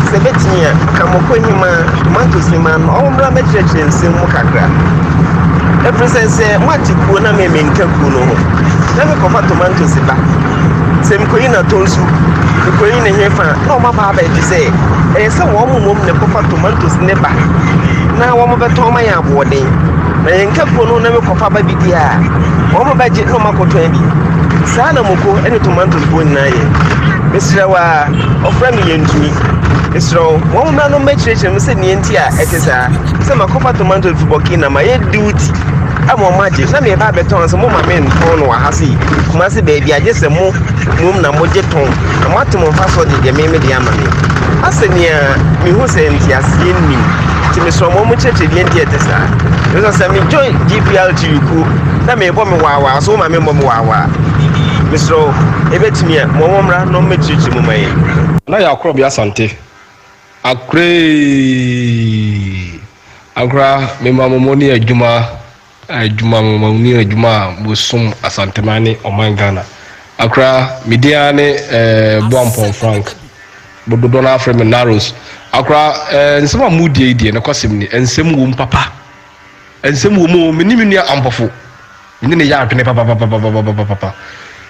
se betia kamokonyima mantosima no omra mecheche nsem kakra every say matiku na me menkaku no na me kofa tomatoes ba sem ko ina tonsu ko ina hefa no ma ba ba say se wo mumum ne kofa tomatoes ne ba na wo mo beto ma ya boden na yenkaku no na me kofa ba bidia wo mo ba je no makoto bi sana moko ene tomatoes bo na ye mesra wa ofra mi yentumi esro wo mo no mechiche me se ne enti a etesa se makofa tomatoes fu bokina ma ye duty amo maji na me ba beton so mo ma men ton wa hasi kuma se baby aje se mo na mo je ton amato mo fa so de me de ama me asenia mi hu se enti asie ni ti me so mo cheche de enti etesa so se me joy GPL to you na me bo me wa so ma me bo me wa misro ebetimi a mo mra no mechichi mo mai na ya Krobea Asante akra me mamoni adwuma mamoni adwuma bosum Asante mani oman Ghana akra media ne Boampon Frank bododo na afre me narrows akra nsema mudie die ne kwasem ni ensem wo mpapa ensem wo mo menimini ampofo ne ya adwene papa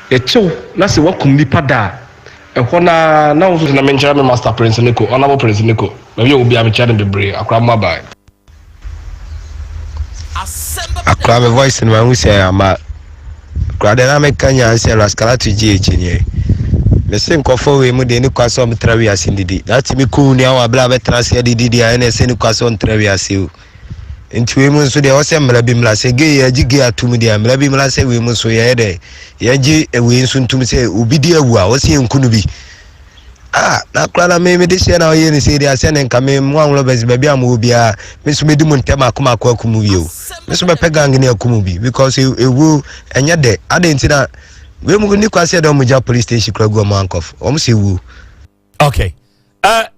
echo na se wakum nipa da ehona na wo na menchara me master prince neko honorable prince neko na we obi amechara bebre akra mabai akra me voice in my wusi ama akra de na me kanya anse raskala to GH ni me se nkofo we mu de ni kwaso om trawi asindidi that me ku ni awa bla be trase didi ya na se ni kwaso on trawi asiu nti we mu so de o se mra bi mra se ge ya jige atum de mra bi mra se we mu so ye de ya ji we nsu ntum se obi di awu a o se nkunu bi na klara me de se na o ye ni se de ase ne nka me mu anwo bezi ba bi am obi a me so me di mu ntema akoma akumu bi o me so be pegang ni akumu bi because ewu enya de ade nti na we mu ni kwase de mu ja police station kra go mankof o mu se wu okay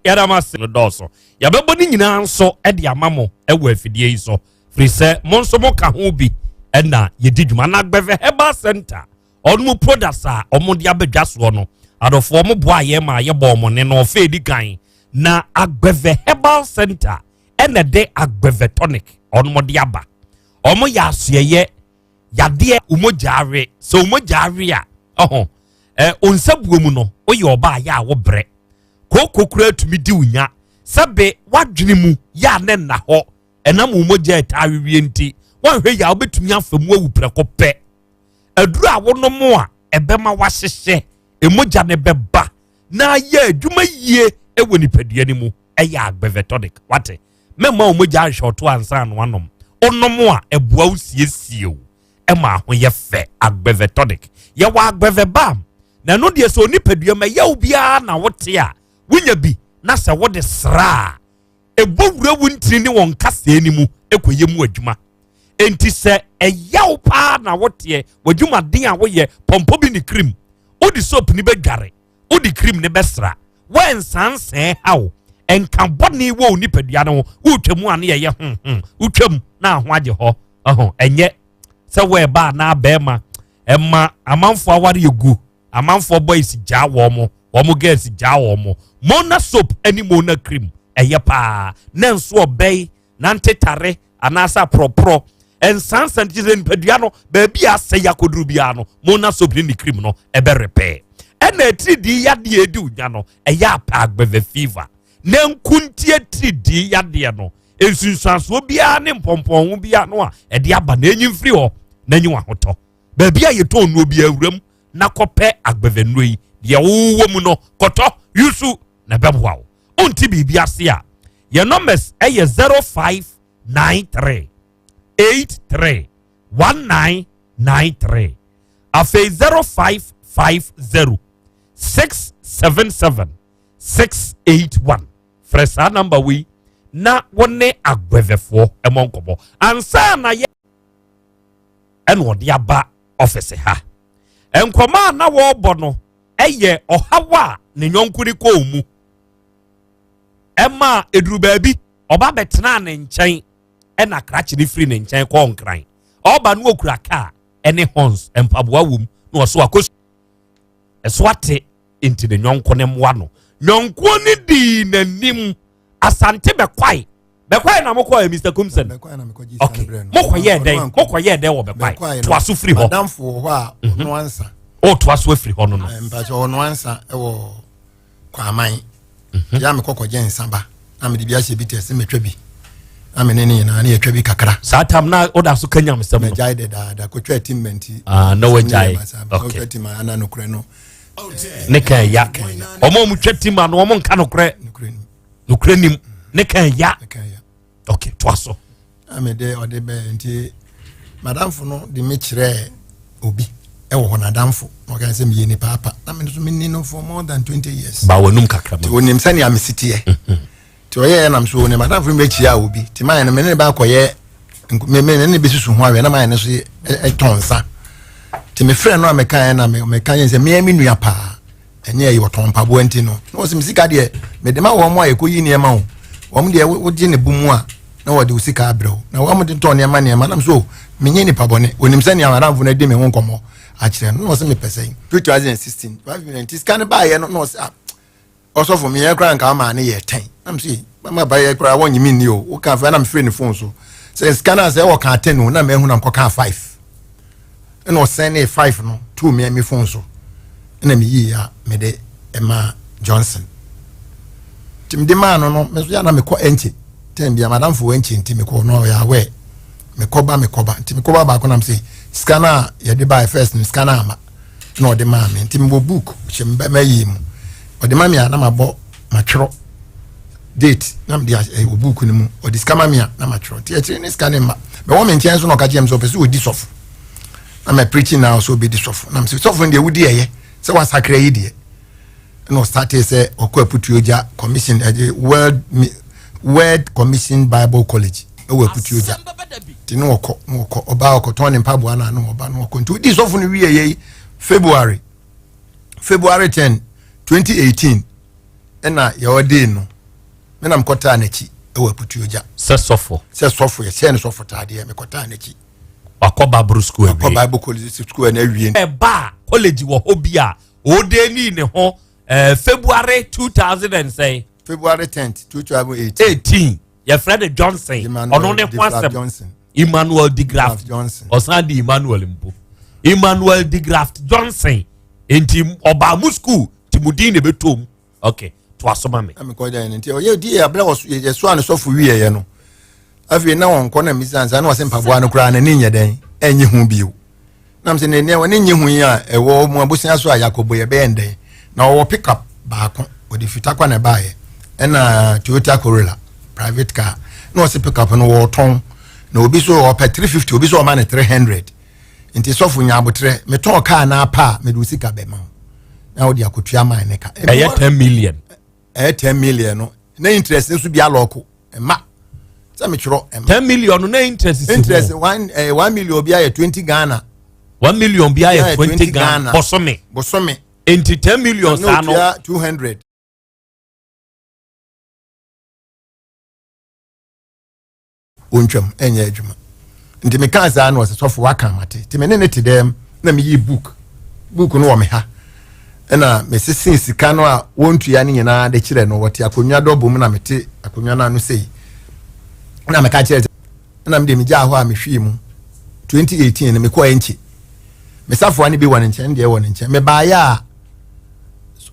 ya da mas no doso ya bebo ni nyina nso e de amamo e wa afidie yi so free se monso mo ka ho bi e na ye didwuma na Agbeve Herbal Center onu products a omo de abedwaso no adofo mo boa ye ma ye bo mo ne no fe di kan na Agbeve Herbal Center e na de Agbeve tonic onu mo de aba omo ya asuyeye ya de umojare so umojare a onsabuo mu no oye oba ya wo bre kokokura tumi di unya sabe wadwene mu ya ne na ho enam umoja tawewie nti wanhwe ya obetumi afamu awu preko pe aduru a wonom a ebema wahyehe emoja ne beba na ya adwuma yie ewo nipadua ni mu eya Agbeve tonic wate mema umoja ahwoto ansa no anom onom a ebua usiesie o ema ho ye fe Agbeve tonic ye wa Agbeve bam na no de so nipadua ma ya obia na wote a wunya bi na se wo de sra ebowura wuntiri ni won kase ni mu ekoye mu adwuma enti se eyaw pa na wote wadwuma den a wo ye pompo bi ni cream odi soap ni bedware odi cream ni besra wen sanse hawo enka boni wo nipadua no wutwam ane ye wutwam na ho age ho enye se we ba na bema emma amanfo aware yegu amanfo boys ja wo mo girls ja wo mo mona soap ani mona cream eye pa nanso obey nantetare anasa propro and sans and jizen pediano baby a say yakodru bia no mona sobri ni cream no ebe repair and a 3D yadi edu nyano e ya pa agbeve fever nen kuntie 3D yadi no ensunsanso bia ne mpompon ho bia no a e de aba na enyim firi ho na nyi wa hoto baby a yeton no bia awuram na kope agbeve noi de wo mu no koto yusu na bebwa unti bibia ase a your numbers eye 0593 83 1993 afe 0550 677 681 fresa number we na wone agbevefo emonkobo ansa na ye eno de aba office ha enkoma na wo bono eye ohawa ne nyonkuri ko mu Emma eduru baabi oba betena ne nkyɛn ɛna krachi ne free ne nkyɛn kɔ nkran oba no okura car ɛne horns empaboa wom na ɔso akos ɛso ate into the nyɔnko ne mwa no nyɔnko ne di nanim asante bekwai na mokɔ Mr. Kumsen okay mokɔ yɛ den wɔ bekwai to aso free hɔ madamfo hɔ a no ansa o to aso free hɔ no mpacho no ansa ɛwɔ kwaman ya me kokko je nsamba na me de bia hye bi tese metwa bi na me ne na yetwa bi kakra satam na oda so kanya mesem me jai de da kotwa teammenti no we jai okay team ana no kure no ne kan ya omo mu twa team ana omo nka no kure nim ne kan ya okay to aso ame de ode be nti madam fo no de me kire obi ewo ho nadamfo no kan se me yeni papa na me so me ni no for more than 20 years ba wonum kakra ma wonim sani am sitie ti oye na mso ne madamfo me chia obi ti man me ne ba koye me ne be susu ho awe na man ne so tonsa ti me frɛ no amekan na me kan se me nua pa enye yi woton pa bo enti no no se misika de me de ma wo mo ayekoyi ne ma wo mo de wo di ne bumu a na wo de usika abrɛw na wo mo de ton ne ma na mso menye ni pa bone wonim sani madamfo na de me ho nkomo actually no was me person 2016 5 scan buy no no also for me e kran ka ma na ye 10 am say mama buy e kra won yimi ni o wo ka fa na me free ni phone so say scanner say wo ka 10 no na me hu na mkoka 5 no send 5 no 2 me phone so na me yi ya me de Emma Johnson tim de man no me so ya na me ko enchi tem bia madam fo enchi nti me ko no ya we me koba nti me koba ba ko na me say scanner ya de buy first ni scanner ama no de ma me nti me book chemba mayi mu o de ma me na mabɔ matwero date na me de o book ni mu o de scanner me na matwero ti e ni scanner ma me wo me nchen so no ka jem so pese o di sof na me preaching now so be di sof na me say sof ndi e wudi eye se wa sakra yi de no start say okwaputu oja commission Word Commission Bible College e we putu oja ti no okọ oba okoton ne mpabo na no oba no okọ nti di so funu wie ye February 10 2018 ena ya ode no me na mkota na chi e we putu oja se sofo ye se ne sofo tade me kota na chi akoba Bible school Bible College school na wie e ba college wo hobia ode ni ne ho February 2000 say February 10th 2018 your friend Johnson ono ne kwasem Emmanuel de Graft Johnson osan di Emmanuel mpo Emmanuel de Graft Johnson enti oba mu school timudi ne betom okay to asoma me am ko da enti o ye di abla was ye so an so fu wie ye no afi na won ko na misanza na wase mpaboa no kra na ni nya den enyi hu biu nam se ne ne woni nyi hu ya ewo mu abusia so ayakobo ye be nden na wo pick up ba ko o di fitakwa na ba ye na Toyota Corolla private car no se pick up no wo ton na obi so o pe 350 obi so o ma 300 nti sofu nya abotre me ton car na pa me do sika be ma na odi akotua man ne ka 10 million 10 million no na interest nso bia loko ma sa me chiro 10 million na interest 1 million bia ye 20 Ghana 1 million bia ye 20 Ghana bosome enti 10 million sa no 200 ontwam enye adwuma nti me kan za no was so for waka mate ti me ne ti dem na me yi book no wo me ha na me sisin sika no a wontua ne nyina de kire no wote akonwa dobom na mete akonwa na no sei na me ka kire na me de me gya ho a me hwi mu 2018 me kwa enchi me safo ani bi won nchen de won nchen me ba ya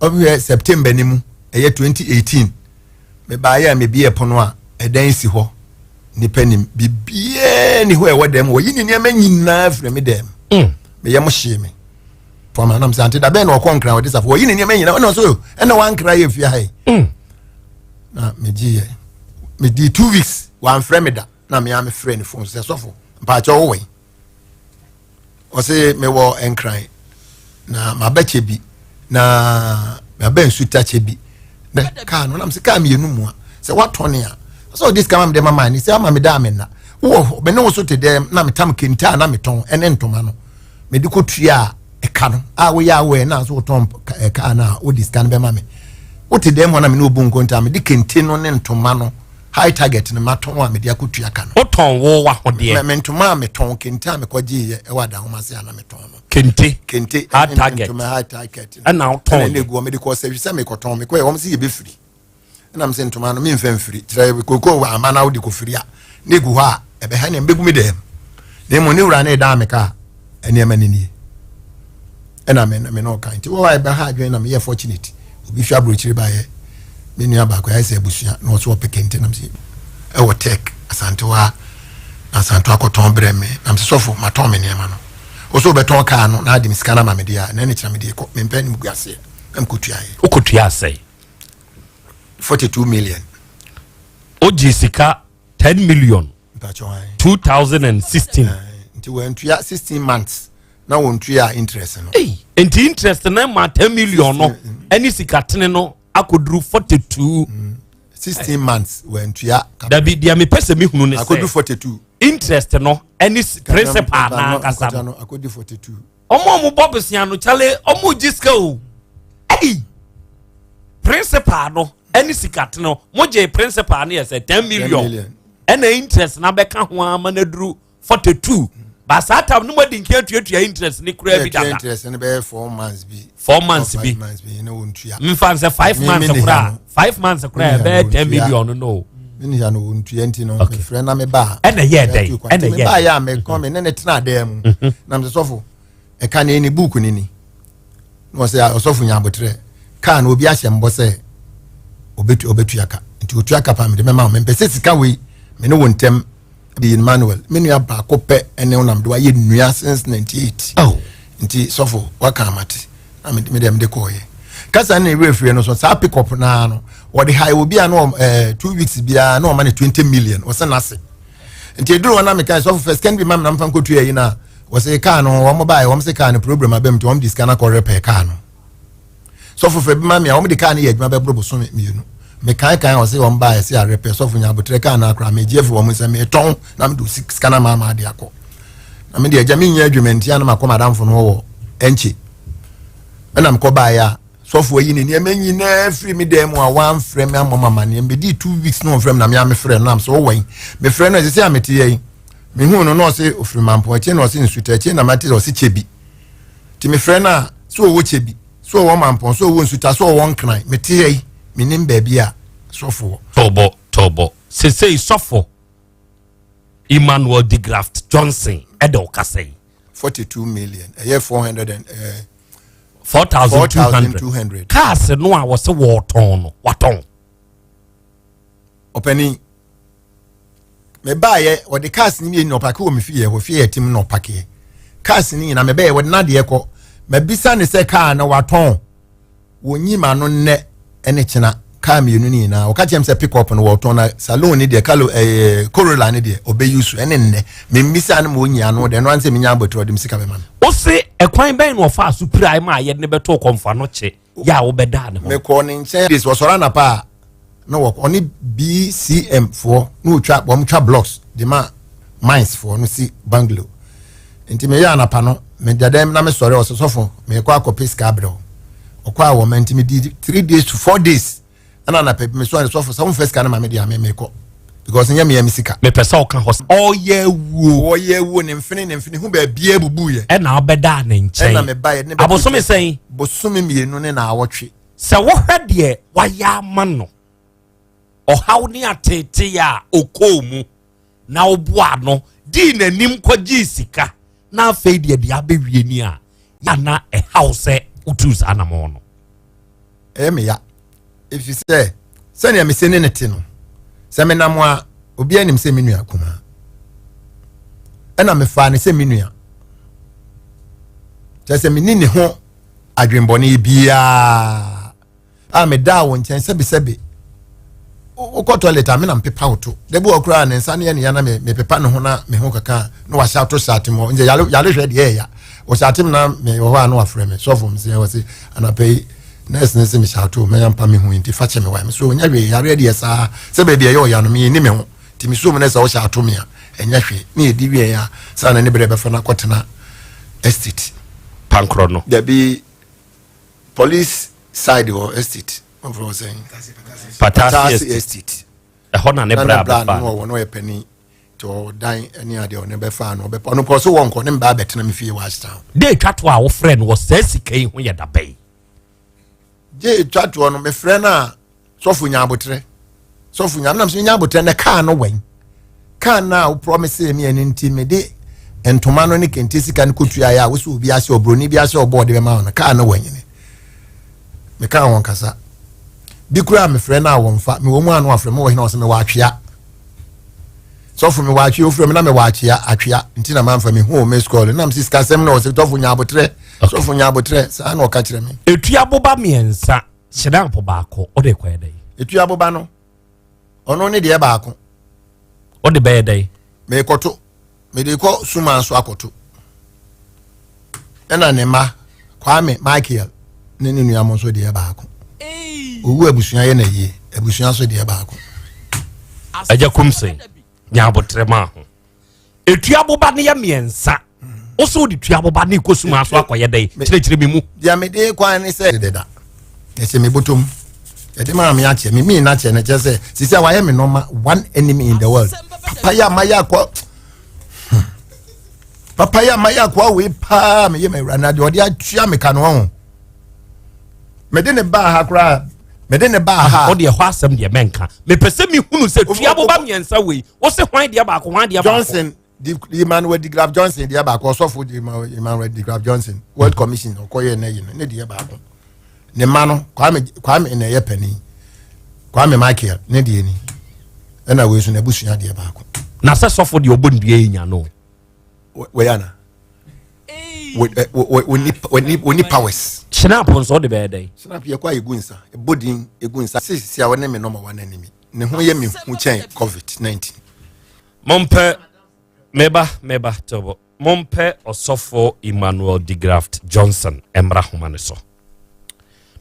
over September ni mu 2018 me ba ya me bi epono a edan si ho nipa nim bibie ni ho e wodem wo yini ne manyina afre me dem me yam hye me for man am sante da be na okonkra wo disafo wo yini ne manyina no so e na wan kra ye fia hai na me giye me di 2 weeks wan frame da na me am frame phone se sofo mpa cha wo we o se me wo enkran na mabache bi na maben suta che bi na ka no na me se ka me yenu mu a se watone a so this come am dem mama ni se ama me da me na wo me no so te dem na me tam kenta na me ton ene ntoma no me di ko tua e ka no a wo ya we na so ton e ka na o this can be mama wo te dem na me no bu nkonta me di kente no ne ntoma no high target ne maton a me di akotua ka no o ton wo wa hode me ntoma me ton kenta me kwaji e wada ho ma se ana me ton no kente high target ntoma high target ana o ton ne go me di ko service me ko ton me ko e wo se ye be free na me se ntoma no me mfa mfiri tire koko wa amana wo di ko free a ne gu ha e be ha ne mbegu me dem ne mo ne wura ne da me ka ene ma ni ena me no kan ti wo wa e be ha adwen na me ye fortunate obi hwa brochiri ba ye me nua ba ko ya se busua no so pekente na me se e wo tek asante wa asante akoton breme na me se sofo maton me ne ma no o so beton ka no na adi me sika na ma me dia na ne kira me dia ko me mpa ni guase am kotua ye o kotua sei 42 million oji sika 10 million 2016 nti when tuya 16 months na won tuya interest no enti interest na ma 10 million no any sika tene no akoduru 42 16 months when tuya dabi dia me pese me hunu ne se akoduru 42 interest no any principal na kasa no akoduru 42 omo bobesia no chale omo jiska o principal no any sikat no moje principal na say 10 million and interest na beka ho ama na duru 42 ba sa tab no modi nke atuatua interest ni kura bi dada interest ni be 4 months bi 4 months bi na wontua mfa say 5 months kura 5 months kura be 10 million no ni ya no wontua enti no frɛ na me ba ena ye dai ena ye ba ya me come ne tena dem na me sofo e ka ne ni book ni ni no say osofo nya abotre ka na obi ahye mbo say obetu yaka nti otu aka pa me de mema me pese sika we me no wontem bi Emmanuel me nua ba ko pe ene onam de wa ye nua since 98 nti sofo waka amate na me dem de ko ye kasa na refre no so sa pick up na no wo de high obi ano 2 weeks bia na o ma 20 million o se na se nti eduru na me kan sofo first can be mam na mfa nkotu ye na wo se ka no wo mo ba ye wo se ka no program abem to wo dis kana ko repair ka no sofo fe bi mam ya wo de ka na ye adwuma be brobo so me me kan o se won ba e se a repair so funya botre kan na akra me gf wo mo se me ton na me do 6 kana ma de akọ na me de agya me nya adwumenti ya na makọ madam fo no wo enchi na me ko ba ya so fo yi ni me nyi na free me dem a one frame am mama ne me di 2 weeks no frame na me am frame na so wo me frame no se amete yi me hu no no se ofiri mampo che no se nsuta che na mate o se chebi ti me frame na so wo chebi so wo mampo so wo nsuta so wo nkran me te yi minim baby a sofo tobo say sofo Emmanuel de Graft Johnson edo kasei 42 million a year 4,200 cars no a was waton openi me baye o de cars ni no pake o me fie ho fie tim no pake cars ni na me baye wo na de ekọ me bisa ne se car na waton wonyima no ne ene china kam yenu ni na o ka chem se pick up no waton na salon ni de kalo Corolla ni de obeyusu ene nne me mbisa na mo nyia no de no anse me nya abotro de msika be man o se ekwan ben no fa su prai ma ye ne beto komfa no che ya wo beda ne ho me ko ni nche this was orana pa no work oni BCM for no twa bom twa blocks de ma mines for no si bungalow enti me ya na pa no me dadem na me sore o sofo me kwa kopiska abro okwa wo menti me di 3 days to 4 days ana na pe me so sofo some first kana ma me dia me ko because nya me ya misika me pesa o kan hos oye wo ne mfini hu ba bia bubu ye e na obeda na nchen e na me ba ye ne abosome sen bosome mienu ne na awotwe se wo hwede wa ya ma no o haw ni atete ya okomu na oboa no di nanim kwaji sika na afei de abewie ni a ya na a house utus anamo no me ya if you say me se ne te no se me nam a obi anim se me nua kuma na me fa ne se me nua se me ni ne ho adwenbone bia a me da wo nchen sebe o ko toilet a me na mpepa woto de bi okura ne nsa ne ya na me pepa ne ho na me ho kaka no wa sha to satim ho nje yale hwe de ya o satim na me wo ha no afre me so from se wo se anapei nese me sha to me yampa me ho nti fa che me wa me so onya hwe yare de sa se be de ya no me ni me ho ti me so me nese wo sha to me a enya hwe me edi wie ya sa na ne bre be fa na kotena estate pankro no there be police side or estate what was saying Patasi estate hona ne bra ba no no e pani to dan any ade o ne be fa no be no ko so won ko ne ba betena me fie was town dey twato a wo friend was sika yi ho ye da bai dey twato no me friend a sofu nya abotre na me nya abotre ne car no wen car na wo promise me ani nti me de entoma no ne kenti sika ne kotua ya wo so obi ase obroni bi ase obo de be ma no car no wen ni me car won kasa bi kura me frɛ na wonfa me wo mu anu afrɛ me wo hina wo se me wa atwea so for me wa atwea ofrɛ me na me wa atwea nti na manfa me hu me school na me siska sem na wo se tofo nya abotre so fo nya abotre sa na o ka kire me etua boba miensa hyena mpo baako o de kwa dai etua boba no ono ne de baako o de be dai me koto me de ko suma so akoto ena ne ma Kwame Michael ne ne nua mo so de baako owu abusua ye na ye abusua so de baako aja kumse nya abotre ma ho etua boba ne ya miensa o so de tua boba ne kosuma so akoye dai kire me mu dia me de kwan ne se de da ese me botom e de ma me ache me na che ne che se sisi wa ye me normal one enemy in the world papaya maya kwa papaya maya kwa we pa me ye me rana de odi atua me ka no ho me de ne ba ha kra me de ne ba ha o de ho asem de menka me pese me hunu se tua boba miensa we o se hwan de ba ko hwan de ba Johnson the man with the Graf Johnson de ba ko so for the man with the Graf Johnson World Commission o koye na yi ne de ba ko ne ma no Kwame na ye pani Kwame Michael ne de ni e na we so na busua de ba ko na se so for the obondue nya no we yana we ni powers snap on so de be dai snap ye kwa egunsa ebodin egunsa sisi a wona me number 1 enemy ne ho ye me hu chen COVID-19 mompe meba tobo mompe osofo Emmanuel de Graft Johnson emra homane so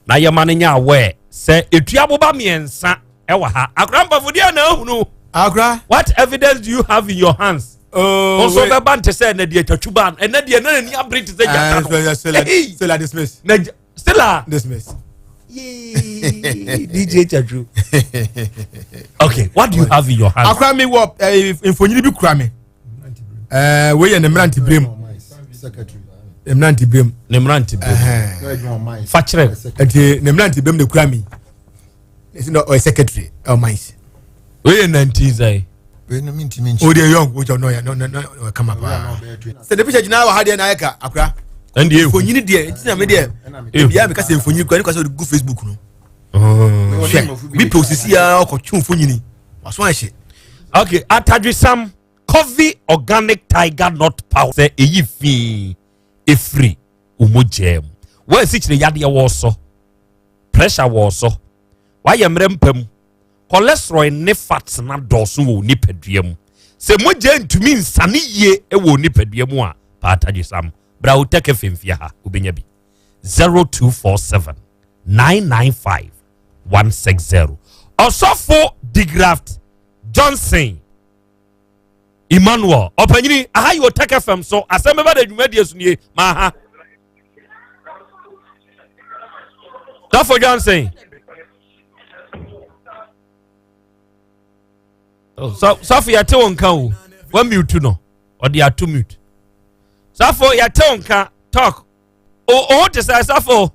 na ye mane nya we se etua boba miensa e wa ha akramba fudia na hunu akra what evidence do you have in your hands also be bante say na de twatwuba na de na ni abrit say jata still dismiss still dismiss DJ Chaju okay what do you have in your hands akra me wo infonyini bi kura me we ye ne mranti brem secretary mranti brem fachre enti ne mranti brem ne kura me is no secretary of mines we ye 19 say we no minti o de young we no ya no come up say the picture jina wa ha de na yaka akra and you infonyini de enti na me de bia me ka say infonyini kwa ni kwa say go Facebook no we process ya okotwe infonyini waso an hye okay atadwisam coffee organic tiger nut powder say eyi fi efri umojem we si kire yade wo so pressure wo so wa ye mrempam cholesterol ne fats na doso wo nipadua mu se moje ntumi nsane ye e wo nipadua mu a pa atadwisam bra wo take femfia ha obenya bi 0247 995 160 osofo de Graft Johnson Emmanuel opanyini aha yo take fm so Asem Beba Dabi dwumadie so nie ma ha Dafo Johnson Safo ya te wonka o wa mute no or they are too mute Safo ya te wonka talk o te say Safo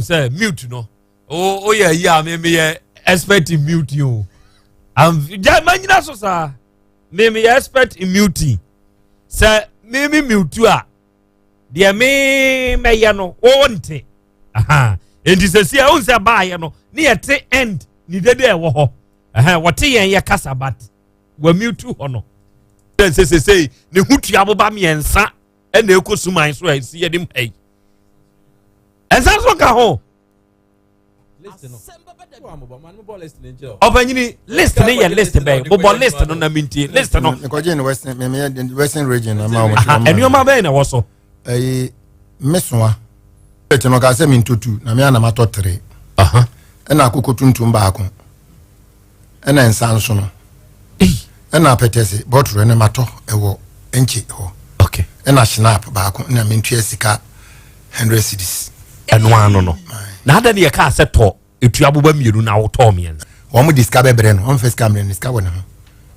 say mute no oh yeah me expect mute you Manyina so sa me expert in muting. Sir, me mutua. Dear me ya no wonte. Aha. And this is here on say buy no. Near te end ni dede wo ho. Aha, what yen ya kasa bat. We mutu ho no. Say ne hutu aboba miensa e na ekosuman so asi ye dim hey. Ensa so ka ho. Listen no. Obanyini list ne ya list be. Bobo list no na minti. List no. Because western region ama o. Enioma be na wo so. Meswa etino ka se mintutu na me ana mato 3 ena akoko tuntum ba ako ena ensanso no ena petese botro ne mato ewo enchi ho okay ena snap ba ako na mentue sika 100 cedis eno ano no na ada ne ka se to etu aboba mienu na wo to mien wo mo discover bre no on first camera ni discover no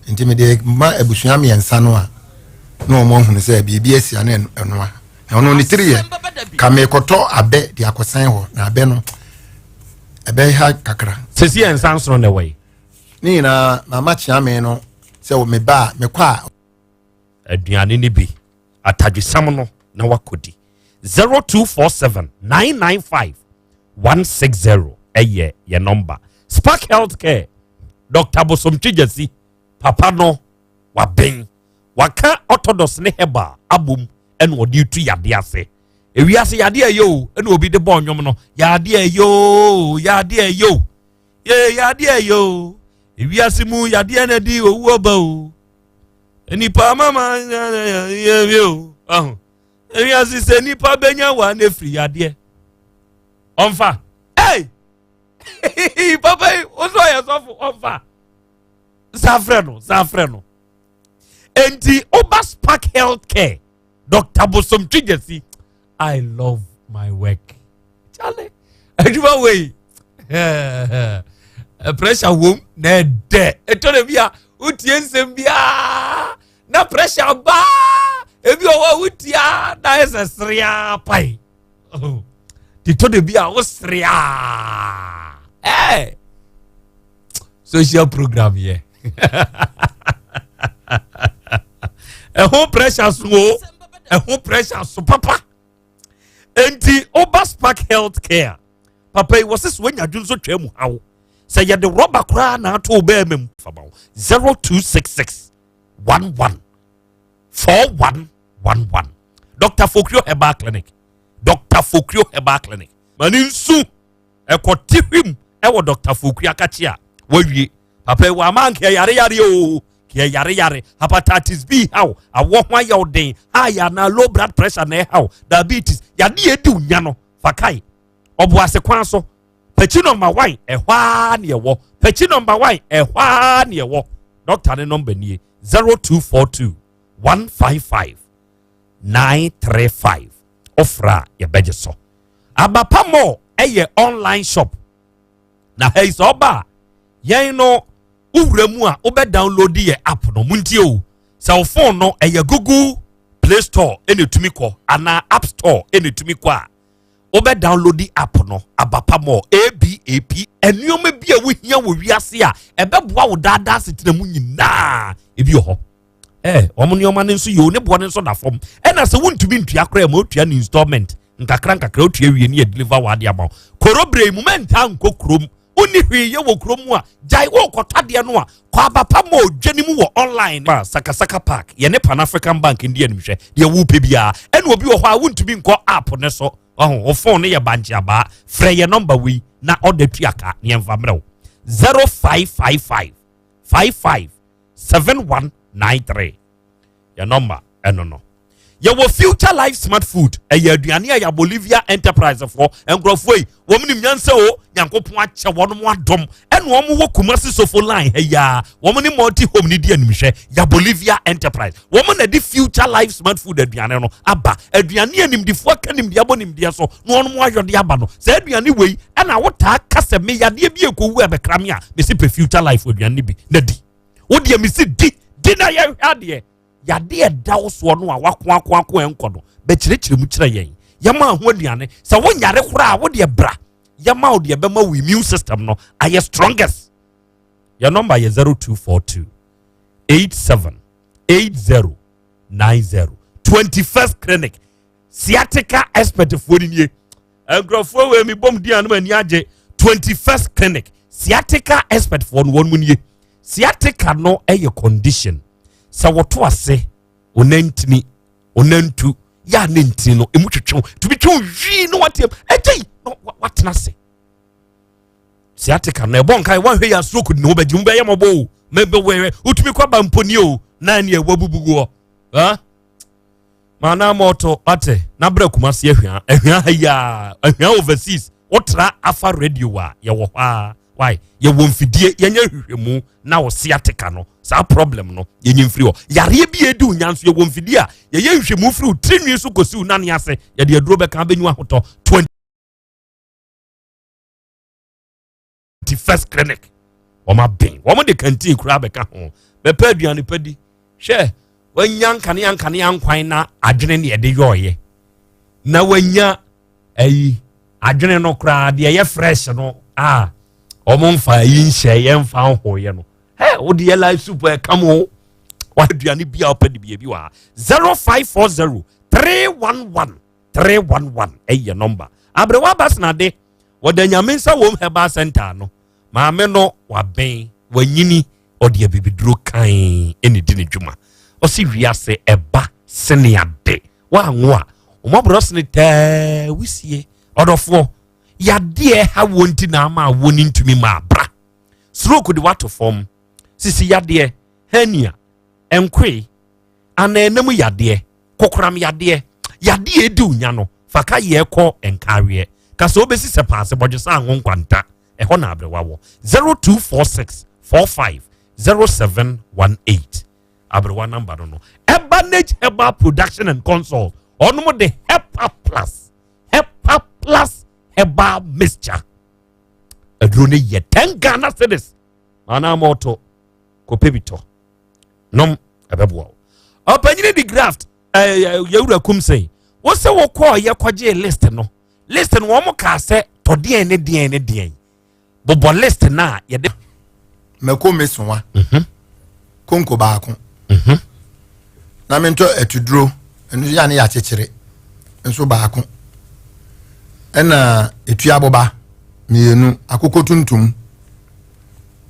intimide ma ebusua miensa no a no mo hunu se bibia esi ana eno a ono ni 3 ye kame koto abe di akosan ho na abe no ebe ha kakra sesi ensanso no way ni na mama chiame no se wo me ba me kwa aduane ni bi atadwesam no na wakodi 0247995160 eye ye number Spark Healthcare Dr. Bosom Chijasi papa no waben waka orthodox ne heba abum en wodi tu yade ase ewiase yade ayo en obi de bon nwom no yade ayo ye yade ayo ewiase mu yade na di owu oba o enipa mama ye yo ewiase se nipa benya wa na free yade onfa hey papa oso ya so onfa safreno enti oba Spark Healthcare Dr. Bosom Chijesi, I love my work. Charlie, I do my way. Pressure womb, ne de. Etone bia, utien sembia. Na pressure ba. Ebi owa utia, na ese sria pai. Titone bia osria. Hey. Social program here. A whole pressure slow. A whole pressure so papa enti oba Spark Healthcare papa was this when you do so twemu how say you the rubber cra na to be mem 0266 11 4111 Dr. Fokrio Herbal Clinic maninsu ekotihim ewo Dr. Fokrio akachia wawie papa wa man ke yare o yare hepatitis B how awo hwan ya odin high na low blood pressure na how diabetes ya de edi unya no fakai oboase kwan so pechi number 1 ehwa na ewo pechi number 1 ehwa na ewo doctor ne number nie 0242 155 935 ofra ya beje so abapamo eye online shop na hey so ba yen no uwremu a obe download ye app no muntie o cell phone no eye Google Play Store enetumi ko ana App Store enetumi ko a obe download the app no abapamo ABAP enuoma bi a wohia wo wiase a ebeboa wo dada setena mu nyina ebi ho omunyoma ne nso yo ne bo ne nso da fom ena se wontumi ntua kra ma otua ni installment nkakra otua wie ne deliver wa de ama korobre moment an kokrom oni hwi ye wo krom a jai wo kotade no a kwa abapamo dwanimu wo online ba sakasaka park ye ne Pan African Bank ndi animhwe de wo pe bia ena obi wo ho a wontumi nko app ne so o phone ne ye banji aba frɛ ye number we na order tuaka ne emfa mrew 0555 55 7193 your number no your future life smart food aduane ya Bolivia enterprise for engrofo yi wo mnim nyanse o yankopon ache wono mo adom ene wo mo wo Kumasi sofo line ya wo mo ni multi home ni di animhwe ya Bolivia enterprise wo mo na di future life smart food aduane no aba aduane animdifo kanim di abonim di so no wono mo ayode aba no se aduane wei ena wo ta kase me yade bi ekowu abekram a me se pe future life aduane bi na di wo de me se di na ya hade yade dawo so no a wakwa enkodo be kirikiri mu kire yen yama ho aduane se wo nyare kora wo de bra yama wo de be ma we immune system no aye strongest your number is 0242 878090 21st clinic sciatica expert for ni engrofo we mi bom dia no ani age 21st clinic sciatica expert for one munye sciatica no eye condition sa woto ase onantini onantu ya nantini no emu twetwe to be twon wi no watem ejei no watena se sciatica no ebon kai wan hwe ya stroke no be jumbe ya mobo mebe we utumi kwa ba mponi o na ne wabubugo ha mana moto ate na bra kumase ahwa ya ahwa overseas otra afa radio wa ye wo ha why ye wo mfidie ye nya hwehwemu na wo sciatica no sa problem no ye nyimfiri ho yare bi edu nyanso ye wo mfidie a ye ye hwehwemu firi trinwi so kosi na ne ase ye de aduro be kan benyu ahoto 21st clinic wama ben wama de kantin kura be ka ho be pa aduane padi hwe wanyankane yankwan na adwene ne de yoye na wanya ayi adwene no kura de ye fresh no omomfa yi nhye ye mfa hoye no odi ye life super kamo waduane bia opadi bia bi wa 0540 311 eye number abrewa bas na de wodanyamensa wom heba center no maame no waben wanyini odi abibiduro kan eni di ne dwuma osi wiase eba sene ade wa nwo a omobros ne ta wisie odofo yade ha wonti na ama woni ntumi ma bra stroke de wato form sisi yade hania enkwe anenam yade kokram yade edi unya no faka ye ko enkawe kasa obesi se paase bodwesa anwon kwanta eho na abrewa wo 0246 45 0718 abrewa number no Ebanage Herbal Production and Consult onumo de Hepa Plus Herbal Mixture adrone ye 10 Ghana cedis mana moto ko pebito nom abebwa opanyine di graft yewura kumsen wo se wo ko ye kwaje list no wo mo ka se to den bobo list na ye de meko mesonwa konko baako na mento etuduro enu ya ne ya chechire enso baako ena etu aboba mienu akoko tuntum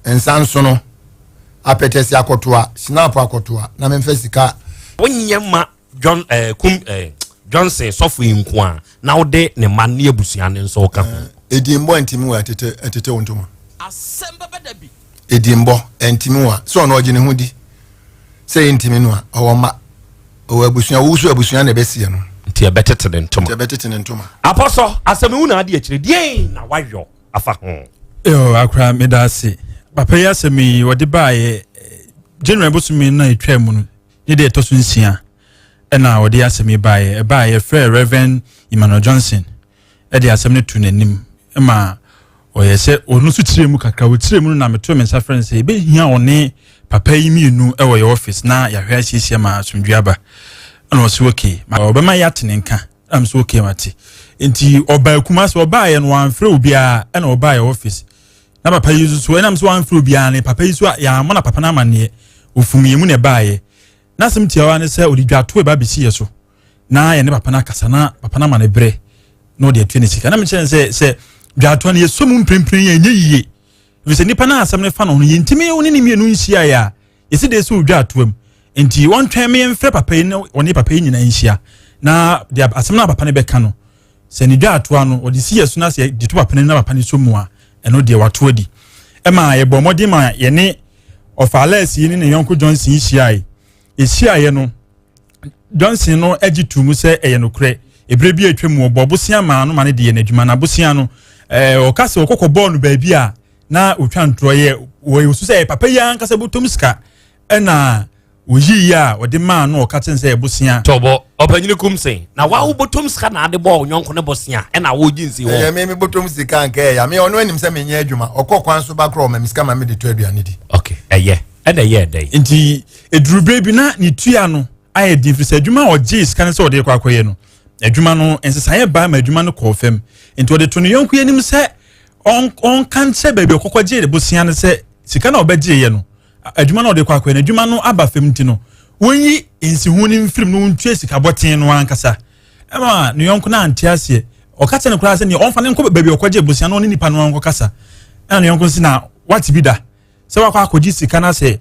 ensanso no apetesi akotoa snap akotoa na memfa sika wonyema Johnson sofu inkwa na ode ne man ne abusua ne nso ka ho edimbo ntimi wa etete wontoma Asem Beba Dabi edimbo ntimi wa so na ogine ho di say ntimi no a owoma o abusua wusu abusua na besie no nti ebetete ne ntoma apostle asem wu na ade akire dien na wayo afa ho akra medase papa ya asemi wode baaye general bosumi na etwa mu no ne de to so nsia ena wode asemi baaye frere Reverend Emmanuel Johnson e de asem ne tu nanim ma oyese onu su tire mu kakra wo tire mu na meto me sa friend say be hia one papa yi mienu e wo your office na ya hwe ahiesie ma asundwaba ana o se okay ma obema ya tenenka am so okay mate enti oba kuma so oba ye no anfre obia na oba your office na papa yi so na am so anfre obia na papa yi so ya mo na papa na amane ofumi mu ne baaye na sem tiawa ne se odidwato e ba bisi ye so na ye ne papa na kasa na papa na amane bre no de atwe ne sika na me chen se dwato na ye so mu mprempren ye yiye vise nipa na asem ne fa no ye ntimi woni ne mienu nhia ya yesi de so dwato am enti won twen me mfre papa yi ne woni papa yi nyina nhia na de asem na papa ne beka no se ni dwato ano odi si yesu na se de to papa ne na papa ne so mu a eno de wato adi e ma ye bo modi ma ye ne ofales yi ne yonko Johnson nhia ye no Johnson no agitu mu se eye no kre ebre bi atwam wo bobosia ma no ma ne de ye na adwuma na bosia no o kase okoko ball no ba bi a na otwa ntroye wo su se papa ya nkasa butom ska na oyi ya ode ma no ka tense bosia tobo opanyine kumsen na wa wo butom ska na ade ball nyonko ne bosia na wo jinsi wo me butom ska nka ya me ono anim se menye adwuma okokwan so ba kro ma miska ma me de to aduane di okay eye dey nti edrubre bi na ni tua no aye di frisa adwuma oje ska ne se ode kwa akoye no adwuma no ensesaye ba ma adwuma no ko fam nti ode to no yonko yanim se on kan se ba bi okokwaje de bosia ne se sika na obegye ye no adwuma na ode kwa na adwuma no aba fam ti no wonyi ensihu ni mfirim no ntwe sika boten no ankasa ema ne yonko na antiase okata ne kura se ne onfa ne nko baabi okwaje busia no ne nipa no anko kasa na ne yonko si na what bi da se wakwa akwaji sika na se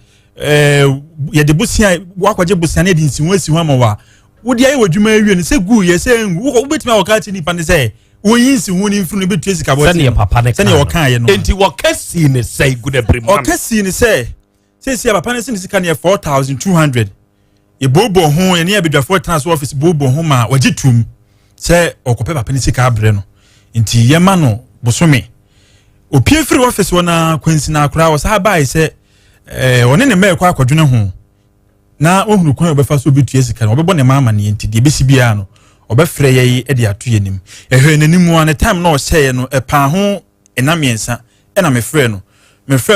ye de busia wakwaje busia na de ensihu asihu amawa wodi ayi wadwuma awie ne se gu ye se ngu wo betimi awokati nipa ne se wonyinsi huni mfunu ne betu esika bo sane papa ne sane wokan ye no enti wokasi ne say good abrim okasi ne say se papa ne sika ne 4200 e bobo ho ye ne abedwafo transfer office bobo ho ma wagitum se okope papa ne sika abre no enti ye ma no bosome opie free office wona kwansi na akura wo sa bai se one ne me kwa akwadwene ho na ohunu kwan obefa so betu esika no obebo ne mama ne enti de besi bia no obefre ye e de ato yenim ehwe nanimu an time na o sey no epa ho enamiensa ena me frɛ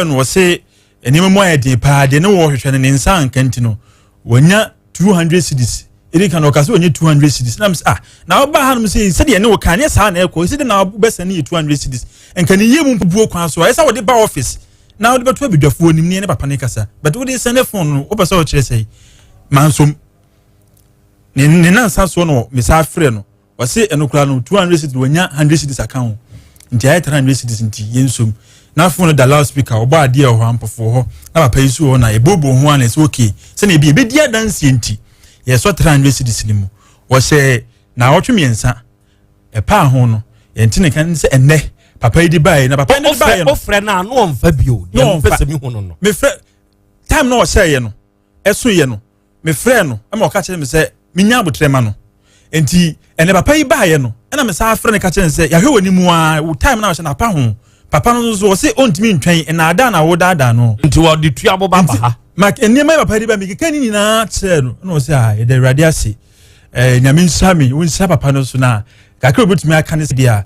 no wo se enimmu ayede pa de ne wo hwehwe ne nsa nkanti no wonya 200 cedis eri kan o kase wonya 200 cedis na oba hanum se de ne wo kan ne sa na ekɔ se de na obesa ne 200 cedis enkani yemu mpubuo kwan so esa wo de ba office na wo de beto abidwafo onim ne papa ne kasa but wo de send phone no obesa wo kyerɛ sei mansom ne nansa so no misa frɛ no wase enokura no 200 cedis wonya 100 cedis account nti ay 300 cedis nti yensom na phone da loudspeaker oba ade ho ampofo ho na papa yisu ho na ebobo ho ana se okay se na bi dia dance nti ye so 300 cedis ni mu wo se na wotwe miensa pa ho no enti ne kan se enne papa yidi bae na papa ne bae no ofre na no onfa bio ye mfese mi ho no me frɛ time na o share ye no eso ye no me frɛ no ama o ka kyerɛ me se minya abotrema no enti ene papa yi bae no ena me sa afre ne ka kyerɛ se ya hwe wani mu a time na o hye na pa ho papa no so se ontimi ntwen na ada na wo dada no nti wo de tua boba ba ha mak enema papa yi ba mi keka ni na kyerɛ no no se a de radio ase nyame nsami wo nsa papa no so na kakra obetumi aka ne se dia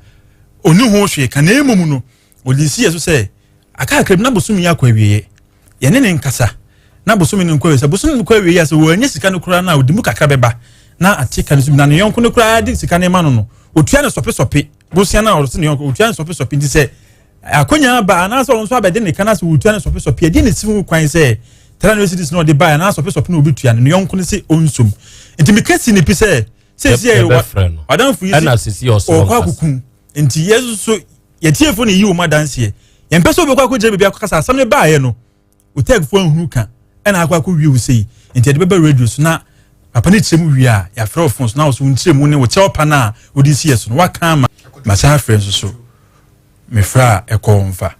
onu ho hwe ka na emum no odisi yeso se aka akra na bosumi yakwa wiye ye ne nkasa na bosumi ne nkwa se bosumi nkwa wiye ya se wo anya sika no kura na odimu kakra beba na atika ne sumi na ne yonko ne kura adi sika ne ma no otua ne sope bosia na oro se ne yonko otua ne sope ndi se akonya ba na so nso abede ne kana se otua ne sope adi ne simu kwan se tara no sidis no de ba na sope ne obetua ne yonko ne se onsom enti mikasi ne pi se wadan fu yi ana sisi oso kwa kukun enti yesu so yetiefo ne yi o madanse ye mpese obekwa ko jebe bia kasa asam ne ba ye no utagfo anhuru ka ana akwa ko wie usei enti de beba radio so na papa ne tiremu wie a ya frɛ phones na so ntiremu ne wo cheopa na odi si yeso no waka ma sa friends so me fra ekomfa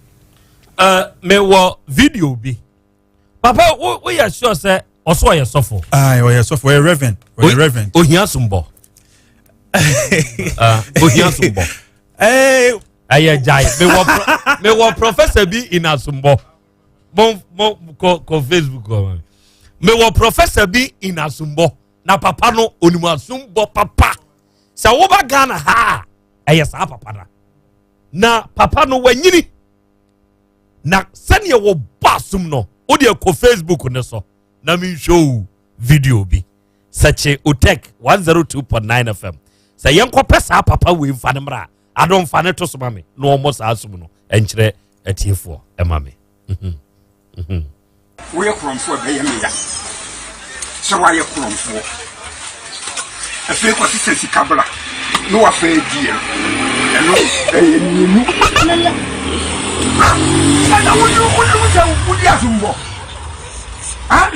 me wo video bi papa wo ya sure say oso ya sofo o ya sofo o reverend ohia sumbo ohia sumbo aye jai me wo professor bi in asumbo ko Facebook ko me wo professor bi in asumbo na papa no onimu asumbo papa sa wo ba Ghana ha aye sa papa na papa no wanyini na sane wo basum no o de ko Facebook ne so na mi show video bi sache Otek 102.9 FM sa yenko pesa papa we mfa ne mra adon fa ne to so mame no omo sa asum no enkyere atiefo e mame we kromfo be yemi ya so wa ye kromfo afi ko sisi kabla no wa fa die eno eyinu ana wo sa udi asumbo ha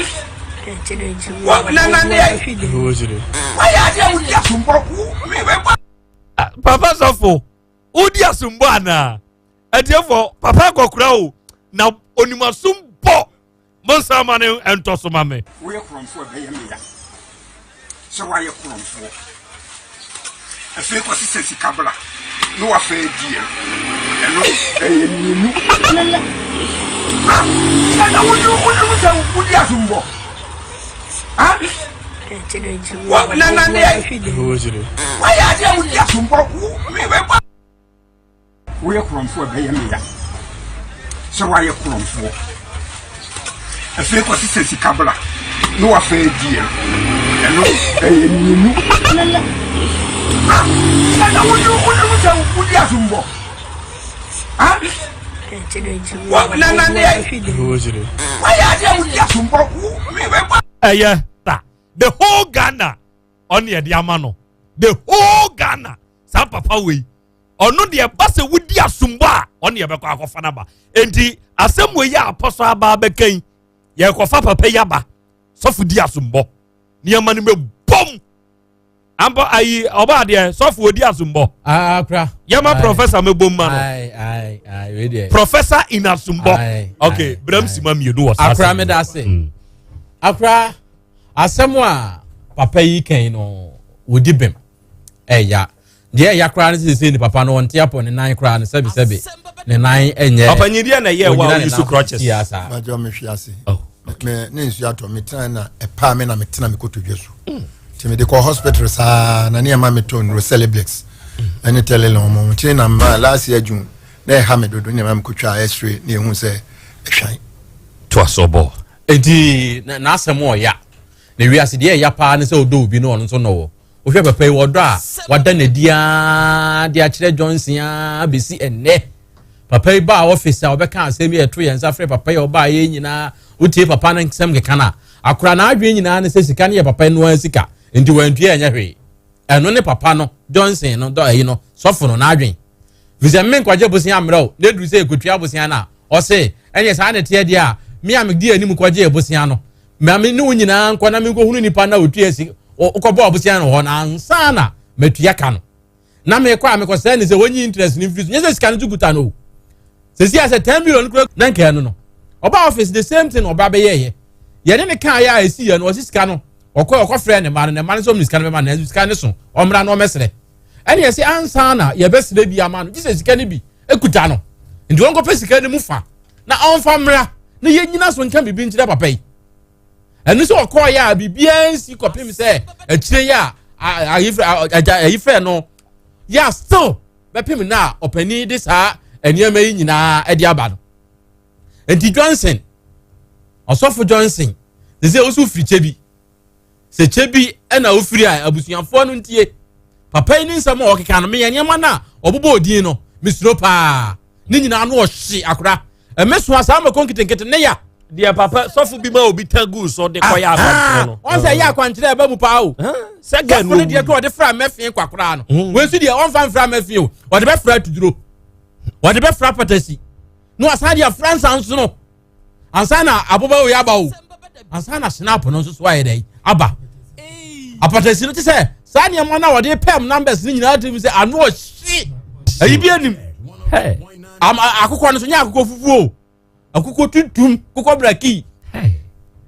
papa sofo udi asumbo ana atiefo papa kokura o na onimasumbo monsa mane entoso mame we kromfo be yemi ya so wa ye kromfo afi ko sisi kabla no wa fa die eno eyinu ana wo sa udi asumbo ha we kromfo be yemi ya so wa ye kromfo afi ko sisi kabla no wa fa die eno eyinu ana wo sa udi asumbo ha The whole Ghana on the Diamano. The whole Ghana. Some papa we. Or no the basse would dia sumba on the Abaka Fanaba. And the Asem we ya apostle Babeke. Yakofa papa yaba. Sofu dia sumbo. Niamani me bomb. Ambo ayi oba de sofu dia sumbo. Akra. Yama professor me bomb man. Aye. Professor in Asumbo. Okay, Bram Simam you do. Akra me da say. Akra asemwa papa yi kan no wodi bem ya de ya kra ne se ni papa no wonte apo ne nan kra ne sebe ne nan enye papa nyidi na ye wa use crutches ma jo me hwiase me ne nsu ato me tena na epa me na me tena me kotodweso ti me de ko hospital sa na ne ma me to no celebrate ene telele mo ti na ma last year June na ha me dodo ne ma me kotwa x-ray ne hu se ehwan to asobo enti na asemo ya ne wiase de ya pa ne se odo obi no ono so no wo hwe papa yi wodo a wada na dia de a kire Johnson a besi enne papa yi ba office a obeka asemi eto ye nsa frɛ papa yi oba ye nyina utie papa na nsem ke kana akora na adwe nyina ne se sika ne ye papa no sika enti wantue anya hwe eno ne papa no Johnson no do ayi no sofo no na adwen visa men kwaje bosia amrɛ ne duru se ekotua bosia na o se enye sa na tie dia me amgdi anim kwaje bosia no me ne nyina nkwa na me ko hunu nipa na otue si okobo obusia no ho na ansa na matua ka no na me kwa me ko say ni se wonyi interest ni free nyese sika no tuguta no se si ase 10 million kro na nka no oba office the same thing oba be ye ne kan ya esi ye no o sika no okọ frɛ ne ma no so sika no be ma na sika ne so omra no mesere ene ye se ansa na ye be sere bi ama no nyese sika ne bi ekuta no ndi won ko pe sika ne mu fa na onfa mra na ye nyina so nka bibi ntira papa yi enu so okọ ya bibia si kopim se akire ya ayife no ya still bepim na opani this ha eniema yi nyina edi aba no enti Johnson osofo Johnson they say osu firi chebi se chebi na ofiri a abusuafo no ntie papa yi ni nsam o keka no me eniema na obobo odin no misro pa ni nyina no ohye akora emeso asa ma konkitenkete ne ya dia papa sofu bi ma obi tagu so de koya akwantre no on say ya akwantre ba mu pa o second no dia ko de fra mafin kwakora no we su dia on fan fra mafin o o de be fra tuduro o de be fra patasi no asa dia France anso no ansa na aboba o ya ba o ansa na snap no so wa ye dai aba apatasi no ti say sa ne mo na o de pem numbers ni nyina tim say anu o shi ayi bi anim akukọ no so nya akukọ fufuo akukọ tuntum akukọ braki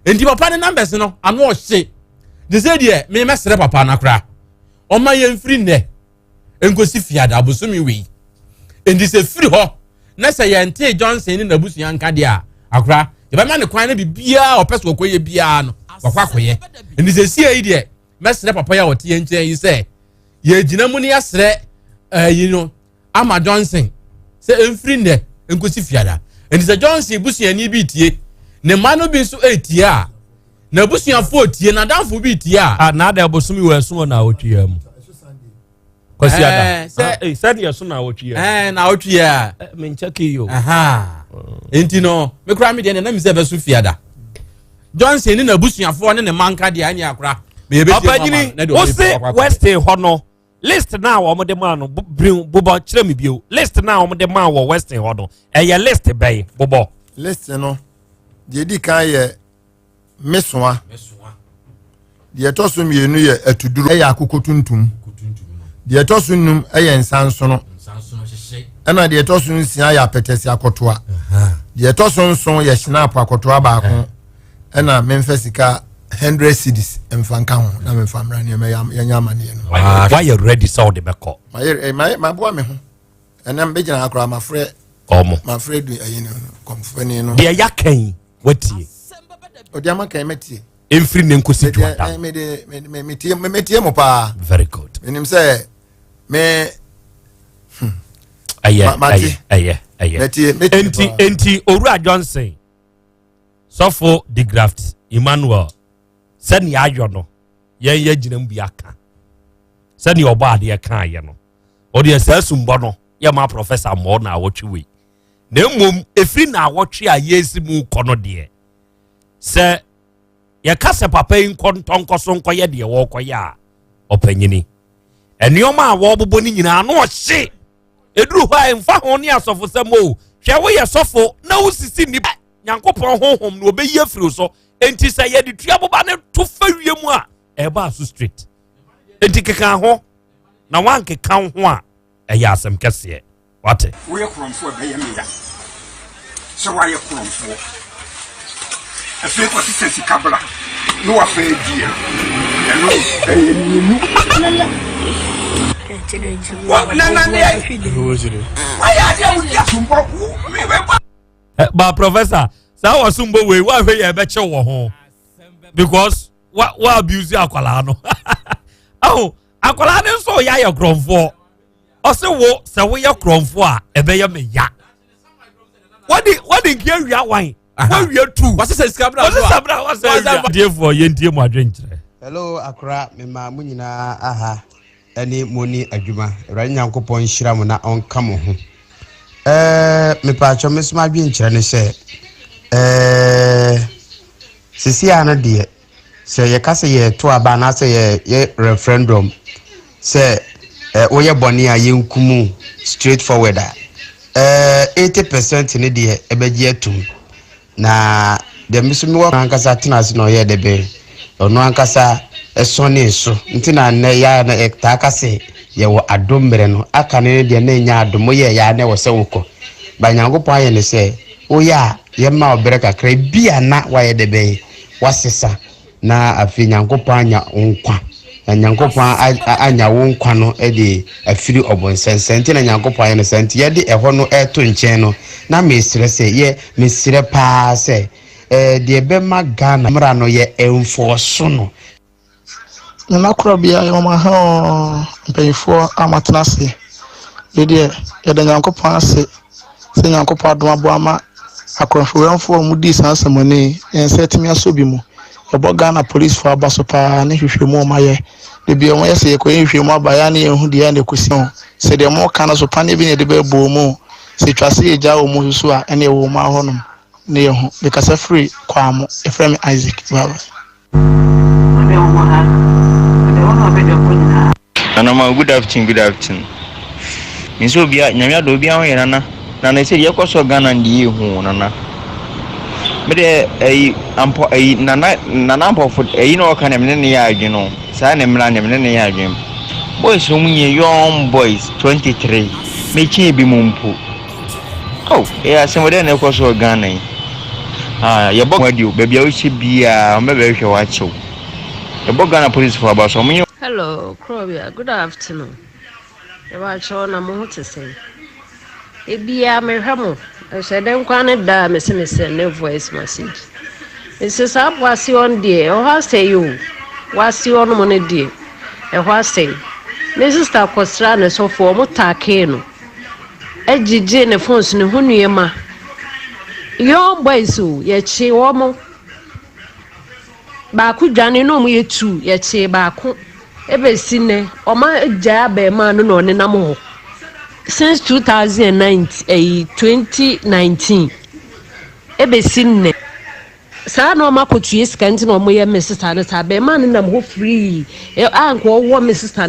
enti papa ne numbers no anu o hye de say de me mesere papa na kra o ma ye mfiri ne enkosi fiada abosomi wi enti se firi ho na se ye nte Johnson ni nabusu yanka de a akra ye ba ma ne kwan na bibia o peso okoye bia no wakwa koye enti se sie yi de mesere papa ya wote ye nchen yi se ye gina mu ne ya sere ama Johnson se emfiri ne enkosi fiada enti se Johnson busuani bi tie ne mano bi so etie a na busuafo tie na danfo bi tie a na da bosomi we so na otwie mu kwasi ada se de so na otwie na otwie a me ncheki yo enti no me kura me de na me se be so fiada Johnson ni na busuafo ne manka de anya akora me ye be tie mama o se West ho no list now wo de ma no bobo kire me bio list now wo de ma wo West ho no eye list bay bobo list no de di kan ye mesoa de toso mienu ye atuduro eye akokotuntum de toso num eye nsansono ana de toso nsia ya petesi akotoa de toso nson ye snap akotoa ba ko ana memfesika 100 cities emfanka ho na memfamra ne ya nyama ne no why you ready so de beko my boy me ho enam be gina akora mafre omo mafre du ayi no komfani no de yakan watie o de amakan metie emfiri ne nkosi tuata me tie mo pa very good menim say me aye enti Owura Johnson sofo the graft Emmanuel sani ayo no ye ginam bi aka sani oba ade kan ye no o de asasumbo no ye ma professor mo na wotwe na mmom efiri na awotwe a yesi mu kono de se ye kase papa yi nkontonkoso nkoye de wo koye a opanyini enioma a wo bobo ni nyina no ohye eduru ho a mfa ho ne asofo samo hwe wo ye sofo na wo sisi ni nyankopon honhom no obeyi afiri so enti se ye de tua boba ne to fa wiem a eba so street enti keka ho na wanke kan ho a eya asem kese wate we kromfo be ye meya so wa ye kromfo afi ko sisi kabla no wa fa die eno eyinu ba professor sa wa sumbo we wa hwe ye be che wo ho because wa abuse akwala no oh akwala ne so ya ye kromfo o se wo se wo ye kromfo a ebe ye me ya what the gear wi awan what we two what's the scabra what's the dear for ye ndie mo adwenkyere hello akra me ma mu nyina aha ani moni adwuma ewrani nyankopon hira mo na onka mo ho me pa cho me sma adwenkyere ne se sisi ana de se ye kase ye to aba na se ye referendum se oye boni a ye nkumu straightforward 80% ne de ebeji atum na de misumi wa ankasa tinase no ye de be ono ankasa esone so ntina na ya na ektakase ye wo adombre no aka ne de na nya adomo ye ya na wo se woko banyankopon aye ne se oya ye ma obre kakra bia na wa ye de be wasesa na afi nyankopon anya nkwa na nyankopon anya wo nkwa no de afiri obonsense ntina nyankopon aye ne sente ye de eho no eto nchen no na mesire se ye mesire pa se de be magana mra no ye enforce no na Krobea yo ma ha mpeyfo amatenase ye de nyankopon ase se nyankopon adom abo ama akronfo mu di sansamone ensetimi asobi mu ebo Ghana police for abaso pa ne hwehwemu ma ye de bi o yese ye ko hwehwemu abaya ne ehu de ya ne kusi ho se de mo kana so pa ne bi ne de be bo mu se twase ye ja o mu so a ene wo ma ho no ne ehu because free kwa mo Efrem Isaac baba Anama good afternoon. Inso bia nyamya do bia ho yenana. Na na se ye koso Ghana ndi hu nana. Me de ampo nana ampo food no ka na me ne ya adweno. Sa na mra na me ne ya adwen. Boys so munye young boys 23. Me chi bi mumpo. Oh, asem de na koso Ghana yi. Ye bo radio baby a uchi bia me be hwe wa chew. Ye bo Ghana police for about so munye. Hello, Krobea. Good afternoon. You are showing a mood to say. It be a miramo. I said, I'm going to die, Miss no voice message. It says, up was you on dear, or how say you? Was you on money dear? And what say? Mrs. Tacostrana so for Mutakeno. Edgy Jane, a phone's no Hunyama. Your boys, yet she woman. Baku Johnny no me too, yet she baku. Ebe sine oma jabe ma no ne namo since 2019 ebe sine sa no ma kotu esika nti no mo ye Mrs. Tane sa be ma ne nam ho free anko wo Mrs. Tane